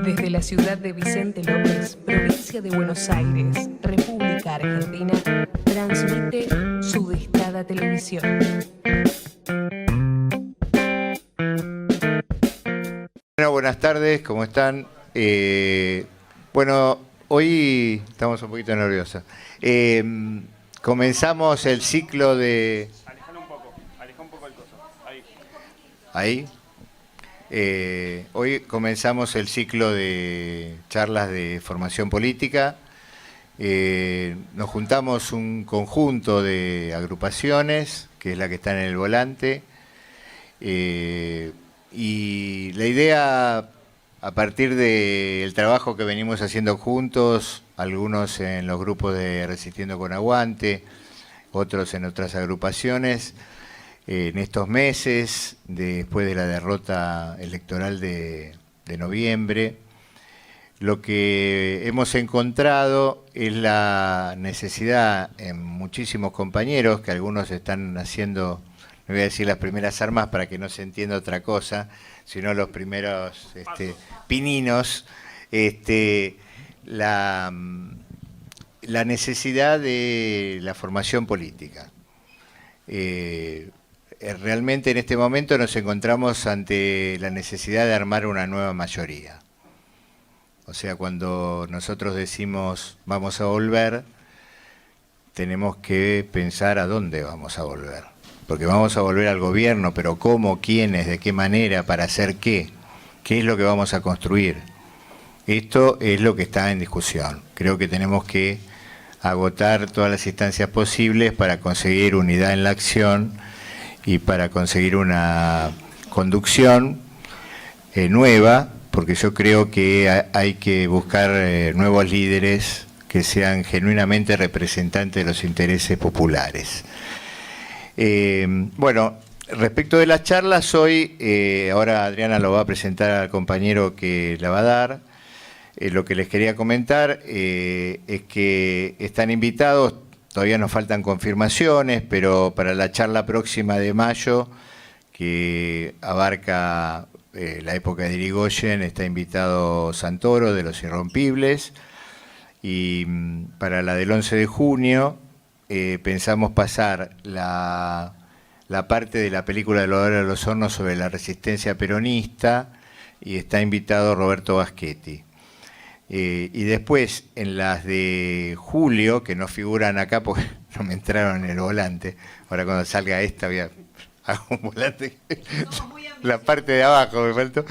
Desde la ciudad de Vicente López, provincia de Buenos Aires, República Argentina, transmite Sudestada Televisión. Bueno, buenas tardes, ¿cómo están? Bueno, hoy estamos un poquito nerviosos. Comenzamos el ciclo de... Aleja un poco el coso. Ahí. Hoy comenzamos el ciclo de charlas de formación política. Nos juntamos un conjunto de agrupaciones, que es la que está en el volante. Y la idea, a partir del trabajo que venimos haciendo juntos, algunos en los grupos de Resistiendo con Aguante, otros en otras agrupaciones, en estos meses, después de la derrota electoral de noviembre, lo que hemos encontrado es la necesidad en muchísimos compañeros, que algunos están haciendo, no voy a decir las primeras armas para que no se entienda otra cosa, sino los primeros pininos, la necesidad de la formación política. Realmente en este momento nos encontramos ante la necesidad de armar una nueva mayoría. O sea, cuando nosotros decimos vamos a volver, tenemos que pensar a dónde vamos a volver. Porque vamos a volver al gobierno, pero ¿cómo, quiénes, de qué manera, para hacer qué? ¿Qué es lo que vamos a construir? Esto es lo que está en discusión. Creo que tenemos que agotar todas las instancias posibles para conseguir unidad en la acción y para conseguir una conducción nueva, porque yo creo que hay que buscar nuevos líderes que sean genuinamente representantes de los intereses populares. Bueno, respecto de las charlas, hoy, ahora Adriana lo va a presentar al compañero que la va a dar. Lo que les quería comentar es que están invitados, todavía nos faltan confirmaciones, pero para la charla próxima de mayo, que abarca la época de Irigoyen, está invitado Santoro de Los Irrompibles, y para la del 11 de junio pensamos pasar la parte de la película de Loredana de los Hornos sobre la resistencia peronista, y está invitado Roberto Baschetti. Y después, en las de julio, que no figuran acá porque no me entraron en el volante, ahora cuando salga esta voy a hacer un volante, la parte de abajo me faltó.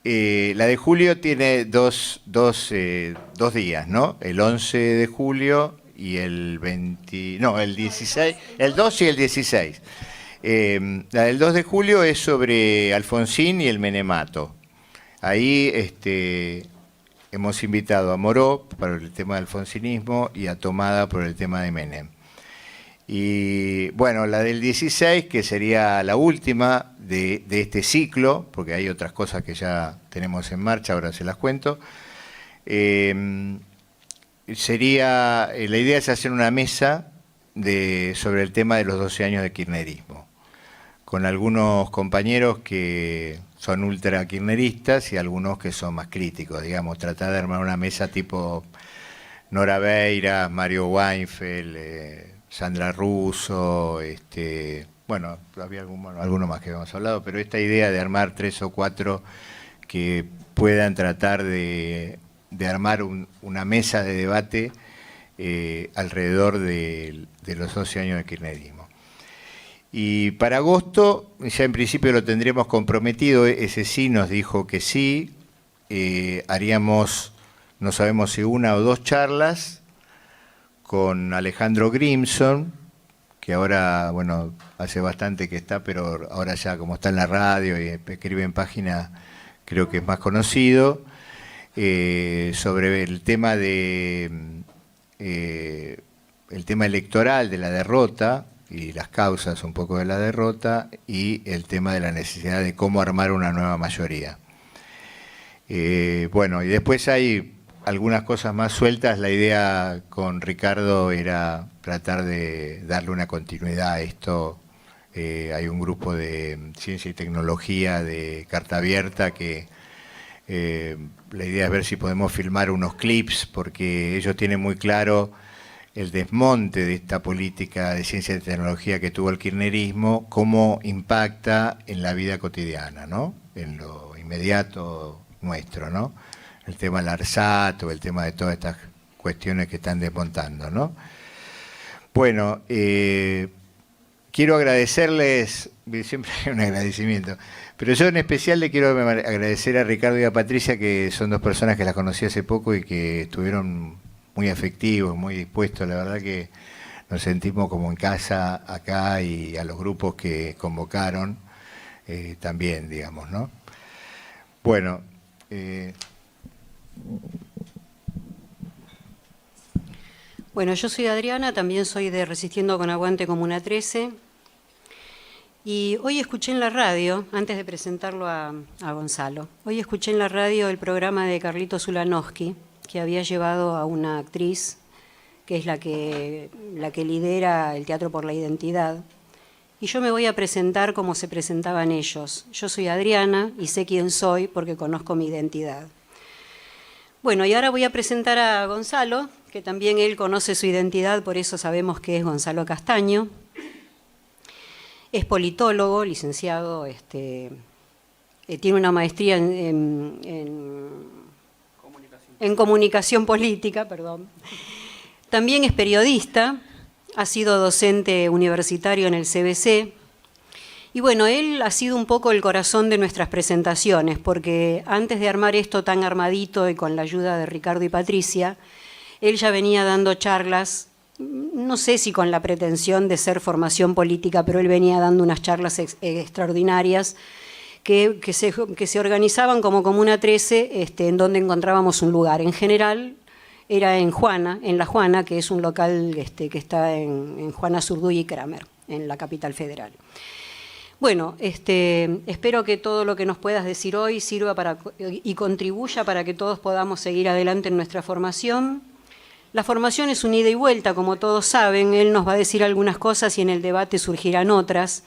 La de julio tiene dos días, ¿no? El 11 de julio y el 16, el 2 y el 16. La del 2 de julio es sobre Alfonsín y el menemato. Ahí hemos invitado a Moró para el tema del alfonsinismo y a Tomada por el tema de Menem. Y bueno, la del 16, que sería la última de este ciclo, porque hay otras cosas que ya tenemos en marcha, ahora se las cuento, la idea es hacer una mesa sobre el tema de los 12 años de kirchnerismo, con algunos compañeros que son ultra kirchneristas y algunos que son más críticos, digamos, tratar de armar una mesa tipo Nora Beiras, Mario Weinfeld, Sandra Russo, bueno, había alguno más que habíamos hablado, pero esta idea de armar 3 o 4 que puedan tratar de armar una mesa de debate alrededor de los 12 años de kirchnerismo. Y para agosto, ya en principio lo tendríamos comprometido, ese sí nos dijo que sí, haríamos, no sabemos si 1 o 2 charlas, con Alejandro Grimson, que ahora, bueno, hace bastante que está, pero ahora ya como está en la radio y escribe en página, creo que es más conocido, sobre el tema el tema electoral de la derrota y las causas un poco de la derrota, y el tema de la necesidad de cómo armar una nueva mayoría. Bueno, y después hay algunas cosas más sueltas. La idea con Ricardo era tratar de darle una continuidad a esto. Hay un grupo de ciencia y tecnología de Carta Abierta que La idea es ver si podemos filmar unos clips, porque ellos tienen muy claro el desmonte de esta política de ciencia y tecnología que tuvo el kirchnerismo, cómo impacta en la vida cotidiana, ¿no? En lo inmediato nuestro, ¿no? El tema del ARSAT o el tema de todas estas cuestiones que están desmontando, ¿no? Bueno, quiero agradecerles, siempre hay un agradecimiento, pero yo en especial le quiero agradecer a Ricardo y a Patricia, que son dos personas que las conocí hace poco y que estuvieron muy afectivos, muy dispuestos. La verdad que nos sentimos como en casa acá, y a los grupos que convocaron también, digamos, ¿no? Bueno. Bueno, yo soy Adriana, también soy de Resistiendo con Aguante Comuna 13. Y hoy escuché en la radio, antes de presentarlo a Gonzalo, hoy escuché en la radio el programa de Carlitos Ulanowski, que había llevado a una actriz, que es la que lidera el Teatro por la Identidad. Y yo me voy a presentar como se presentaban ellos. Yo soy Adriana y sé quién soy porque conozco mi identidad. Bueno, y ahora voy a presentar a Gonzalo, que también él conoce su identidad, por eso sabemos que es Gonzalo Castaño. Es politólogo, licenciado, tiene una maestría en comunicación política, perdón. También es periodista, ha sido docente universitario en el CBC. Y bueno, él ha sido un poco el corazón de nuestras presentaciones, porque antes de armar esto tan armadito y con la ayuda de Ricardo y Patricia, él ya venía dando charlas, no sé si con la pretensión de ser formación política, pero él venía dando unas charlas extraordinarias que se organizaban como Comuna 13, en donde encontrábamos un lugar. En general era en La Juana, que es un local que está en Juana Zurduy y Kramer, en la capital federal. Bueno, espero que todo lo que nos puedas decir hoy sirva y contribuya para que todos podamos seguir adelante en nuestra formación. La formación es un ida y vuelta, como todos saben. Él nos va a decir algunas cosas y en el debate surgirán otras.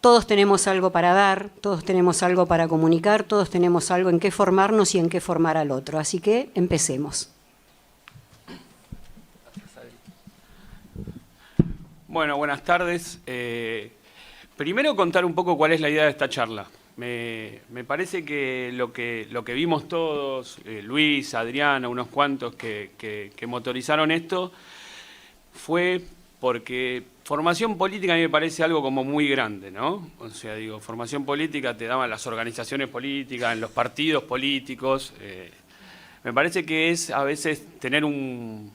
Todos tenemos algo para dar, todos tenemos algo para comunicar, todos tenemos algo en qué formarnos y en qué formar al otro. Así que empecemos. Bueno, buenas tardes. Primero contar un poco cuál es la idea de esta charla. Me parece que lo que vimos todos, Luis, Adriana, unos cuantos que motorizaron esto, fue porque formación política a mí me parece algo como muy grande, ¿no? O sea, digo, formación política te daban las organizaciones políticas, en los partidos políticos. Me parece que es a veces tener un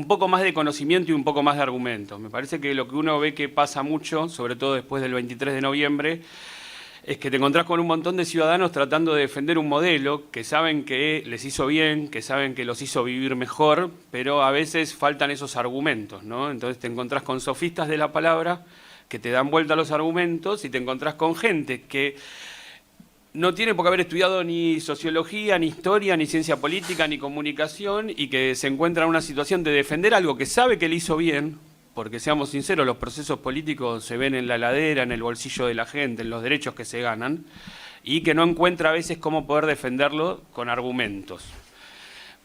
poco más de conocimiento y un poco más de argumentos. Me parece que lo que uno ve que pasa mucho, sobre todo después del 23 de noviembre, es que te encontrás con un montón de ciudadanos tratando de defender un modelo que saben que les hizo bien, que saben que los hizo vivir mejor, pero a veces faltan esos argumentos, ¿no? Entonces te encontrás con sofistas de la palabra que te dan vuelta a los argumentos y te encontrás con gente que no tiene por qué haber estudiado ni sociología, ni historia, ni ciencia política, ni comunicación, y que se encuentra en una situación de defender algo que sabe que le hizo bien, porque seamos sinceros, los procesos políticos se ven en la heladera, en el bolsillo de la gente, en los derechos que se ganan, y que no encuentra a veces cómo poder defenderlo con argumentos.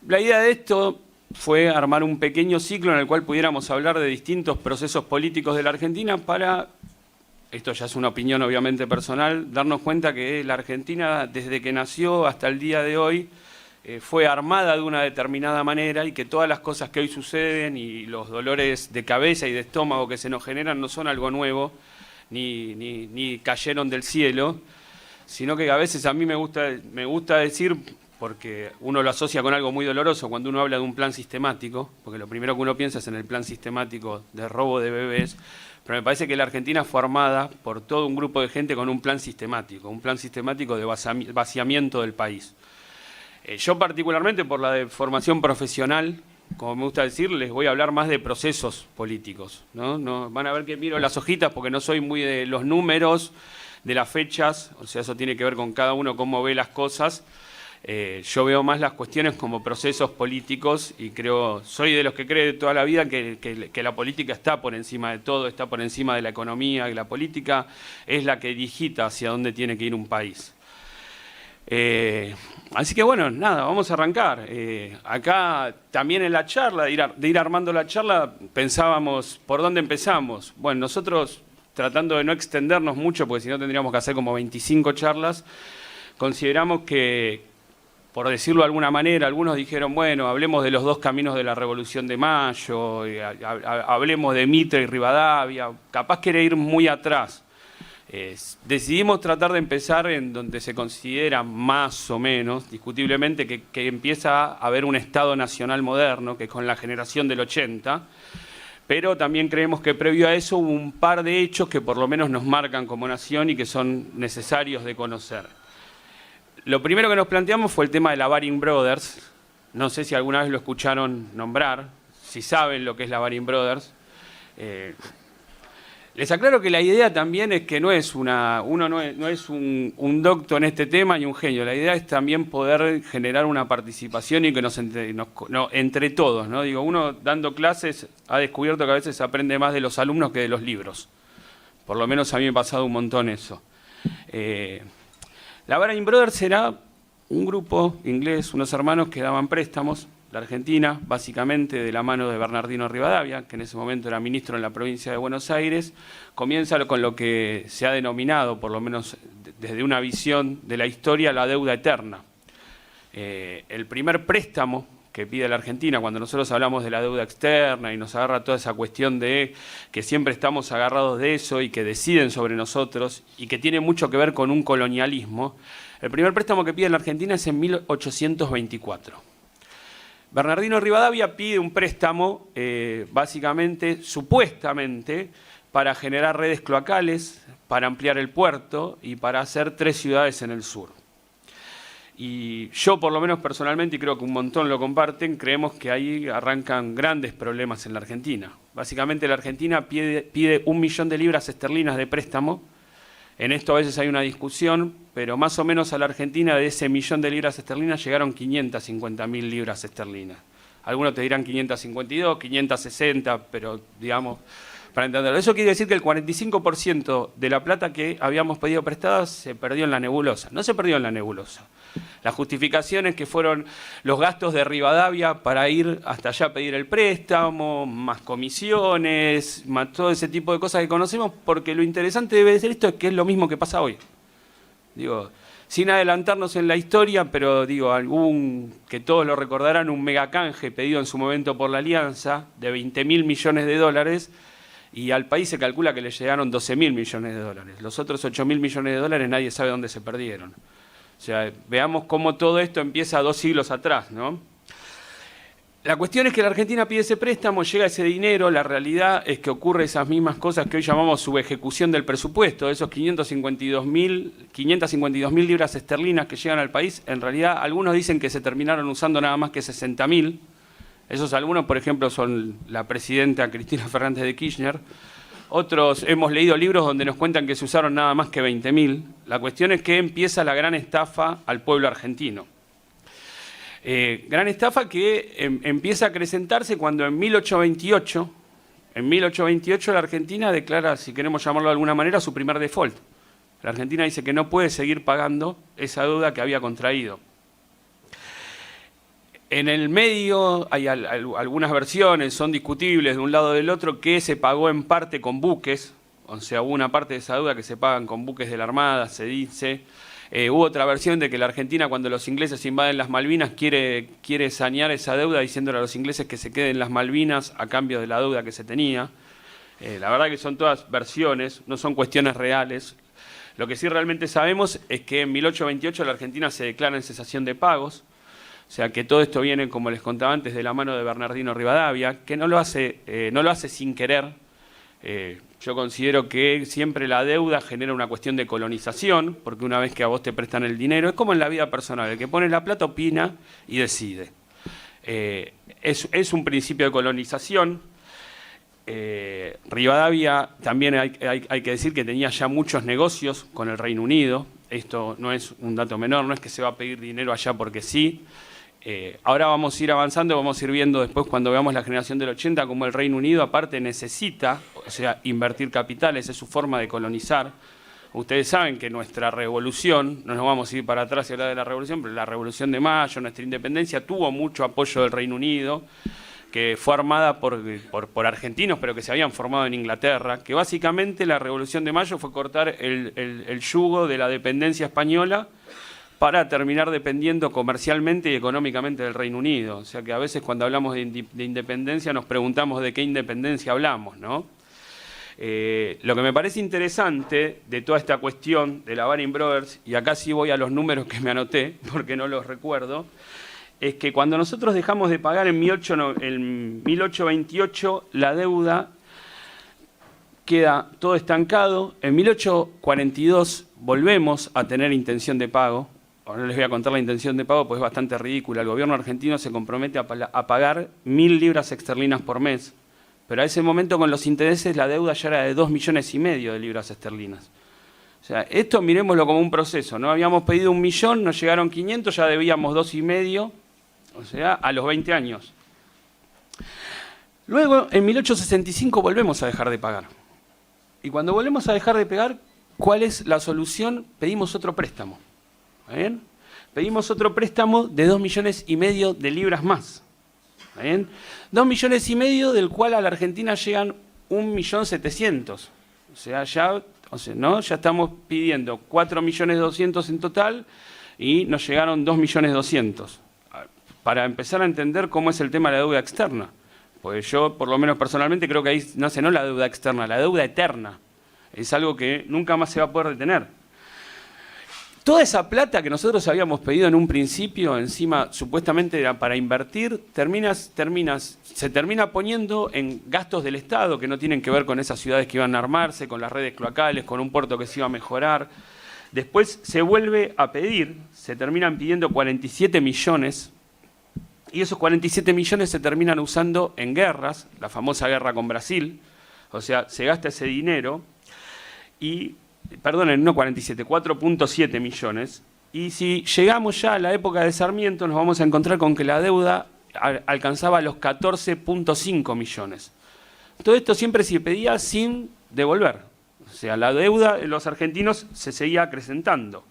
La idea de esto fue armar un pequeño ciclo en el cual pudiéramos hablar de distintos procesos políticos de la Argentina para, esto ya es una opinión obviamente personal, darnos cuenta que la Argentina desde que nació hasta el día de hoy fue armada de una determinada manera y que todas las cosas que hoy suceden y los dolores de cabeza y de estómago que se nos generan no son algo nuevo, ni cayeron del cielo, sino que a veces a mí me gusta decir, porque uno lo asocia con algo muy doloroso cuando uno habla de un plan sistemático, porque lo primero que uno piensa es en el plan sistemático de robo de bebés, pero me parece que la Argentina fue armada por todo un grupo de gente con un plan sistemático de vaciamiento del país. Yo particularmente por la de formación profesional, como me gusta decir, les voy a hablar más de procesos políticos, ¿no? No, van a ver que miro las hojitas porque no soy muy de los números, de las fechas, o sea, eso tiene que ver con cada uno cómo ve las cosas. Yo veo más las cuestiones como procesos políticos y soy de los que cree toda la vida que la política está por encima de todo, está por encima de la economía, que la política es la que digita hacia dónde tiene que ir un país. Así que bueno, nada, vamos a arrancar. Acá también en la charla, de ir armando la charla, pensábamos por dónde empezamos. Bueno, nosotros tratando de no extendernos mucho, porque si no tendríamos que hacer como 25 charlas, consideramos que, por decirlo de alguna manera, algunos dijeron, bueno, hablemos de los dos caminos de la Revolución de Mayo, hablemos de Mitre y Rivadavia, capaz quería ir muy atrás. Decidimos tratar de empezar en donde se considera más o menos, discutiblemente, que empieza a haber un Estado nacional moderno, que es con la generación del 80, pero también creemos que previo a eso hubo un par de hechos que por lo menos nos marcan como nación y que son necesarios de conocer. Lo primero que nos planteamos fue el tema de la Baring Brothers. No sé si alguna vez lo escucharon nombrar, si saben lo que es la Baring Brothers. Les aclaro que la idea también es que no es un docto en este tema ni un genio. La idea es también poder generar una participación y que entre todos, ¿no? Digo, uno dando clases ha descubierto que a veces aprende más de los alumnos que de los libros. Por lo menos a mí me ha pasado un montón eso. La Baring Brothers era un grupo inglés, unos hermanos que daban préstamos. La Argentina, básicamente de la mano de Bernardino Rivadavia, que en ese momento era ministro en la provincia de Buenos Aires, comienza con lo que se ha denominado, por lo menos desde una visión de la historia, la deuda eterna. El primer préstamo que pide la Argentina, cuando nosotros hablamos de la deuda externa y nos agarra toda esa cuestión de que siempre estamos agarrados de eso y que deciden sobre nosotros y que tiene mucho que ver con un colonialismo, el primer préstamo que pide la Argentina es en 1824. Bernardino Rivadavia pide un préstamo, básicamente, supuestamente, para generar redes cloacales, para ampliar el puerto y para hacer 3 ciudades en el sur. Y yo, por lo menos personalmente, y creo que un montón lo comparten, creemos que ahí arrancan grandes problemas en la Argentina. Básicamente la Argentina pide 1 millón de libras esterlinas de préstamo. En esto a veces hay una discusión, pero más o menos a la Argentina de ese 1 millón de libras esterlinas llegaron 550.000 libras esterlinas. Algunos te dirán 552, 560, pero digamos, para entenderlo. Eso quiere decir que el 45% de la plata que habíamos pedido prestada se perdió en la nebulosa. No se perdió en la nebulosa. Las justificaciones que fueron los gastos de Rivadavia para ir hasta allá a pedir el préstamo, más comisiones, más todo ese tipo de cosas que conocemos, porque lo interesante debe ser esto es que es lo mismo que pasa hoy. Digo, sin adelantarnos en la historia, pero digo, que todos lo recordarán, un megacanje pedido en su momento por la Alianza de 20.000 millones de dólares, y al país se calcula que le llegaron 12.000 millones de dólares. Los otros 8.000 millones de dólares nadie sabe dónde se perdieron. O sea, veamos cómo todo esto empieza 2 siglos atrás, ¿no? La cuestión es que la Argentina pide ese préstamo, llega ese dinero, la realidad es que ocurre esas mismas cosas que hoy llamamos subejecución del presupuesto, esos 552.000 libras esterlinas que llegan al país, en realidad algunos dicen que se terminaron usando nada más que 60.000, esos algunos, por ejemplo, son la presidenta Cristina Fernández de Kirchner. Otros hemos leído libros donde nos cuentan que se usaron nada más que 20.000. La cuestión es que empieza la gran estafa al pueblo argentino. Gran estafa que empieza a acrecentarse cuando en 1828 la Argentina declara, si queremos llamarlo de alguna manera, su primer default. La Argentina dice que no puede seguir pagando esa deuda que había contraído. En el medio hay algunas versiones, son discutibles de un lado o del otro, que se pagó en parte con buques, o sea, hubo una parte de esa deuda que se pagan con buques de la Armada, se dice. Hubo otra versión de que la Argentina, cuando los ingleses invaden las Malvinas, quiere sanear esa deuda diciéndole a los ingleses que se queden las Malvinas a cambio de la deuda que se tenía. La verdad que son todas versiones, no son cuestiones reales. Lo que sí realmente sabemos es que en 1828 la Argentina se declara en cesación de pagos. O sea, que todo esto viene, como les contaba antes, de la mano de Bernardino Rivadavia, que no lo hace sin querer. Yo considero que siempre la deuda genera una cuestión de colonización, porque una vez que a vos te prestan el dinero, es como en la vida personal, el que pone la plata opina y decide. Es un principio de colonización. Rivadavia también hay que decir que tenía ya muchos negocios con el Reino Unido. Esto no es un dato menor, no es que se va a pedir dinero allá porque sí. Ahora vamos a ir avanzando, vamos a ir viendo después cuando veamos la generación del 80 como el Reino Unido aparte necesita, o sea, invertir capitales, es su forma de colonizar. Ustedes saben que nuestra revolución, no nos vamos a ir para atrás y hablar de la revolución, pero la Revolución de Mayo, nuestra independencia, tuvo mucho apoyo del Reino Unido, que fue armada por argentinos, pero que se habían formado en Inglaterra, que básicamente la Revolución de Mayo fue cortar el yugo de la dependencia española para terminar dependiendo comercialmente y económicamente del Reino Unido. O sea que a veces cuando hablamos de independencia nos preguntamos de qué independencia hablamos, ¿no? Lo que me parece interesante de toda esta cuestión de la Baring Brothers, y acá sí voy a los números que me anoté, porque no los recuerdo, es que cuando nosotros dejamos de pagar en 1828, la deuda queda todo estancado. En 1842 volvemos a tener intención de pago. Ahora les voy a contar la intención de pago, pues es bastante ridícula. El gobierno argentino se compromete a pagar 1.000 libras esterlinas por mes, pero a ese momento con los intereses la deuda ya era de 2,5 millones de libras esterlinas. O sea, esto mirémoslo como un proceso, ¿no? Habíamos pedido 1 millón, nos llegaron 500, ya debíamos 2,5, o sea, a los 20 años. Luego, en 1865 volvemos a dejar de pagar. Y cuando volvemos a dejar de pagar, ¿cuál es la solución? Pedimos otro préstamo. ¿Bien? Pedimos otro préstamo de 2,5 millones de libras más. ¿Bien? 2,5 millones del cual a la Argentina llegan 1.700.000. O sea, ¿no? Ya estamos pidiendo 4.200.000 en total y nos llegaron 2.200.000. Para empezar a entender cómo es el tema de la deuda externa. Pues yo, por lo menos personalmente, creo que ahí no la deuda externa, la deuda eterna. Es algo que nunca más se va a poder detener. Toda esa plata que nosotros habíamos pedido en un principio, encima supuestamente era para invertir, se termina poniendo en gastos del Estado que no tienen que ver con esas ciudades que iban a armarse, con las redes cloacales, con un puerto que se iba a mejorar. Después se vuelve a pedir, se terminan pidiendo 47 millones, y esos 47 millones se terminan usando en guerras, la famosa guerra con Brasil, o sea, se gasta ese dinero y... Perdonen, no 47, 4.7 millones. Y si llegamos ya a la época de Sarmiento, nos vamos a encontrar con que la deuda alcanzaba los 14.5 millones. Todo esto siempre se pedía sin devolver. O sea, la deuda de los argentinos se seguía acrecentando.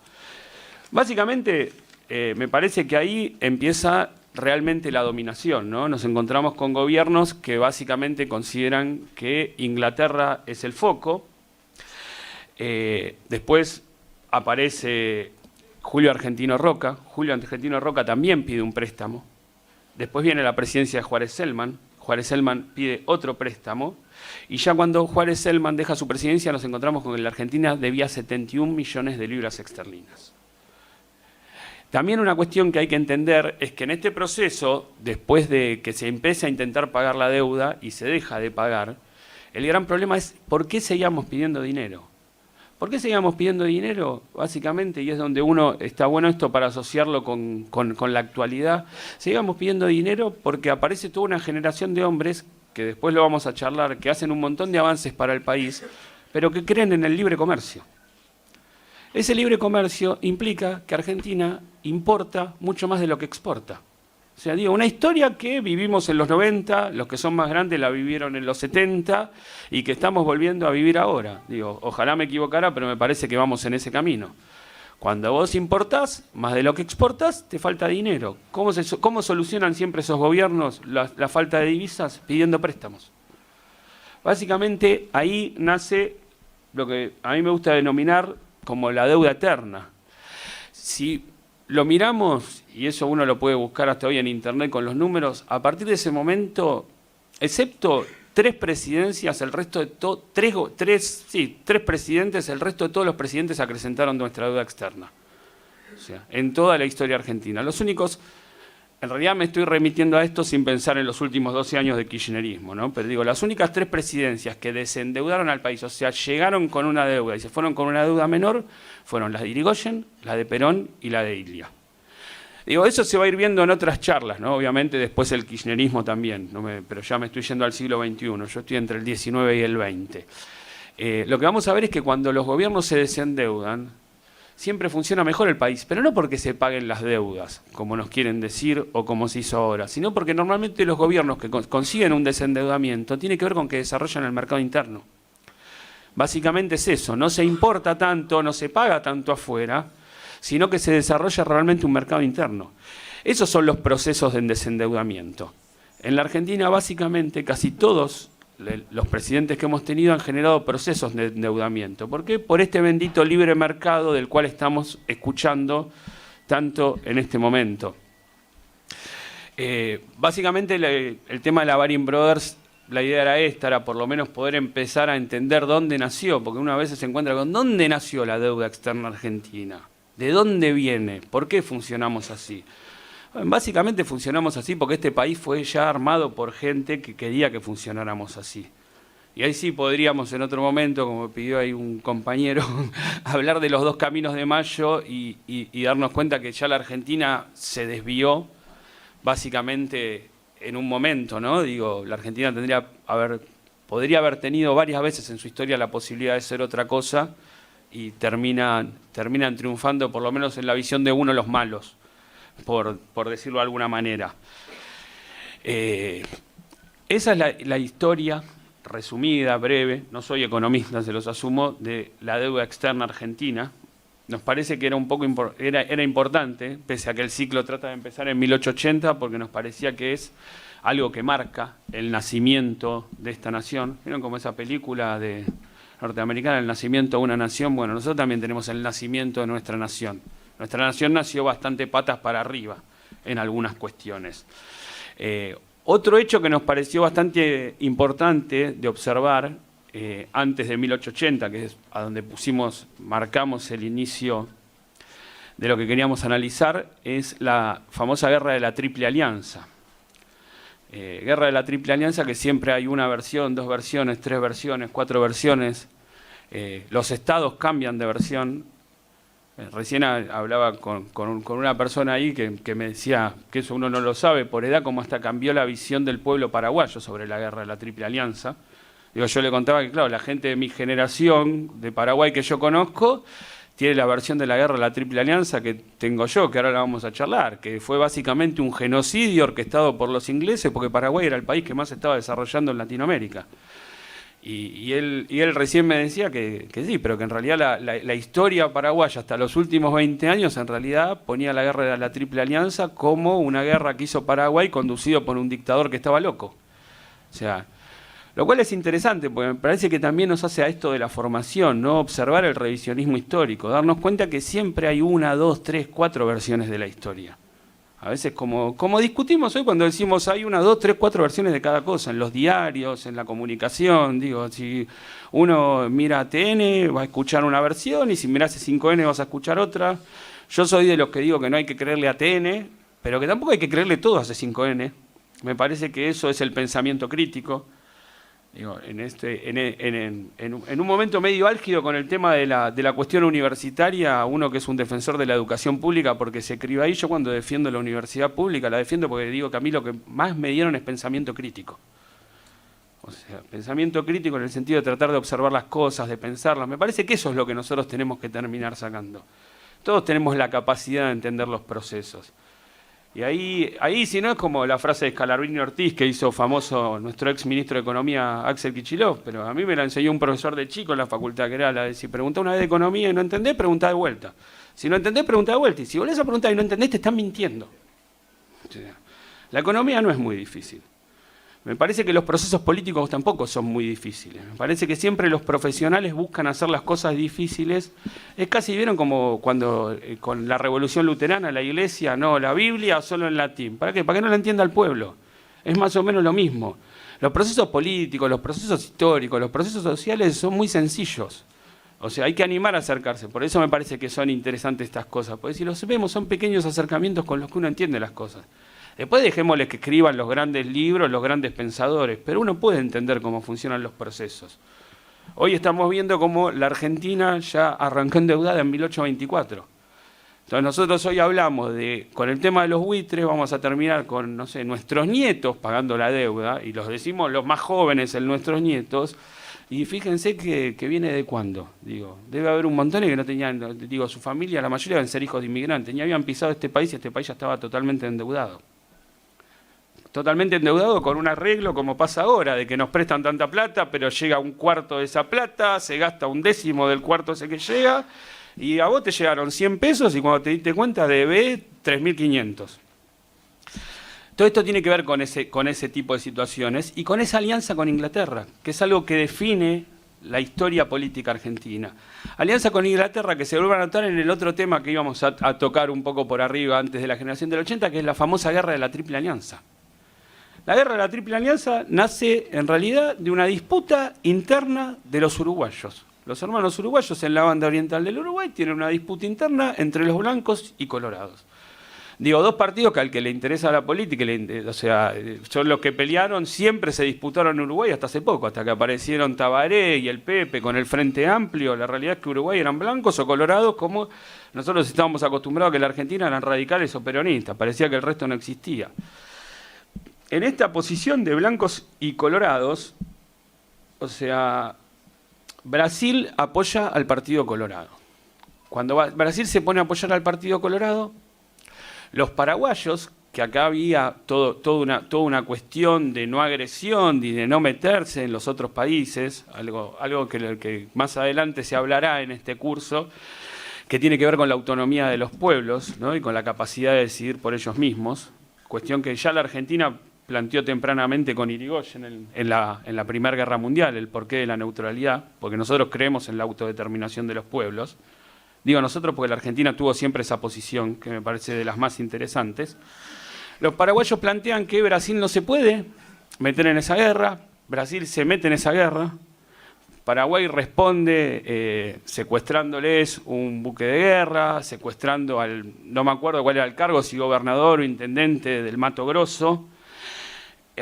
Básicamente, me parece que ahí empieza realmente la dominación, ¿no? Nos encontramos con gobiernos que básicamente consideran que Inglaterra es el foco. Después aparece Julio Argentino Roca. Julio Argentino Roca también pide un préstamo. Después viene la presidencia de Juárez Celman. Juárez Celman pide otro préstamo. Y ya cuando Juárez Celman deja su presidencia nos encontramos con que la Argentina debía 71 millones de libras esterlinas. También una cuestión que hay que entender es que en este proceso, después de que se empieza a intentar pagar la deuda y se deja de pagar, el gran problema es ¿por qué seguíamos pidiendo dinero? ¿Por qué seguíamos pidiendo dinero? Básicamente, y es donde está bueno esto para asociarlo con la actualidad, seguíamos pidiendo dinero porque aparece toda una generación de hombres, que después lo vamos a charlar, que hacen un montón de avances para el país, pero que creen en el libre comercio. Ese libre comercio implica que Argentina importa mucho más de lo que exporta. O sea, digo, una historia que vivimos en los 90, los que son más grandes la vivieron en los 70 y que estamos volviendo a vivir ahora. Digo, ojalá me equivocara, pero me parece que vamos en ese camino. Cuando vos importás más de lo que exportás, te falta dinero. ¿Cómo solucionan siempre esos gobiernos la falta de divisas? Pidiendo préstamos. Básicamente ahí nace lo que a mí me gusta denominar como la deuda eterna. Si lo miramos, y eso uno lo puede buscar hasta hoy en internet con los números, a partir de ese momento, excepto 3 presidencias, el resto de tres presidentes, el resto de todos los presidentes acrecentaron nuestra deuda externa. O sea, en toda la historia argentina. Los únicos, en realidad me estoy remitiendo a esto sin pensar en los últimos 12 años de kirchnerismo, ¿no? Pero digo, las únicas 3 presidencias que desendeudaron al país, o sea, llegaron con una deuda y se fueron con una deuda menor, fueron las de Irigoyen, la de Perón y la de Ilia. Digo, eso se va a ir viendo en otras charlas, ¿no? Obviamente después el kirchnerismo también, pero ya me estoy yendo al siglo XXI, yo estoy entre el XIX y el XX. Lo que vamos a ver es que cuando los gobiernos se desendeudan, siempre funciona mejor el país, pero no porque se paguen las deudas, como nos quieren decir o como se hizo ahora, sino porque normalmente los gobiernos que consiguen un desendeudamiento tiene que ver con que desarrollan el mercado interno. Básicamente es eso, no se importa tanto, no se paga tanto afuera, sino que se desarrolla realmente un mercado interno. Esos son los procesos de desendeudamiento. En la Argentina, básicamente, casi todos los presidentes que hemos tenido han generado procesos de endeudamiento. ¿Por qué? Por este bendito libre mercado del cual estamos escuchando tanto en este momento. Básicamente, el tema de la Baring Brothers, la idea era esta, era por lo menos poder empezar a entender dónde nació, porque una vez se encuentra con dónde nació la deuda externa argentina, de dónde viene, por qué funcionamos así. Básicamente funcionamos así porque este país fue ya armado por gente que quería que funcionáramos así. Y ahí sí podríamos en otro momento, como pidió ahí un compañero, hablar de los 2 caminos de Mayo y darnos cuenta que ya la Argentina se desvió básicamente en un momento, ¿no? Digo, la Argentina podría haber tenido varias veces en su historia la posibilidad de ser otra cosa y terminan triunfando, por lo menos en la visión de uno, los malos. Por decirlo de alguna manera. Esa es la historia resumida, breve, no soy economista, se los asumo, de la deuda externa argentina. Nos parece que era importante, pese a que el ciclo trata de empezar en 1880, porque nos parecía que es algo que marca el nacimiento de esta nación. ¿Vieron como esa película norteamericana, El nacimiento de una nación? Bueno, nosotros también tenemos el nacimiento de nuestra nación. Nuestra nación nació bastante patas para arriba en algunas cuestiones. Otro hecho que nos pareció bastante importante de observar antes de 1880, que es a donde marcamos el inicio de lo que queríamos analizar, es la famosa Guerra de la Triple Alianza. Guerra de la Triple Alianza, que siempre hay una versión, 2 versiones, 3 versiones, 4 versiones. Los estados cambian de versión. Recién hablaba con una persona ahí que me decía que eso uno no lo sabe por edad, cómo hasta cambió la visión del pueblo paraguayo sobre la Guerra de la Triple Alianza. Digo, yo le contaba que, claro, la gente de mi generación de Paraguay que yo conozco tiene la versión de la Guerra de la Triple Alianza que tengo yo, que ahora la vamos a charlar, que fue básicamente un genocidio orquestado por los ingleses porque Paraguay era el país que más se estaba desarrollando en Latinoamérica. Y él recién me decía que sí, pero que en realidad la historia paraguaya hasta los últimos 20 años en realidad ponía la Guerra de la Triple Alianza como una guerra que hizo Paraguay conducido por un dictador que estaba loco. O sea, lo cual es interesante porque me parece que también nos hace a esto de la formación, ¿no? Observar el revisionismo histórico, darnos cuenta que siempre hay 1, 2, 3, 4 versiones de la historia. A veces como discutimos hoy cuando decimos hay 1, 2, 3, 4 versiones de cada cosa, en los diarios, en la comunicación, digo, si uno mira ATN va a escuchar una versión y si mirás C5N vas a escuchar otra. Yo soy de los que digo que no hay que creerle a ATN, pero que tampoco hay que creerle todo a C5N. Me parece que eso es el pensamiento crítico. Digo, en un momento medio álgido con el tema de la cuestión universitaria, uno que es un defensor de la educación pública porque se crió ahí, yo cuando defiendo la universidad pública la defiendo porque digo que a mí lo que más me dieron es pensamiento crítico. O sea, pensamiento crítico en el sentido de tratar de observar las cosas, de pensarlas. Me parece que eso es lo que nosotros tenemos que terminar sacando. Todos tenemos la capacidad de entender los procesos. Y ahí si no es como la frase de Scalabrini Ortiz que hizo famoso nuestro ex ministro de Economía, Axel Kicillof, pero a mí me la enseñó un profesor de chico en la facultad, que era la de si preguntás una vez de economía y no entendés, preguntá de vuelta. Si no entendés, preguntá de vuelta. Y si volvés a preguntar y no entendés, te están mintiendo. O sea, la economía no es muy difícil. Me parece que los procesos políticos tampoco son muy difíciles. Me parece que siempre los profesionales buscan hacer las cosas difíciles. Es casi, ¿vieron como cuando con la Revolución Luterana, la Iglesia, no, la Biblia solo en latín? ¿Para qué? Para que no la entienda el pueblo. Es más o menos lo mismo. Los procesos políticos, los procesos históricos, los procesos sociales son muy sencillos. O sea, hay que animar a acercarse. Por eso me parece que son interesantes estas cosas. Porque si los vemos, son pequeños acercamientos con los que uno entiende las cosas. Después dejémosles que escriban los grandes libros, los grandes pensadores, pero uno puede entender cómo funcionan los procesos. Hoy estamos viendo cómo la Argentina ya arrancó endeudada en 1824. Entonces nosotros hoy hablamos con el tema de los buitres, vamos a terminar con, no sé, nuestros nietos pagando la deuda, y los decimos los más jóvenes, nuestros nietos, y fíjense que viene de cuándo. Digo, debe haber un montón que no tenían, digo, su familia, la mayoría deben ser hijos de inmigrantes, ni habían pisado este país y este país ya estaba totalmente endeudado. totalmente endeudado con un arreglo como pasa ahora, de que nos prestan tanta plata, pero llega un cuarto de esa plata, se gasta un décimo del cuarto ese que llega, y a vos te llegaron 100 pesos y cuando te diste cuenta debés 3.500. Todo esto tiene que ver con ese tipo de situaciones y con esa alianza con Inglaterra, que es algo que define la historia política argentina. Alianza con Inglaterra que se vuelve a notar en el otro tema que íbamos a tocar un poco por arriba antes de la generación del 80, que es la famosa guerra de la Triple Alianza. La guerra de la Triple Alianza nace en realidad de una disputa interna de los uruguayos. Los hermanos uruguayos en la banda oriental del Uruguay tienen una disputa interna entre los blancos y colorados. Digo, dos partidos que al que le interesa la política, o sea, son los que pelearon, siempre se disputaron en Uruguay hasta hace poco, hasta que aparecieron Tabaré y el Pepe con el Frente Amplio. La realidad es que Uruguay eran blancos o colorados, como nosotros estábamos acostumbrados a que la Argentina eran radicales o peronistas, parecía que el resto no existía. En esta posición de blancos y colorados, o sea, Brasil apoya al Partido Colorado. Cuando Brasil se pone a apoyar al Partido Colorado, los paraguayos, que acá había toda una cuestión de no agresión y de no meterse en los otros países, algo que más adelante se hablará en este curso, que tiene que ver con la autonomía de los pueblos, ¿no? Y con la capacidad de decidir por ellos mismos, cuestión que ya la Argentina planteó tempranamente con Irigoyen en la Primera Guerra Mundial, el porqué de la neutralidad, porque nosotros creemos en la autodeterminación de los pueblos. Digo nosotros porque la Argentina tuvo siempre esa posición, que me parece de las más interesantes. Los paraguayos plantean que Brasil no se puede meter en esa guerra, Brasil se mete en esa guerra, Paraguay responde secuestrándoles un buque de guerra, secuestrando no me acuerdo cuál era el cargo, si gobernador o intendente del Mato Grosso.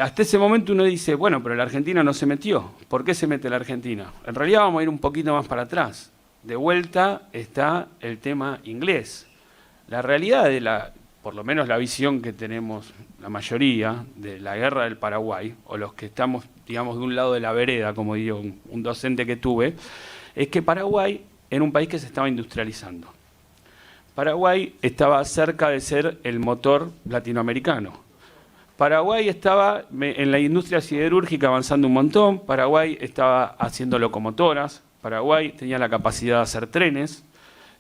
Hasta ese momento uno dice, bueno, pero la Argentina no se metió. ¿Por qué se mete la Argentina? En realidad vamos a ir un poquito más para atrás. De vuelta está el tema inglés. La realidad por lo menos la visión que tenemos la mayoría de la guerra del Paraguay, o los que estamos, digamos, de un lado de la vereda, como digo, un docente que tuve, es que Paraguay era un país que se estaba industrializando. Paraguay estaba cerca de ser el motor latinoamericano. Paraguay estaba en la industria siderúrgica avanzando un montón, Paraguay estaba haciendo locomotoras, Paraguay tenía la capacidad de hacer trenes,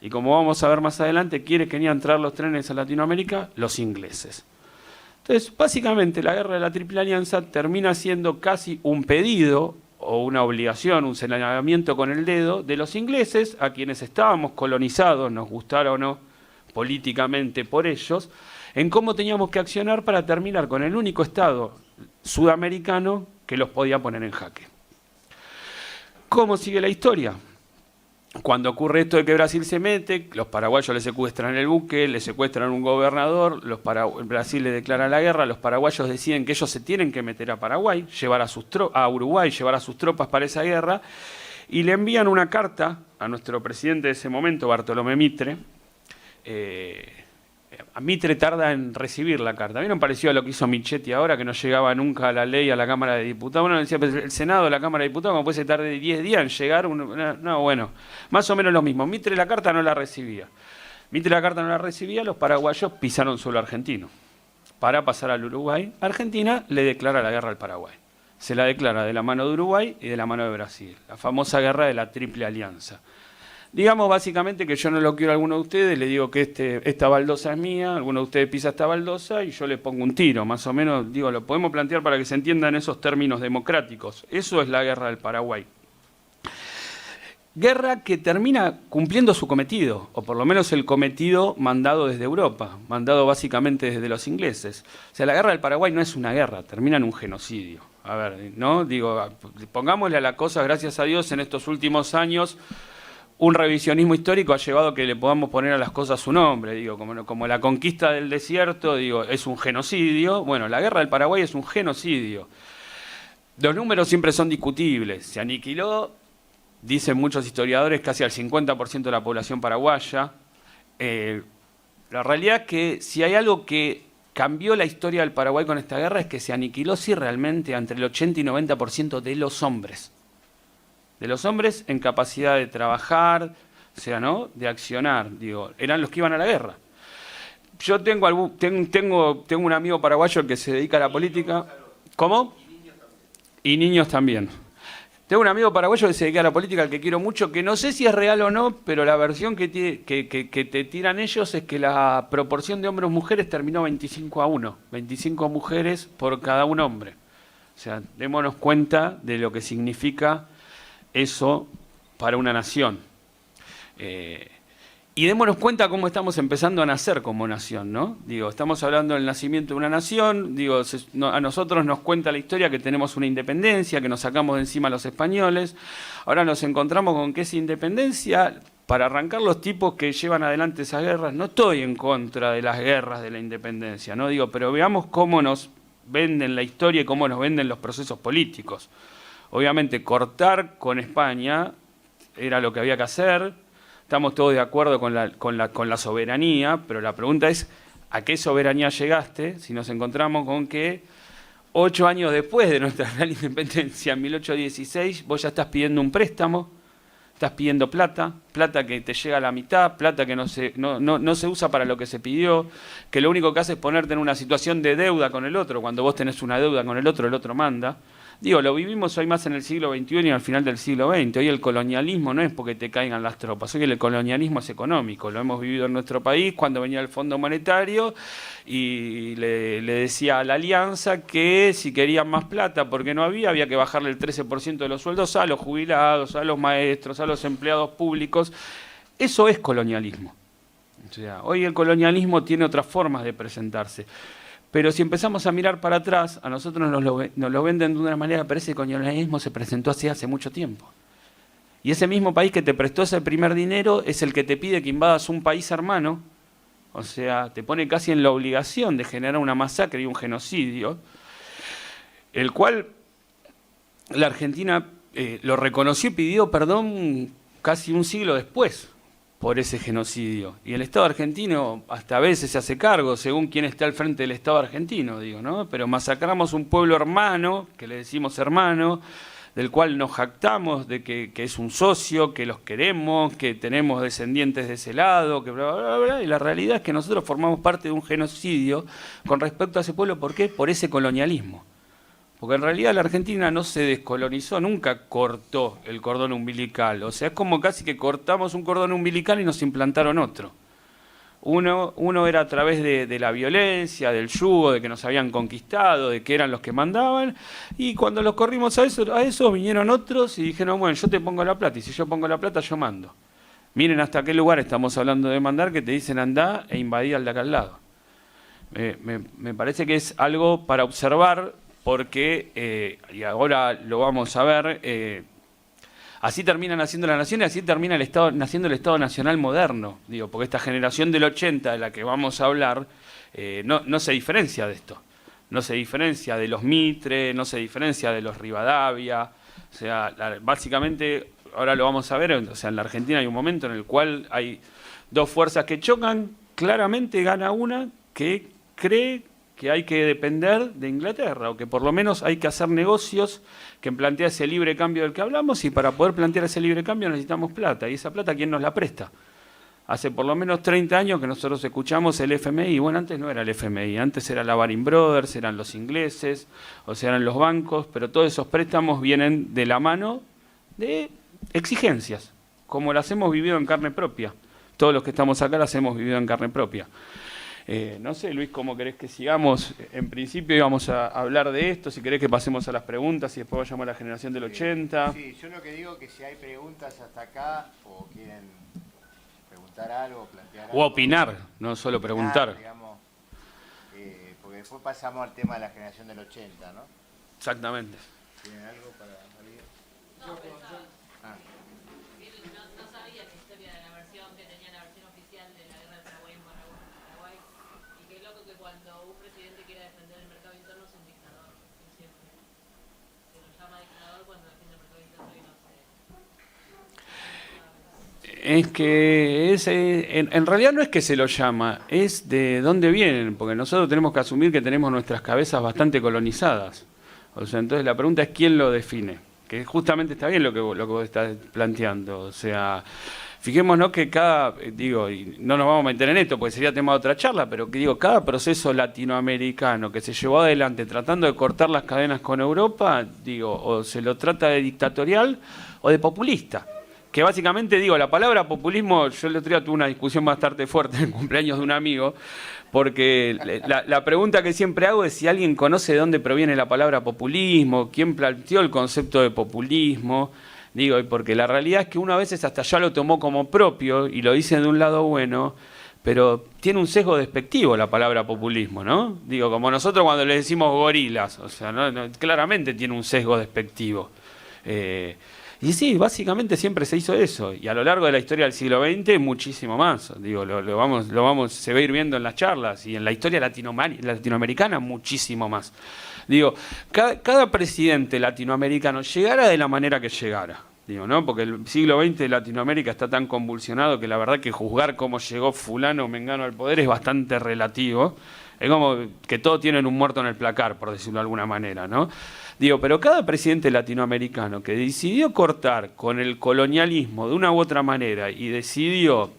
y como vamos a ver más adelante, ¿quiénes querían traer los trenes a Latinoamérica? Los ingleses. Entonces, básicamente, la guerra de la Triple Alianza termina siendo casi un pedido o una obligación, un señalamiento con el dedo de los ingleses, a quienes estábamos colonizados, nos gustara o no, políticamente por ellos, en cómo teníamos que accionar para terminar con el único Estado sudamericano que los podía poner en jaque. ¿Cómo sigue la historia? Cuando ocurre esto de que Brasil se mete, los paraguayos le secuestran el buque, le secuestran un gobernador, Brasil le declara la guerra, los paraguayos deciden que ellos se tienen que meter a Paraguay, a Uruguay, llevar a sus tropas para esa guerra, y le envían una carta a nuestro presidente de ese momento, Bartolomé Mitre. A Mitre tarda en recibir la carta. A mí no me pareció a lo que hizo Michetti ahora, que no llegaba nunca a la ley a la Cámara de Diputados. Bueno, decía, el Senado, la Cámara de Diputados, como puede ser tarde 10 días en llegar. No, bueno, más o menos lo mismo. Mitre la carta no la recibía. Los paraguayos pisaron suelo argentino. Para pasar al Uruguay, Argentina le declara la guerra al Paraguay. Se la declara de la mano de Uruguay y de la mano de Brasil. La famosa guerra de la Triple Alianza. Digamos básicamente que yo no lo quiero a alguno de ustedes, le digo que esta baldosa es mía, alguno de ustedes pisa esta baldosa y yo le pongo un tiro, más o menos, digo, lo podemos plantear para que se entiendan esos términos democráticos. Eso es la guerra del Paraguay. Guerra que termina cumpliendo su cometido, o por lo menos el cometido mandado desde Europa, mandado básicamente desde los ingleses. O sea, la guerra del Paraguay no es una guerra, termina en un genocidio. A ver, ¿no? Digo, pongámosle a la cosa, gracias a Dios, en estos últimos años, un revisionismo histórico ha llevado a que le podamos poner a las cosas su nombre, digo, como la conquista del desierto, digo, es un genocidio. Bueno, la guerra del Paraguay es un genocidio. Los números siempre son discutibles. Se aniquiló, dicen muchos historiadores, casi al 50% de la población paraguaya. La realidad es que si hay algo que cambió la historia del Paraguay con esta guerra es que se aniquiló, sí, realmente entre el 80 y 90% de los hombres. De los hombres en capacidad de trabajar, o sea, ¿no?, de accionar, digo, eran los que iban a la guerra. Yo tengo un amigo paraguayo que se dedica a la política. ¿Cómo? Y niños también. Tengo un amigo paraguayo que se dedica a la política, al que quiero mucho, que no sé si es real o no, pero la versión que te tiran ellos es que la proporción de hombres-mujeres terminó 25-1. 25 mujeres por cada un hombre. O sea, démonos cuenta de lo que significa eso para una nación. Y démonos cuenta cómo estamos empezando a nacer como nación, ¿no? Digo, estamos hablando del nacimiento de una nación, digo, a nosotros nos cuenta la historia que tenemos una independencia, que nos sacamos de encima a los españoles. Ahora nos encontramos con que esa independencia, para arrancar los tipos que llevan adelante esas guerras, no estoy en contra de las guerras de la independencia, ¿no? Digo, pero veamos cómo nos venden la historia y cómo nos venden los procesos políticos. Obviamente, cortar con España era lo que había que hacer. Estamos todos de acuerdo con la soberanía, pero la pregunta es, ¿a qué soberanía llegaste? Si nos encontramos con que 8 años después de nuestra gran independencia, en 1816, vos ya estás pidiendo un préstamo, estás pidiendo plata que te llega a la mitad, plata que no se usa para lo que se pidió, que lo único que hace es ponerte en una situación de deuda con el otro. Cuando vos tenés una deuda con el otro manda. Digo, lo vivimos hoy más en el siglo XXI y al final del siglo XX. Hoy el colonialismo no es porque te caigan las tropas, hoy el colonialismo es económico. Lo hemos vivido en nuestro país cuando venía el Fondo Monetario y le decía a la Alianza que si querían más plata, porque no había que bajarle el 13% de los sueldos a los jubilados, a los maestros, a los empleados públicos. Eso es colonialismo. O sea, hoy el colonialismo tiene otras formas de presentarse. Pero si empezamos a mirar para atrás, a nosotros nos lo venden de una manera, parece que el colonialismo se presentó así hace mucho tiempo. Y ese mismo país que te prestó ese primer dinero es el que te pide que invadas un país hermano, o sea, te pone casi en la obligación de generar una masacre y un genocidio, el cual la Argentina lo reconoció y pidió perdón casi un siglo después por ese genocidio. Y el Estado argentino hasta a veces se hace cargo, según quién está al frente del Estado argentino, digo, ¿no? Pero masacramos un pueblo hermano, que le decimos hermano, del cual nos jactamos de que es un socio, que los queremos, que tenemos descendientes de ese lado, que bla, bla, bla, y la realidad es que nosotros formamos parte de un genocidio con respecto a ese pueblo. ¿Por qué? Por ese colonialismo. Porque en realidad la Argentina no se descolonizó, nunca cortó el cordón umbilical. O sea, es como casi que cortamos un cordón umbilical y nos implantaron otro. Uno era a través de la violencia, del yugo, de que nos habían conquistado, de que eran los que mandaban. Y cuando los corrimos a eso vinieron otros y dijeron, bueno, yo te pongo la plata y si yo pongo la plata yo mando. Miren hasta qué lugar estamos hablando de mandar, que te dicen andá e invadí al de acá al lado. Me parece que es algo para observar, porque, y ahora lo vamos a ver, así terminan naciendo las naciones, así termina naciendo el Estado Nacional moderno, digo, porque esta generación del 80 de la que vamos a hablar no se diferencia de esto, no se diferencia de los Mitre, no se diferencia de los Rivadavia, o sea, básicamente, ahora lo vamos a ver, o sea, en la Argentina hay un momento en el cual hay dos fuerzas que chocan, claramente gana una que cree que hay que depender de Inglaterra, o que por lo menos hay que hacer negocios que plantea ese libre cambio del que hablamos, y para poder plantear ese libre cambio necesitamos plata, y esa plata, ¿quién nos la presta? Hace por lo menos 30 años que nosotros escuchamos el FMI, bueno, antes no era el FMI, antes era la Baring Brothers, eran los ingleses, o sea, eran los bancos, pero todos esos préstamos vienen de la mano de exigencias, como las hemos vivido en carne propia. Todos los que estamos acá las hemos vivido en carne propia. No sé, Luis, ¿cómo querés que sigamos? En principio íbamos a hablar de esto, si querés que pasemos a las preguntas y después vayamos a la generación del 80. Sí, yo lo que digo es que si hay preguntas hasta acá o quieren preguntar algo, plantear algo. O opinar, no solo preguntar. Digamos, porque después pasamos al tema de la generación del 80, ¿no? Exactamente. ¿Tienen algo para salir? No sabía la historia de la versión que tenía la versión oficial de la guerra de Paraguay en Paraguay. Y qué loco que cuando un presidente quiera defender el mercado interno es un dictador, siempre. Se lo llama dictador cuando defiende el mercado interno y no sé. Es que en realidad no es que se lo llama, es de dónde vienen, porque nosotros tenemos que asumir que tenemos nuestras cabezas bastante colonizadas. O sea, entonces la pregunta es quién lo define. Que justamente está bien lo que vos estás planteando. O sea, fijémonos que digo, y no nos vamos a meter en esto porque sería tema de otra charla, pero que digo, cada proceso latinoamericano que se llevó adelante tratando de cortar las cadenas con Europa, digo, o se lo trata de dictatorial o de populista. Que básicamente, digo, la palabra populismo, yo el otro día tuve una discusión bastante fuerte en el cumpleaños de un amigo, porque la pregunta que siempre hago es si alguien conoce de dónde proviene la palabra populismo, quién planteó el concepto de populismo, digo, porque la realidad es que uno a veces hasta ya lo tomó como propio y lo dice de un lado bueno, pero tiene un sesgo despectivo la palabra populismo, ¿no? Digo, como nosotros cuando le decimos gorilas, o sea, claramente tiene un sesgo despectivo. Y sí, básicamente siempre se hizo eso, y a lo largo de la historia del siglo XX muchísimo más. Digo, se va a ir viendo en las charlas, y en la historia latinoamericana muchísimo más. Digo, cada presidente latinoamericano llegara de la manera que llegara, digo, ¿no? Porque el siglo XX de Latinoamérica está tan convulsionado que la verdad que juzgar cómo llegó fulano o mengano al poder es bastante relativo. Es como que todos tienen un muerto en el placar, por decirlo de alguna manera, ¿no? Digo, pero cada presidente latinoamericano que decidió cortar con el colonialismo de una u otra manera y decidió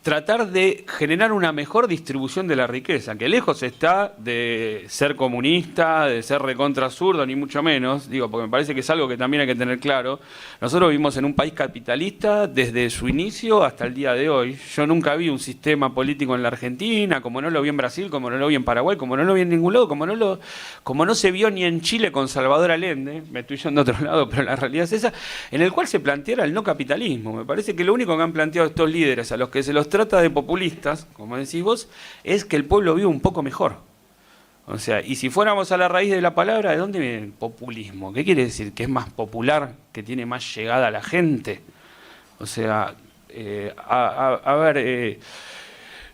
tratar de generar una mejor distribución de la riqueza, que lejos está de ser comunista, de ser recontra zurdo, ni mucho menos, digo, porque me parece que es algo que también hay que tener claro. Nosotros vivimos en un país capitalista desde su inicio hasta el día de hoy. Yo nunca vi un sistema político en la Argentina, como no lo vi en Brasil, como no lo vi en Paraguay, como no lo vi en ningún lado, como no se vio ni en Chile con Salvador Allende, me estoy yendo a otro lado, pero la realidad es esa, en el cual se planteara el no capitalismo. Me parece que lo único que han planteado estos líderes, a los que se los trata de populistas, como decís vos, es que el pueblo vive un poco mejor. O sea, y si fuéramos a la raíz de la palabra, ¿de dónde viene el populismo? ¿Qué quiere decir? ¿Que es más popular? ¿Que tiene más llegada a la gente? O sea,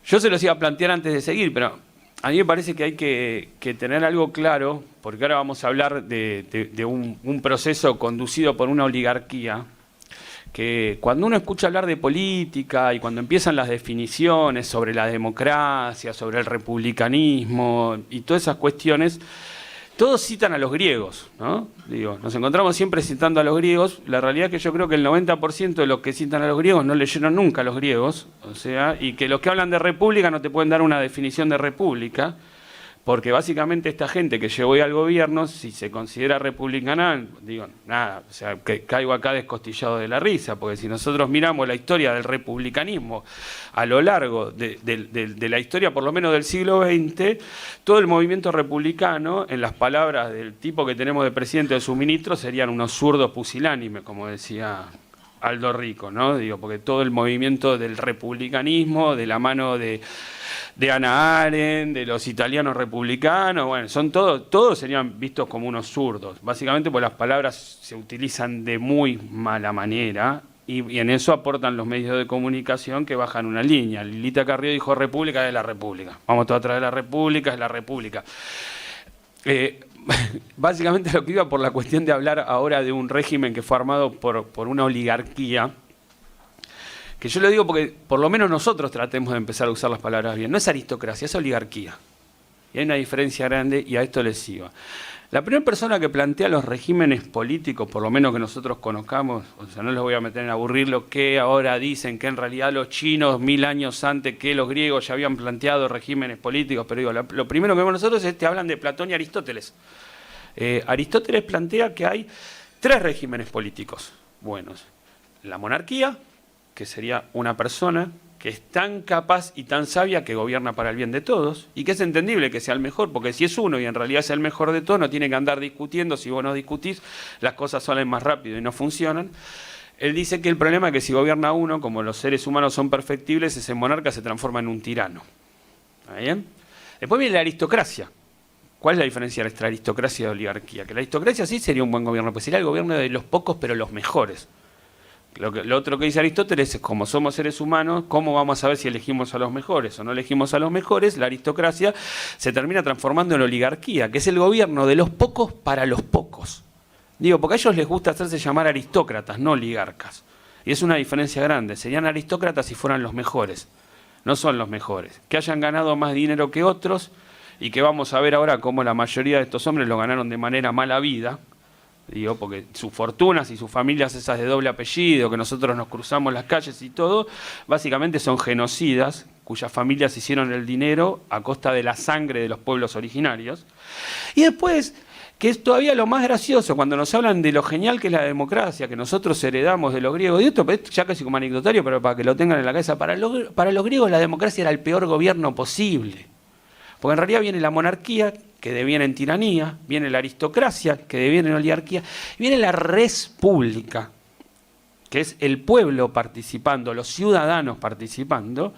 yo se los iba a plantear antes de seguir, pero a mí me parece que hay que tener algo claro, porque ahora vamos a hablar de un proceso conducido por una oligarquía, que cuando uno escucha hablar de política y cuando empiezan las definiciones sobre la democracia, sobre el republicanismo y todas esas cuestiones, todos citan a los griegos, ¿no? Digo, nos encontramos siempre citando a los griegos. La realidad es que yo creo que el 90% de los que citan a los griegos no leyeron nunca a los griegos, o sea, y que los que hablan de república no te pueden dar una definición de república, porque básicamente esta gente que llegó hoy al gobierno, si se considera republicana, digo, nada, o sea, que caigo acá descostillado de la risa, porque si nosotros miramos la historia del republicanismo a lo largo de la historia, por lo menos del siglo XX, todo el movimiento republicano, en las palabras del tipo que tenemos de presidente o de su ministro, serían unos zurdos pusilánimes, como decía Aldo Rico, ¿no? Digo, porque todo el movimiento del republicanismo, de la mano de Hannah Arendt, de los italianos republicanos, bueno, todos serían vistos como unos zurdos, básicamente porque las palabras se utilizan de muy mala manera y en eso aportan los medios de comunicación que bajan una línea. Lilita Carrió dijo república es la república, vamos todos atrás de la república, es la república. Básicamente lo que iba por la cuestión de hablar ahora de un régimen que fue armado por una oligarquía, que yo lo digo porque por lo menos nosotros tratemos de empezar a usar las palabras bien. No es aristocracia, es oligarquía. Y hay una diferencia grande y a esto les sigo. La primera persona que plantea los regímenes políticos, por lo menos que nosotros conozcamos, o sea, no les voy a meter en aburrir lo que ahora dicen, que en realidad los chinos 1000 años antes que los griegos ya habían planteado regímenes políticos, pero digo, lo primero que vemos nosotros es que hablan de Platón y Aristóteles. Aristóteles plantea que hay 3 regímenes políticos buenos. La monarquía, que sería una persona que es tan capaz y tan sabia que gobierna para el bien de todos, y que es entendible que sea el mejor, porque si es uno y en realidad es el mejor de todos, no tiene que andar discutiendo. Si vos no discutís, las cosas salen más rápido y no funcionan. Él dice que el problema es que si gobierna uno, como los seres humanos son perfectibles, ese monarca se transforma en un tirano. ¿Está bien? Después viene la aristocracia. ¿Cuál es la diferencia entre aristocracia y oligarquía? Que la aristocracia sí sería un buen gobierno, pues sería el gobierno de los pocos pero los mejores. Lo otro que dice Aristóteles es, como somos seres humanos, ¿cómo vamos a saber si elegimos a los mejores o no elegimos a los mejores? La aristocracia se termina transformando en oligarquía, que es el gobierno de los pocos para los pocos. Digo, porque a ellos les gusta hacerse llamar aristócratas, no oligarcas. Y es una diferencia grande. Serían aristócratas si fueran los mejores. No son los mejores. Que hayan ganado más dinero que otros y que vamos a ver ahora cómo la mayoría de estos hombres lo ganaron de manera mala vida. digo, porque sus fortunas y sus familias esas de doble apellido, que nosotros nos cruzamos las calles y todo, básicamente son genocidas, cuyas familias hicieron el dinero a costa de la sangre de los pueblos originarios. Y después, que es todavía lo más gracioso, cuando nos hablan de lo genial que es la democracia, que nosotros heredamos de los griegos, y esto es ya casi como anecdotario, pero para que lo tengan en la cabeza, para los griegos la democracia era el peor gobierno posible. Porque en realidad viene la monarquía, que deviene en tiranía, viene la aristocracia, que deviene en oligarquía, y viene la res pública, que es el pueblo participando, los ciudadanos participando,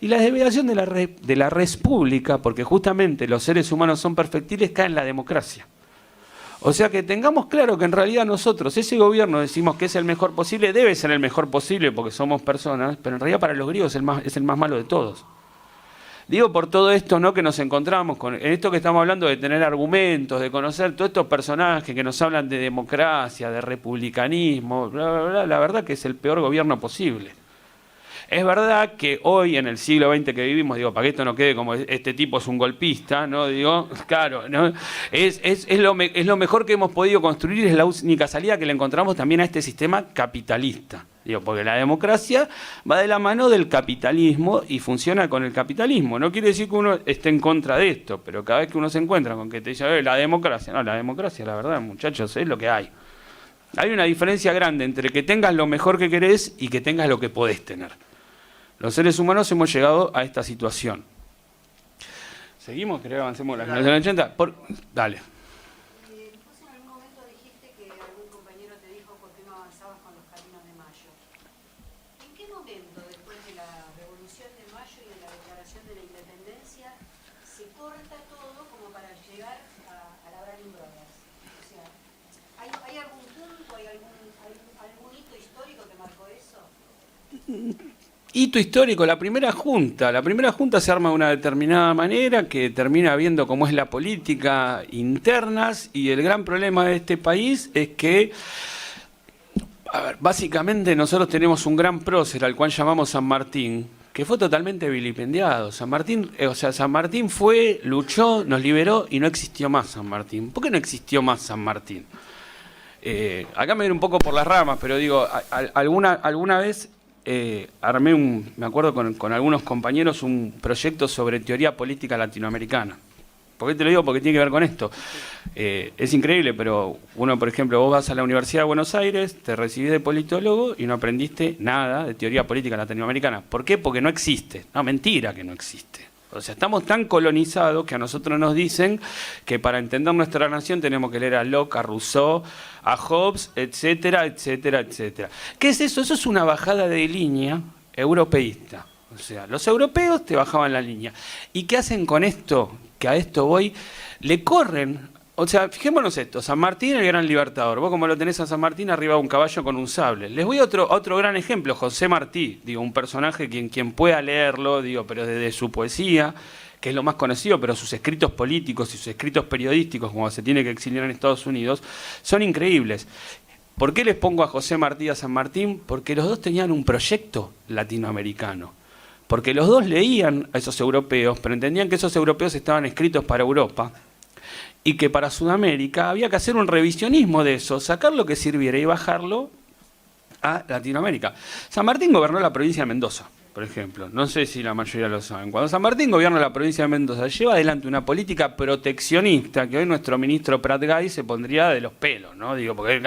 y la desviación de la res pública, porque justamente los seres humanos son perfectibles, cae en la democracia. O sea que tengamos claro que en realidad nosotros, ese gobierno decimos que es el mejor posible, debe ser el mejor posible porque somos personas, pero en realidad para los griegos es el más malo de todos. Digo por todo esto, ¿no?, que nos encontramos con en esto que estamos hablando de tener argumentos, de conocer todos estos personajes que nos hablan de democracia, de republicanismo, bla, bla, bla, la verdad que es el peor gobierno posible. Es verdad que hoy, en el siglo XX que vivimos, digo, para que esto no quede como este tipo es un golpista, ¿no? Digo, claro, ¿no? Es lo mejor que hemos podido construir, es la única salida que le encontramos también a este sistema capitalista. Digo, porque la democracia va de la mano del capitalismo y funciona con el capitalismo. No quiere decir que uno esté en contra de esto, pero cada vez que uno se encuentra con que te dice, la democracia, no, la democracia, la verdad, muchachos, es lo que hay. Hay una diferencia grande entre que tengas lo mejor que querés y que tengas lo que podés tener. Los seres humanos hemos llegado a esta situación. ¿Seguimos? ¿Querés que avancemos la generación 80? Dale. Vos en algún momento dijiste que algún compañero te dijo por qué no avanzabas con los caminos de Mayo. ¿En qué momento, después de la Revolución de Mayo y de la Declaración de la Independencia, se corta todo como para llegar a la Brandon Brothers? O sea, ¿hay algún punto, hay algún hito histórico que marcó eso? Hito histórico, la primera junta se arma de una determinada manera que termina viendo cómo es la política internas, y el gran problema de este país es que, a ver, básicamente nosotros tenemos un gran prócer al cual llamamos San Martín, que fue totalmente vilipendiado. San Martín fue, luchó, nos liberó y no existió más San Martín. ¿Por qué no existió más San Martín? Acá me voy un poco por las ramas, pero digo, alguna vez armé me acuerdo con algunos compañeros, un proyecto sobre teoría política latinoamericana. ¿Por qué te lo digo? Porque tiene que ver con esto. Es increíble, pero uno, por ejemplo, vos vas a la Universidad de Buenos Aires, te recibís de politólogo y no aprendiste nada de teoría política latinoamericana. ¿Por qué? Porque no existe. No, mentira que no existe. O sea, estamos tan colonizados que a nosotros nos dicen que para entender nuestra nación tenemos que leer a Locke, a Rousseau, a Hobbes, etcétera, etcétera, etcétera. ¿Qué es eso? Eso es una bajada de línea europeísta. O sea, los europeos te bajaban la línea. ¿Y qué hacen con esto? Que a esto voy, le corren. O sea, fijémonos esto, San Martín, el gran libertador. Vos como lo tenés a San Martín arriba de un caballo con un sable. Les voy a otro gran ejemplo, José Martí, digo, un personaje quien pueda leerlo, digo, pero desde su poesía, que es lo más conocido, pero sus escritos políticos y sus escritos periodísticos, como se tiene que exiliar en Estados Unidos, son increíbles. ¿Por qué les pongo a José Martí y a San Martín? Porque los dos tenían un proyecto latinoamericano. Porque los dos leían a esos europeos, pero entendían que esos europeos estaban escritos para Europa, y que para Sudamérica había que hacer un revisionismo de eso, sacar lo que sirviera y bajarlo a Latinoamérica. San Martín gobernó la provincia de Mendoza, por ejemplo. No sé si la mayoría lo saben. Cuando San Martín gobierna la provincia de Mendoza, lleva adelante una política proteccionista que hoy nuestro ministro Pratgay se pondría de los pelos, ¿no? Digo, porque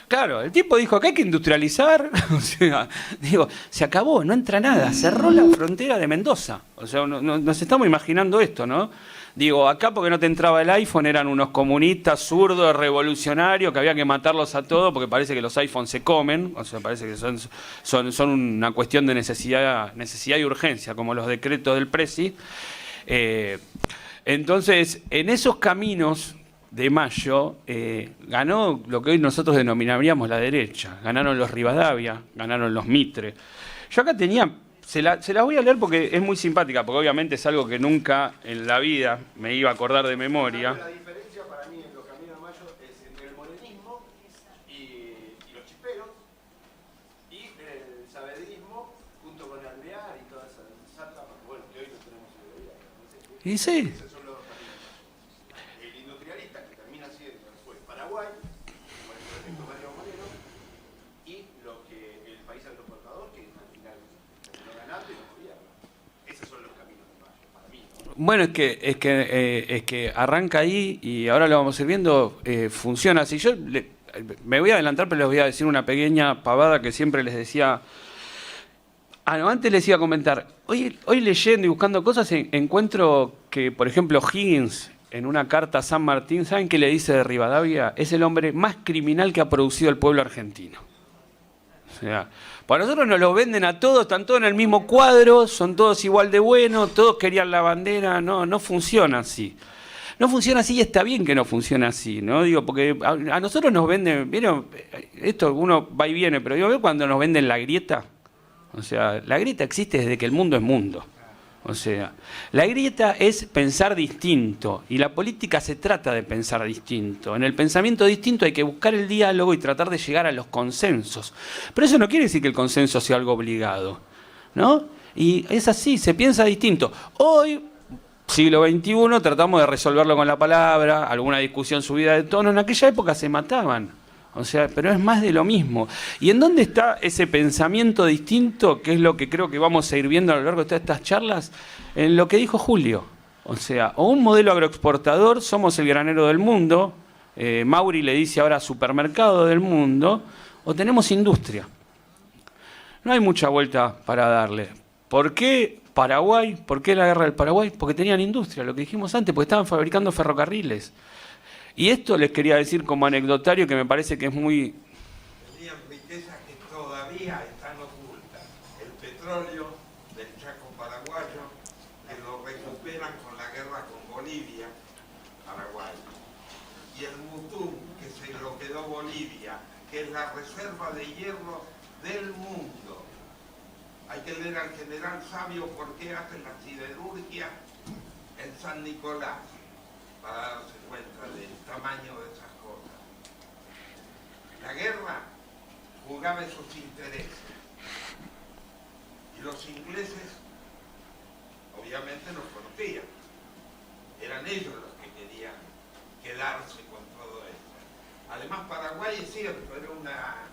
claro, el tipo dijo que hay que industrializar, o sea, digo, se acabó, no entra nada, cerró la frontera de Mendoza. O sea, nos estamos imaginando esto, ¿no? Digo, acá porque no te entraba el iPhone eran unos comunistas zurdos, revolucionarios, que había que matarlos a todos porque parece que los iPhones se comen, o sea, parece que son una cuestión de necesidad y urgencia, como los decretos del Presi. Entonces, en esos caminos de Mayo ganó lo que hoy nosotros denominaríamos la derecha. Ganaron los Rivadavia, ganaron los Mitre. Yo acá tenía... Se la voy a leer porque es muy simpática, porque obviamente es algo que nunca en la vida me iba a acordar de memoria. La diferencia para mí en los caminos de Mayo es entre el morenismo y los chisperos y el saavedrismo junto con Alvear y toda esa salta, bueno, que hoy no tenemos seguridad. Y sí. Esos son los dos caminos. El industrialista, que termina siendo después Paraguay, Bueno, es que arranca ahí y ahora lo vamos a ir viendo, funciona así. Me voy a adelantar, pero les voy a decir una pequeña pavada que siempre les decía. No, antes les iba a comentar. Hoy leyendo y buscando cosas encuentro que, por ejemplo, Higgins, en una carta a San Martín, ¿saben qué le dice de Rivadavia? Es el hombre más criminal que ha producido el pueblo argentino. O sea, para nosotros nos lo venden a todos, están todos en el mismo cuadro, son todos igual de buenos, todos querían la bandera. No funciona así. No funciona así y está bien que no funcione así, ¿no? Digo, porque a nosotros nos venden, ¿vieron? Esto uno va y viene, pero yo veo cuando nos venden la grieta. O sea, la grieta existe desde que el mundo es mundo. O sea, la grieta es pensar distinto y la política se trata de pensar distinto. En el pensamiento distinto hay que buscar el diálogo y tratar de llegar a los consensos. Pero eso no quiere decir que el consenso sea algo obligado, ¿no? Y es así, se piensa distinto. Hoy, siglo XXI, tratamos de resolverlo con la palabra, alguna discusión subida de tono. En aquella época se mataban. O sea, pero es más de lo mismo. ¿Y en dónde está ese pensamiento distinto, que es lo que creo que vamos a ir viendo a lo largo de todas estas charlas? En lo que dijo Julio. O sea, o un modelo agroexportador, somos el granero del mundo, Mauri le dice ahora supermercado del mundo, o tenemos industria. No hay mucha vuelta para darle. ¿Por qué Paraguay? ¿Por qué la guerra del Paraguay? Porque tenían industria, lo que dijimos antes, porque estaban fabricando ferrocarriles. Y esto les quería decir como anecdotario que me parece que es muy... Tenían riquezas que todavía están ocultas. El petróleo del Chaco paraguayo, que lo recuperan con la guerra con Bolivia, Paraguay. Y el Mutú, que se lo quedó Bolivia, que es la reserva de hierro del mundo. Hay que leer al general Sabio por qué hacen la siderurgia en San Nicolás, para darse cuenta del tamaño de esas cosas. La guerra jugaba esos intereses. Y los ingleses, obviamente, los conocían. Eran ellos los que querían quedarse con todo esto. Además, Paraguay, es cierto, era una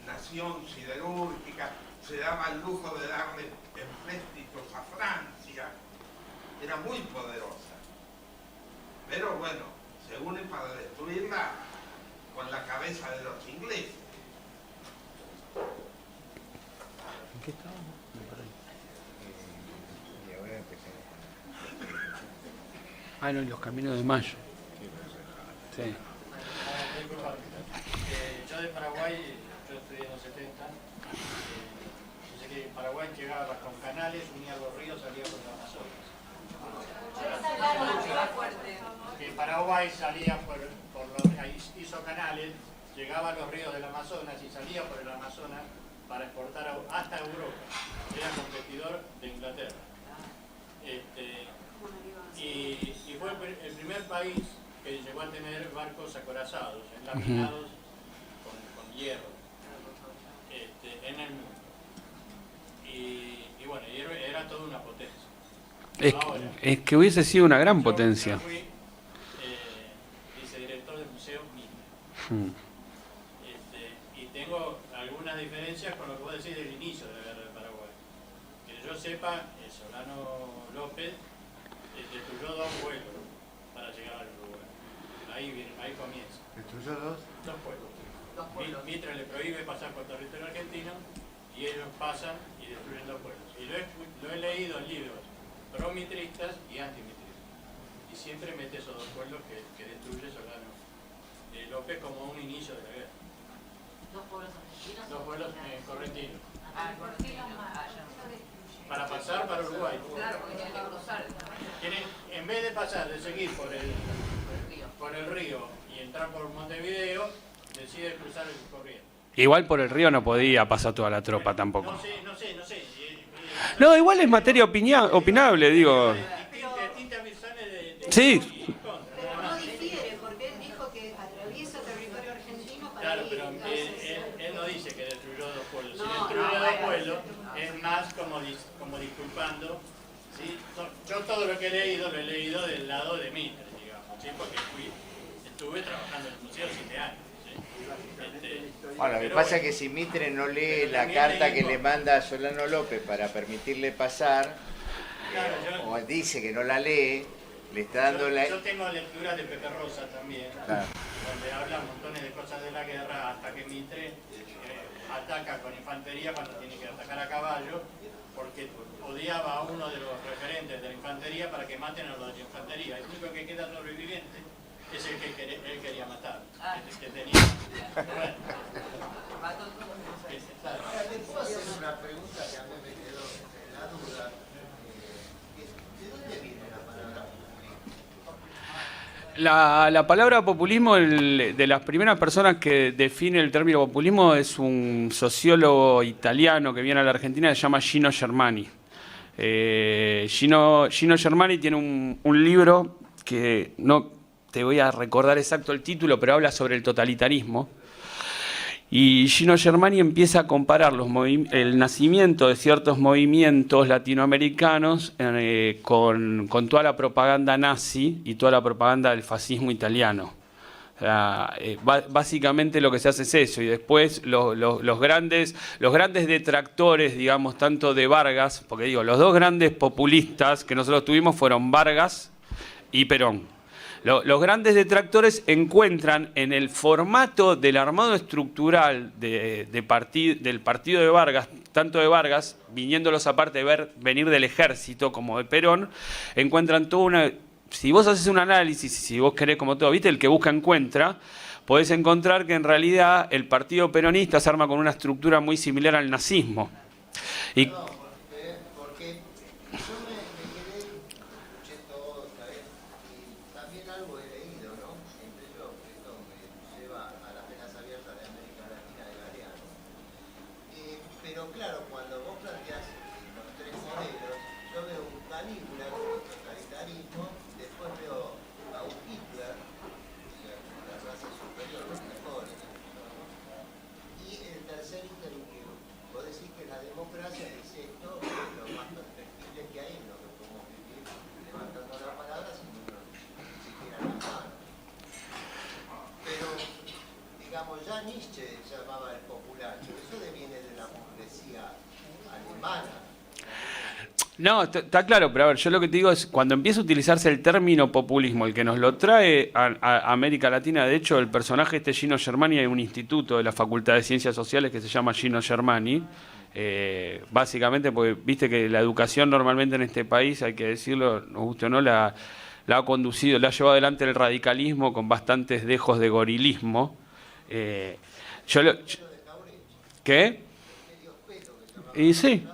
nación siderúrgica, se daba el lujo de darle empréstitos a Francia, era muy poderosa. Pero bueno, se unen para destruirla con la cabeza de los ingleses. ¿En qué estábamos? No, y los caminos de Mayo. Sí. Yo de Paraguay, yo estudié en los 70, yo sé que en Paraguay llegaba con canales, unía los ríos, salía por el Amazonas. Que Paraguay salía hizo canales, llegaba a los ríos del Amazonas y salía por el Amazonas para exportar hasta Europa. Era competidor de Inglaterra. Y fue el primer país que llegó a tener barcos acorazados, enlaminados con hierro en el mundo. Y bueno, era toda una potencia. Es que hubiese sido una gran potencia. Yo fui vicedirector del Museo Mine. Y tengo algunas diferencias con lo que vos decís del inicio de la guerra del Paraguay. Que yo sepa, Solano López destruyó 2 vuelos para llegar al Uruguay. Ahí comienza. ¿Destruyó 2? 2 pueblos. Mitre le prohíbe pasar por territorio argentino y ellos pasan y destruyen 2 pueblos. Y lo he leído en libros promitristas y antimitristas. Y siempre mete esos 2 pueblos que destruye Solano López como un inicio de la guerra. 2 pueblos argentinos. 2 pueblos correntinos. Correntinos. Para pasar para Uruguay. Claro, porque tienen que cruzar. En vez de pasar, de seguir por el río y entrar por Montevideo, decide cruzar el corriente. Igual por el río no podía pasar toda la tropa tampoco. No sé. No, igual es materia opinable, digo. Sí. Pero no difiere, porque él dijo que atraviesa territorio argentino para Claro, ir. pero Entonces, él no dice que destruyó 2 pueblos. Si No, destruyó no, 2 bueno. pueblos, es más como disculpando. ¿Sí? Yo todo lo que he leído, lo he leído del lado de Mitre, digamos, ¿sí? Porque estuve trabajando en el museo 7 años. ¿Sí? Bueno, lo que Pero pasa es bueno, que si Mitre no lee pero la también carta que leímos- le manda a Solano López para permitirle pasar, Claro, o dice que no la lee, le está dando la... yo tengo lecturas de Pepe Rosa también, Claro. donde habla montones de cosas de la guerra, hasta que Mitre ataca con infantería cuando tiene que atacar a caballo, porque odiaba a uno de los referentes de la infantería para que maten a los de la infantería. El único que queda sobreviviente es el que él quería matar, el que tenía. Bueno. ¿Puedo hacer una pregunta que a mí me quedó en la duda? ¿De dónde viene la palabra populismo? La palabra populismo, de las primeras personas que define el término populismo es un sociólogo italiano que viene a la Argentina, se llama Gino Germani. Gino Germani tiene un libro que no te voy a recordar exacto el título, pero habla sobre el totalitarismo. Y Gino Germani empieza a comparar el nacimiento de ciertos movimientos latinoamericanos con toda la propaganda nazi y toda la propaganda del fascismo italiano. O sea, básicamente lo que se hace es eso, y después los grandes detractores, digamos, tanto de Vargas, porque digo, los dos grandes populistas que nosotros tuvimos fueron Vargas y Perón. Los grandes detractores encuentran en el formato del armado estructural del partido de Vargas, tanto de Vargas, viniéndolos aparte de venir del ejército como de Perón, encuentran toda una... Si vos haces un análisis, si vos querés como todo, ¿viste? El que busca encuentra, podés encontrar que en realidad el partido peronista se arma con una estructura muy similar al nazismo. Y, No, porque yo me quedé, escuché todo esta vez, y también algo he leído, ¿no? Entre ellos, esto me lleva a las penas abiertas de América Latina de Galeano. Pero claro, cuando vos planteás los tres modelos, yo veo un Calígula con el totalitarismo, después veo a un Hitler, la raza superior, los mejores, ¿no? Y el tercer ítem que vos decís que la democracia es esto, es lo más perfectible que hay, en lo que podemos vivir levantando la palabra sin ni siquiera las manos. Pero, digamos, ya Nietzsche llamaba el popular, pero eso deviene de la burguesía alemana. no, está claro, pero a ver, yo lo que te digo es, cuando empieza a utilizarse el término populismo, el que nos lo trae a América Latina, de hecho, el personaje Gino Germani, hay un instituto de la Facultad de Ciencias Sociales que se llama Gino Germani, básicamente porque viste que la educación normalmente en este país, hay que decirlo, nos guste o no, la ha conducido, la ha llevado adelante el radicalismo con bastantes dejos de gorilismo. ¿Qué? Y sí.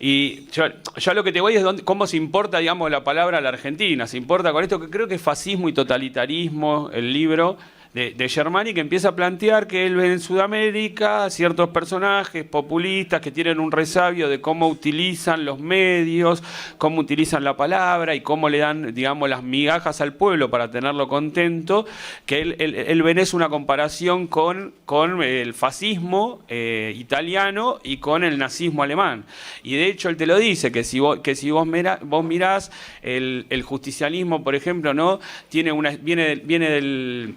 Y yo lo que te voy es cómo se importa, digamos, la palabra a la Argentina. Se importa con esto que creo que es fascismo y totalitarismo, el libro de Germani, que empieza a plantear que él ve en Sudamérica ciertos personajes populistas que tienen un resabio de cómo utilizan los medios, cómo utilizan la palabra y cómo le dan, digamos, las migajas al pueblo para tenerlo contento, que él ve en eso una comparación con el fascismo italiano y con el nazismo alemán. Y de hecho él te lo dice, que si vos mirás el justicialismo, por ejemplo, ¿no? Viene del...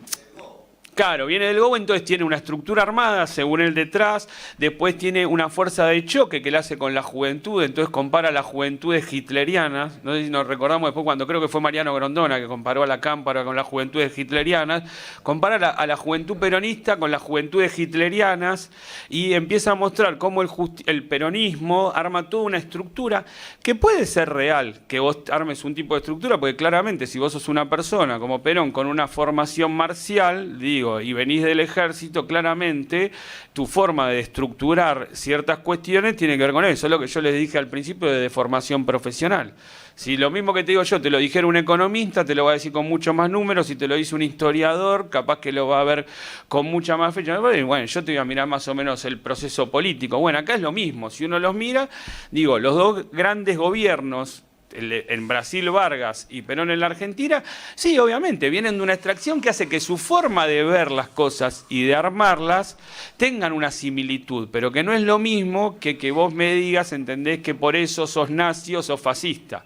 Claro, viene del GO, entonces tiene una estructura armada, según él detrás, después tiene una fuerza de choque que le hace con la juventud, entonces compara las juventudes hitlerianas, no sé si nos recordamos después cuando creo que fue Mariano Grondona que comparó a la Cámpara con las juventudes hitlerianas, compara a la juventud peronista con las juventudes hitlerianas y empieza a mostrar cómo el peronismo arma toda una estructura que puede ser real, que vos armes un tipo de estructura, porque claramente si vos sos una persona como Perón con una formación marcial, y venís del ejército, claramente tu forma de estructurar ciertas cuestiones tiene que ver con eso. Es lo que yo les dije al principio de formación profesional. Si lo mismo que te digo yo te lo dijera un economista, te lo va a decir con mucho más números. Si te lo dice un historiador, capaz que lo va a ver con mucha más fecha. Bueno, yo te voy a mirar más o menos el proceso político. Bueno, acá es lo mismo. Si uno los mira, digo, los dos grandes gobiernos, en Brasil Vargas y Perón en la Argentina, sí, obviamente, vienen de una extracción que hace que su forma de ver las cosas y de armarlas tengan una similitud, pero que no es lo mismo que vos me digas, entendés, que por eso sos nazi o sos fascista.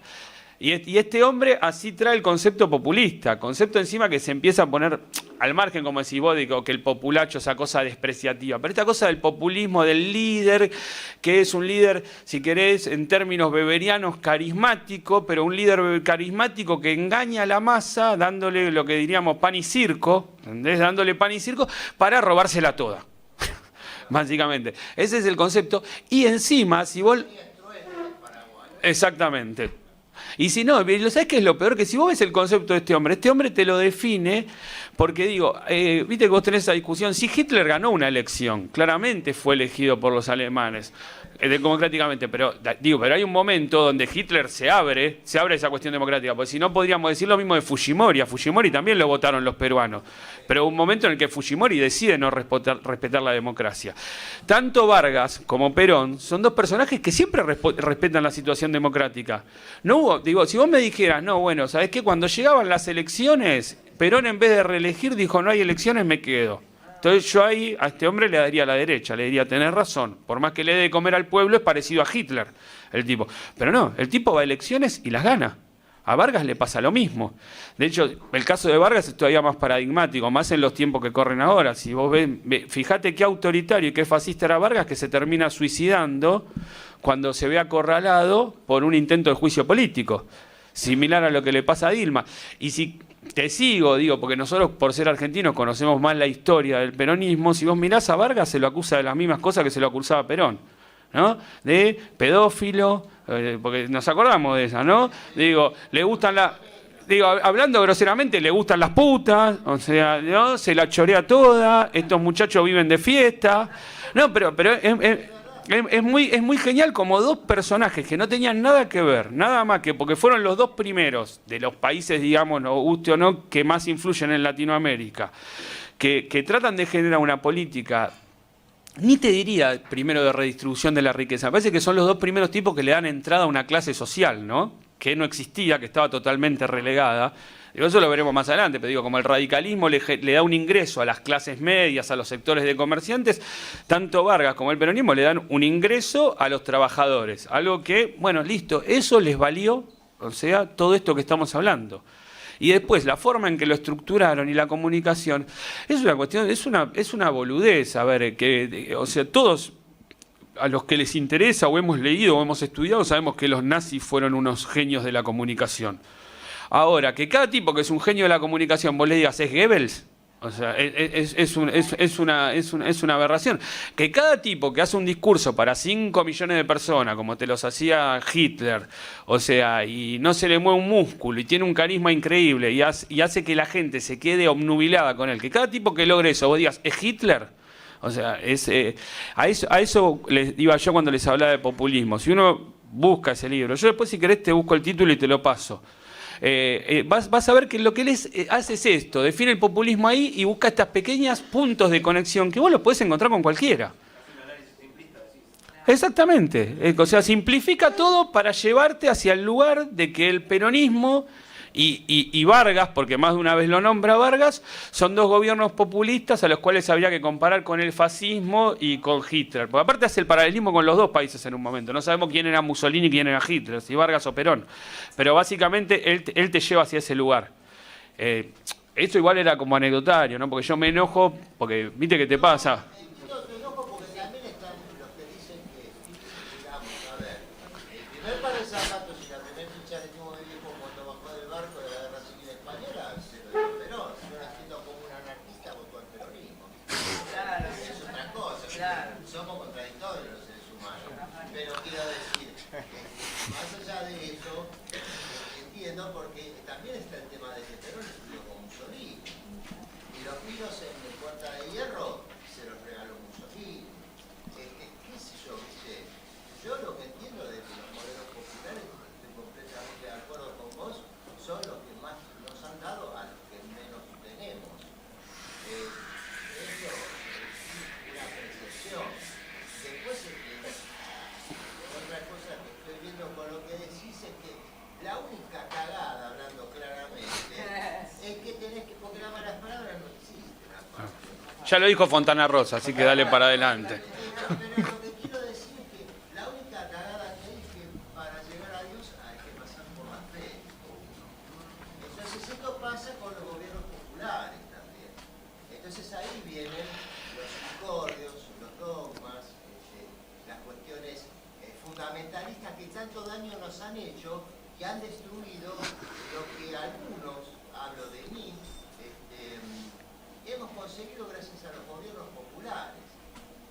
Y este hombre así trae el concepto populista, concepto encima que se empieza a poner al margen, como decís vos, digo, que el populacho, esa cosa despreciativa. Pero esta cosa del populismo, del líder, que es un líder, si querés, en términos beberianos, carismático, pero un líder carismático que engaña a la masa, dándole lo que diríamos pan y circo, ¿entendés? Dándole pan y circo para robársela toda. Básicamente. Ese es el concepto. Y encima, si vos... Exactamente. Y si no, ¿sabés qué es lo peor? Que si vos ves el concepto de este hombre te lo define, porque digo, viste que vos tenés esa discusión, si Hitler ganó una elección, claramente fue elegido por los alemanes, democráticamente, pero hay un momento donde Hitler se abre esa cuestión democrática, porque si no podríamos decir lo mismo de Fujimori. A Fujimori también lo votaron los peruanos, pero hubo un momento en el que Fujimori decide no respetar la democracia. Tanto Vargas como Perón son dos personajes que siempre respetan la situación democrática. No hubo, si vos me dijeras, no, bueno, ¿sabés qué? Cuando llegaban las elecciones, Perón en vez de reelegir dijo, no hay elecciones, me quedo. Entonces yo ahí a este hombre le daría la derecha, le diría, tenés razón, por más que le dé de comer al pueblo es parecido a Hitler, el tipo. Pero no, el tipo va a elecciones y las gana. A Vargas le pasa lo mismo. De hecho, el caso de Vargas es todavía más paradigmático, más en los tiempos que corren ahora. Si vos ves, fíjate qué autoritario y qué fascista era Vargas, que se termina suicidando cuando se ve acorralado por un intento de juicio político, similar a lo que le pasa a Dilma. Y si te sigo, porque nosotros por ser argentinos conocemos más la historia del peronismo, si vos mirás a Vargas se lo acusa de las mismas cosas que se lo acusaba a Perón, ¿no? De pedófilo, porque nos acordamos de esa, ¿no? Le gustan hablando groseramente, le gustan las putas, o sea, ¿no? Se la chorea toda, estos muchachos viven de fiesta. No, pero es muy genial como dos personajes que no tenían nada que ver, nada más que porque fueron los dos primeros de los países, digamos, no guste o no, que más influyen en Latinoamérica, que tratan de generar una política, ni te diría primero de redistribución de la riqueza, me parece que son los dos primeros tipos que le dan entrada a una clase social, ¿no? Que no existía, que estaba totalmente relegada. Eso lo veremos más adelante, pero como el radicalismo le da un ingreso a las clases medias, a los sectores de comerciantes, tanto Vargas como el peronismo le dan un ingreso a los trabajadores. Algo que, bueno, listo, eso les valió, o sea, todo esto que estamos hablando. Y después, la forma en que lo estructuraron y la comunicación, es una cuestión, es una boludez, a ver, o sea, todos a los que les interesa o hemos leído o hemos estudiado sabemos que los nazis fueron unos genios de la comunicación. Ahora, que cada tipo que es un genio de la comunicación, vos le digas, ¿es Goebbels? O sea, es una aberración. Que cada tipo que hace un discurso para 5 millones de personas, como te los hacía Hitler, o sea, y no se le mueve un músculo, y tiene un carisma increíble, y hace que la gente se quede obnubilada con él, que cada tipo que logre eso, vos digas, ¿es Hitler? O sea, a eso les iba yo cuando les hablaba de populismo. Si uno busca ese libro, yo después si querés te busco el título y te lo paso. Vas a ver que lo que él hace es esto, define el populismo ahí y busca estos pequeños puntos de conexión que vos los podés encontrar con cualquiera. Exactamente, o sea, simplifica todo para llevarte hacia el lugar de que el peronismo y Vargas, porque más de una vez lo nombra Vargas, son dos gobiernos populistas a los cuales habría que comparar con el fascismo y con Hitler. Porque aparte hace el paralelismo con los dos países en un momento. No sabemos quién era Mussolini y quién era Hitler, si Vargas o Perón. Pero básicamente él te lleva hacia ese lugar. Esto igual era como anecdotario, ¿no? Porque yo me enojo, porque viste qué te pasa. Ya lo dijo Fontana Rosa, así que dale para adelante. Pero lo que quiero decir es que la única cagada que hay es que para llegar a Dios hay que pasar por la fe. fundamentalistas que tanto daño nos han hecho, que han destruido lo que algunos, hablo de mí, hemos conseguido gracias a los gobiernos populares.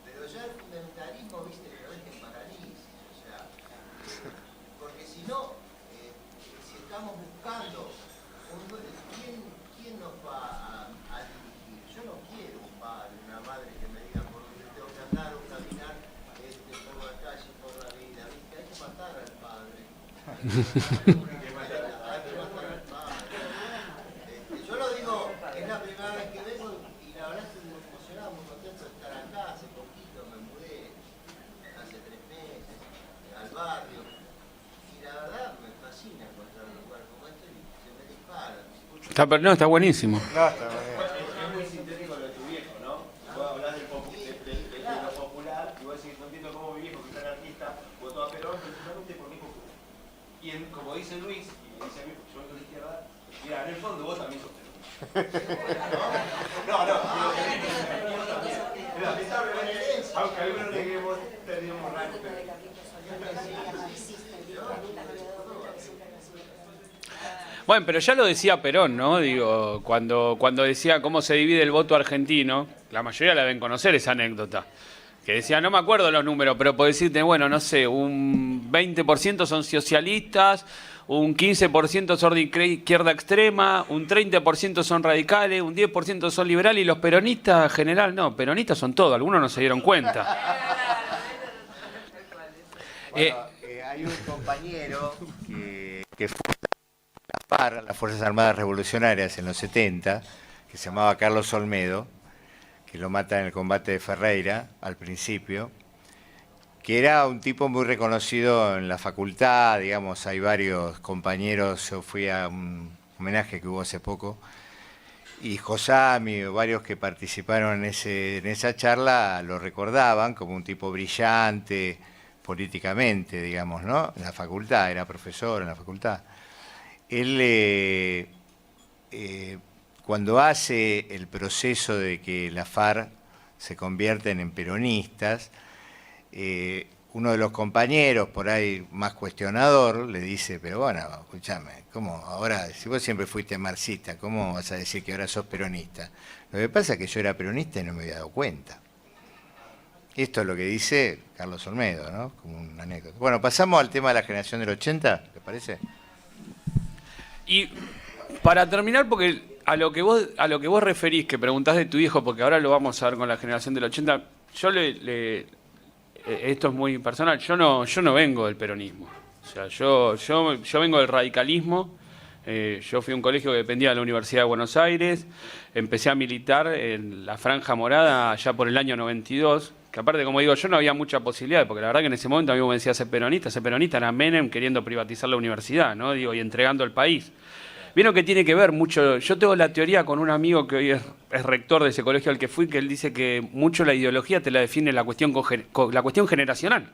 Pero ya el fundamentalismo, viste, que lo dejen parálisis, o sea, porque si no, si estamos buscando ¿quién nos va a dirigir? Yo no quiero un padre, una madre que me diga por dónde tengo que andar o caminar por la calle, por la vida, ¿viste? Hay que matar al padre. Yo lo digo, es la primera vez que vengo y la verdad estoy muy emocionado, muy contento de estar acá. Hace poquito me mudé, hace 3 meses, al barrio. Y la verdad me fascina encontrar un lugar como este y se me dispara. Está buenísimo. Es muy sintético lo de tu viejo, ¿no? Vos hablás de lo popular y vos decís, no entiendo cómo mi viejo, que es anarquista, votó a Perón precisamente por mi hijo. Y como dice Luis, y me dice a mí, porque yo vengo de la izquierda, mira, en el fondo vos también sos Perón. No, lamentablemente, aunque algunos neguemos, tenemos rango. Bueno, pero ya lo decía Perón, ¿no? Digo, cuando decía cómo se divide el voto argentino, la mayoría la deben conocer esa anécdota. Que decía, no me acuerdo los números, pero por decirte, bueno, no sé, un 20% son socialistas, un 15% son de izquierda extrema, un 30% son radicales, un 10% son liberales y los peronistas en general, no, peronistas son todos, algunos no se dieron cuenta. Bueno, hay un compañero que fue la FARC, las Fuerzas Armadas Revolucionarias, en los 70, que se llamaba Carlos Olmedo, que lo mata en el combate de Ferreira al principio, que era un tipo muy reconocido en la facultad, digamos, hay varios compañeros, yo fui a un homenaje que hubo hace poco, y Josami, varios que participaron en esa charla, lo recordaban como un tipo brillante políticamente, digamos, ¿no? En la facultad, era profesor en la facultad. Él, cuando hace el proceso de que la FARC se convierten en peronistas, uno de los compañeros, por ahí más cuestionador, le dice, pero bueno, escúchame, ¿cómo ahora, si vos siempre fuiste marxista, cómo vas a decir que ahora sos peronista? Lo que pasa es que yo era peronista y no me había dado cuenta. Esto es lo que dice Carlos Olmedo, ¿no? Como una anécdota. Bueno, pasamos al tema de la generación del 80, ¿te parece? Y para terminar, porque a lo que vos referís, que preguntás de tu hijo, porque ahora lo vamos a ver con la generación del 80, yo esto es muy personal, yo no vengo del peronismo. O sea, yo vengo del radicalismo. Yo fui a un colegio que dependía de la Universidad de Buenos Aires, empecé a militar en la Franja Morada allá por el año 92, que aparte, como digo, yo no había mucha posibilidad, porque la verdad que en ese momento a mí me decía ser peronista era Menem queriendo privatizar la universidad, ¿no? Digo, y entregando el país. ¿Vieron que tiene que ver mucho? Yo tengo la teoría con un amigo que hoy es rector de ese colegio al que fui, que él dice que mucho la ideología te la define la cuestión generacional.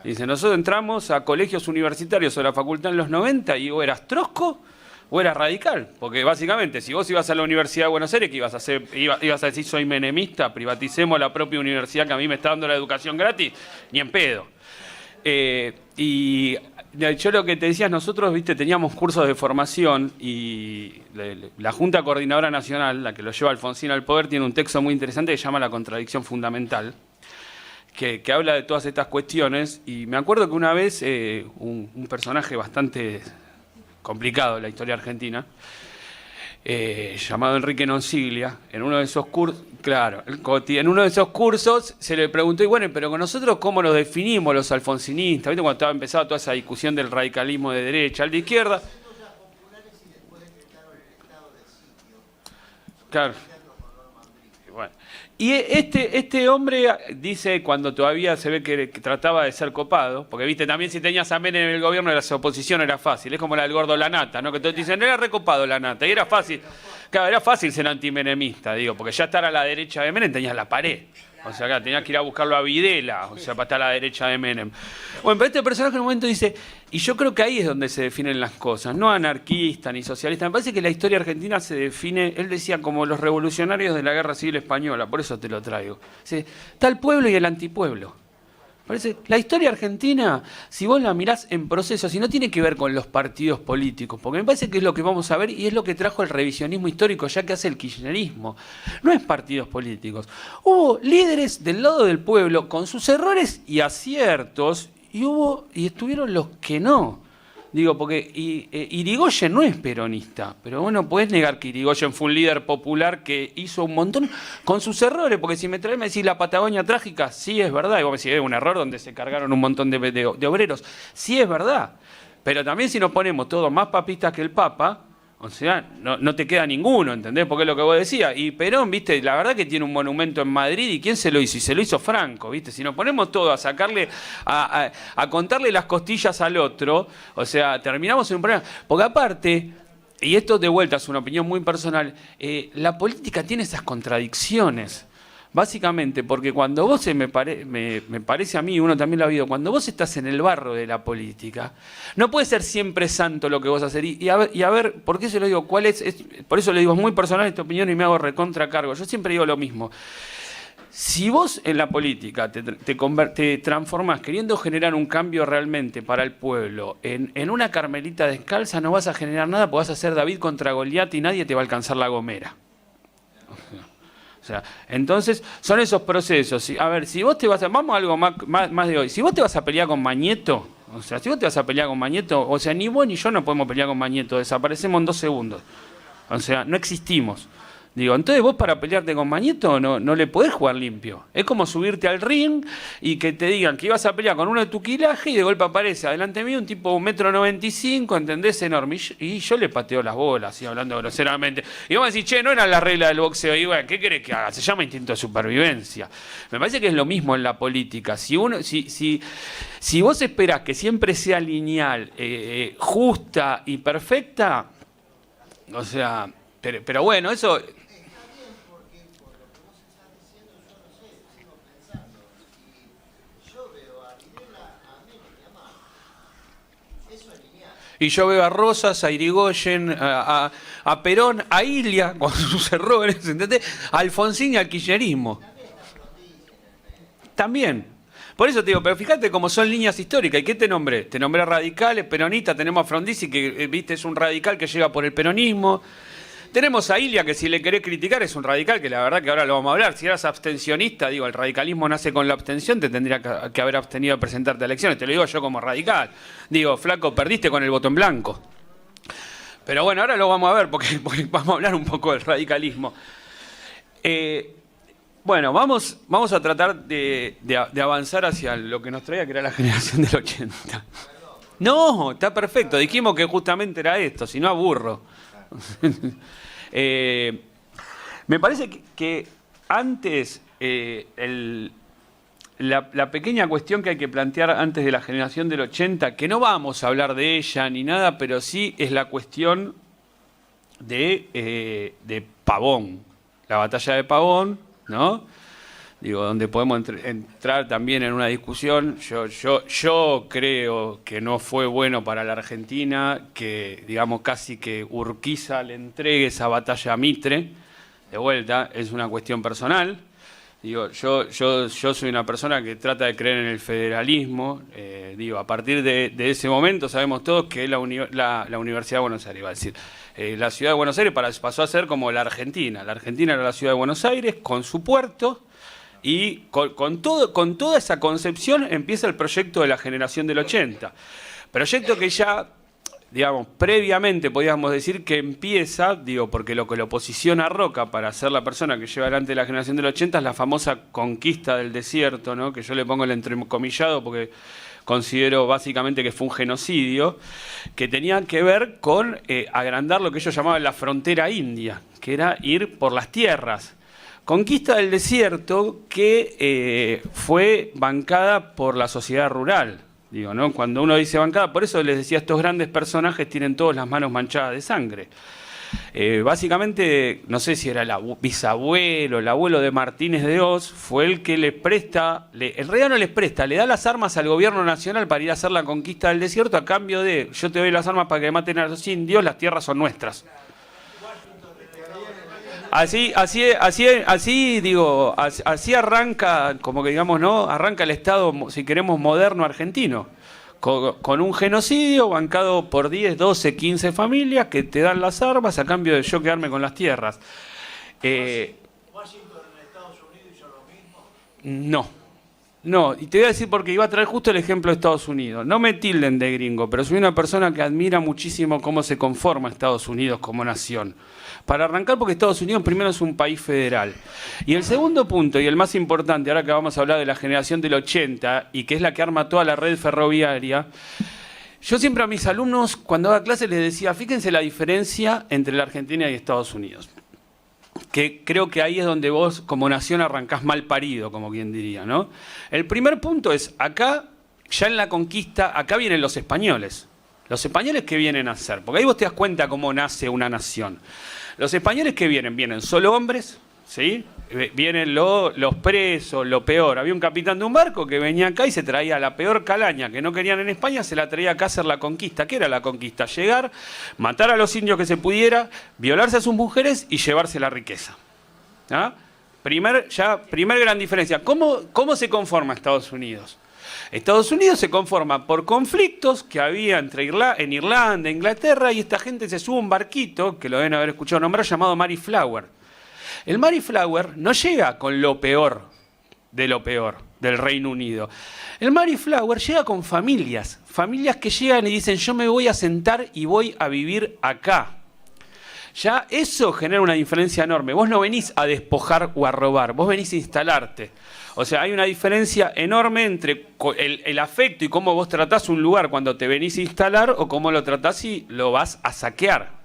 Dice, nosotros entramos a colegios universitarios o a la facultad en los 90 y o eras trosco o eras radical, porque básicamente si vos ibas a la Universidad de Buenos Aires, ¿qué ibas a hacer? ¿Ibas a decir soy menemista, privaticemos la propia universidad que a mí me está dando la educación gratis? Ni en pedo. Y yo lo que te decía, nosotros, viste, teníamos cursos de formación y la Junta Coordinadora Nacional, la que lo lleva Alfonsín al poder, tiene un texto muy interesante que se llama La Contradicción Fundamental, que habla de todas estas cuestiones. Y me acuerdo que una vez un personaje bastante complicado de la historia argentina, llamado Enrique Nonciglia, en uno de esos cursos, claro, el Coti, en uno de esos cursos se le preguntó, y bueno, pero con nosotros ¿cómo los definimos los alfonsinistas? ¿Viste? Cuando empezaba toda esa discusión del radicalismo de derecha, al de izquierda. Claro. Bueno. Y este hombre dice, cuando todavía se ve que trataba de ser copado, porque viste, también si tenías a Menem en el gobierno, la oposición era fácil, es como la del gordo Lanata, ¿no? Que todos dicen, era recopado Lanata, y era fácil, claro, era fácil ser antimenemista, digo, porque ya estar a la derecha de Menem tenías la pared. O sea, acá tenías que ir a buscarlo a Videla, o sea, para estar a la derecha de Menem. Bueno, pero este personaje en un momento dice, y yo creo que ahí es donde se definen las cosas, no anarquista ni socialista. Me parece que la historia argentina se define, él decía, como los revolucionarios de la Guerra Civil Española, por eso te lo traigo. Dice, está el pueblo y el antipueblo. Parece, la historia argentina, si vos la mirás en proceso, si no tiene que ver con los partidos políticos, porque me parece que es lo que vamos a ver y es lo que trajo el revisionismo histórico ya que hace el kirchnerismo. No es partidos políticos. Hubo líderes del lado del pueblo con sus errores y aciertos y estuvieron los que no. Digo, porque Irigoyen no es peronista, pero vos no podés negar que Irigoyen fue un líder popular que hizo un montón con sus errores, porque si me decís la Patagonia trágica, sí es verdad, y vos me decís, es un error donde se cargaron un montón de obreros, sí es verdad, pero también si nos ponemos todos más papistas que el Papa, o sea, no te queda ninguno, ¿entendés? Porque es lo que vos decías. Y Perón, viste, la verdad que tiene un monumento en Madrid. ¿Y quién se lo hizo? Y se lo hizo Franco, viste. Si nos ponemos todos a sacarle, a contarle las costillas al otro, o sea, terminamos en un problema. Porque aparte, y esto de vuelta es una opinión muy personal, la política tiene esas contradicciones. Básicamente, porque cuando vos, me parece a mí, uno también lo ha visto, cuando vos estás en el barro de la política, no puede ser siempre santo lo que vos haces. Y a ver, ¿por qué se lo digo? Por eso le digo, es muy personal esta opinión y me hago recontracargo. Yo siempre digo lo mismo. Si vos en la política te transformás queriendo generar un cambio realmente para el pueblo en una Carmelita descalza, no vas a generar nada, porque vas a ser David contra Goliat y nadie te va a alcanzar la gomera. O sea, entonces, son esos procesos. A ver, si vos te vas a... Vamos a algo más de hoy. Si vos te vas a pelear con Mañeto, o sea, si vos te vas a pelear con Mañeto, o sea, ni vos ni yo no podemos pelear con Mañeto, desaparecemos en 2 segundos. O sea, no existimos. Digo, entonces vos para pelearte con Mañeto no le podés jugar limpio. Es como subirte al ring y que te digan que ibas a pelear con uno de tu quilaje y de golpe aparece adelante mío un tipo de 1,95 m, ¿entendés? Enorme. Y yo le pateo las bolas, así hablando groseramente. Y vos me decís, che, no era la regla del boxeo. Y bueno, ¿qué querés que haga? Se llama instinto de supervivencia. Me parece que es lo mismo en la política. Si vos esperás que siempre sea lineal, justa y perfecta, o sea, pero bueno, eso... Y yo veo a Rosas, a Irigoyen, a Perón, a Ilia con sus errores, ¿entendés? A Alfonsín y al kirchnerismo. También. Por eso te digo, pero fíjate cómo son líneas históricas. ¿Y qué te nombré? Te nombré radicales, peronistas, tenemos a Frondizi, que viste es un radical que llega por el peronismo. Tenemos a Ilia, que si le querés criticar es un radical, que la verdad que ahora lo vamos a hablar. Si eras abstencionista, digo, el radicalismo nace con la abstención, te tendría que haber abstenido de presentarte a elecciones. Te lo digo yo como radical. Digo, flaco, perdiste con el voto en blanco. Pero bueno, ahora lo vamos a ver, porque vamos a hablar un poco del radicalismo. Bueno, vamos a tratar de avanzar hacia lo que nos traía, que era la generación del 80. No, está perfecto. Dijimos que justamente era esto, si no aburro. Me parece que antes la pequeña cuestión que hay que plantear antes de la generación del 80, que no vamos a hablar de ella ni nada, pero sí es la cuestión de Pavón, la batalla de Pavón, ¿no? Digo, donde podemos entrar también en una discusión. Yo creo que no fue bueno para la Argentina que, digamos, casi que Urquiza le entregue esa batalla a Mitre. De vuelta, es una cuestión personal. Digo, yo soy una persona que trata de creer en el federalismo. Digo, a partir de ese momento sabemos todos que la Universidad de Buenos Aires, iba a decir, la Ciudad de Buenos Aires pasó a ser como la Argentina. La Argentina era la Ciudad de Buenos Aires con su puerto. Y con toda esa concepción empieza el proyecto de la generación del 80. Proyecto que ya, digamos, previamente podíamos decir que empieza, digo, porque lo que lo posiciona a Roca para ser la persona que lleva adelante la generación del 80 es la famosa conquista del desierto, ¿no? Que yo le pongo el entrecomillado porque considero básicamente que fue un genocidio, que tenía que ver con agrandar lo que ellos llamaban la frontera india, que era ir por las tierras. Conquista del desierto que fue bancada por la sociedad rural. Digo, ¿no? Cuando uno dice bancada, por eso les decía, estos grandes personajes tienen todas las manos manchadas de sangre. Básicamente, no sé si era el bisabuelo, el abuelo de Martínez de Oz, fue el que les presta, en realidad no les presta, le da las armas al gobierno nacional para ir a hacer la conquista del desierto a cambio de, yo te doy las armas para que maten a los indios, las tierras son nuestras. así arranca, como que digamos, ¿no? Arranca el Estado, si queremos, moderno argentino. Con un genocidio bancado por 10, 12, 15 familias que te dan las armas a cambio de yo quedarme con las tierras. ¿Washington en Estados Unidos hizo lo mismo? No, y te voy a decir porque iba a traer justo el ejemplo de Estados Unidos. No me tilden de gringo, pero soy una persona que admira muchísimo cómo se conforma Estados Unidos como nación. Para arrancar, porque Estados Unidos primero es un país federal. Y el segundo punto, y el más importante, ahora que vamos a hablar de la generación del 80, y que es la que arma toda la red ferroviaria, yo siempre a mis alumnos, cuando daba clases, les decía, fíjense la diferencia entre la Argentina y Estados Unidos. Que creo que ahí es donde vos, como nación, arrancás mal parido, como quien diría, ¿no? El primer punto es, acá, ya en la conquista, acá vienen los españoles. Los españoles, ¿qué vienen a hacer? Porque ahí vos te das cuenta cómo nace una nación. Los españoles, ¿qué vienen? Vienen solo hombres, ¿sí? Vienen los presos, lo peor. Había un capitán de un barco que venía acá y se traía la peor calaña que no querían en España, se la traía acá a hacer la conquista. ¿Qué era la conquista? Llegar, matar a los indios que se pudiera, violarse a sus mujeres y llevarse la riqueza. ¿Ah? Primer gran diferencia. ¿Cómo se conforma Estados Unidos? Estados Unidos se conforma por conflictos que había en Irlanda, Inglaterra, y esta gente se sube a un barquito, que lo deben haber escuchado nombrar, llamado Mayflower. El Mayflower no llega con lo peor del Reino Unido. El Mayflower llega con familias que llegan y dicen, yo me voy a sentar y voy a vivir acá. Ya eso genera una diferencia enorme. Vos no venís a despojar o a robar, vos venís a instalarte. O sea, hay una diferencia enorme entre el afecto y cómo vos tratás un lugar cuando te venís a instalar o cómo lo tratás y lo vas a saquear.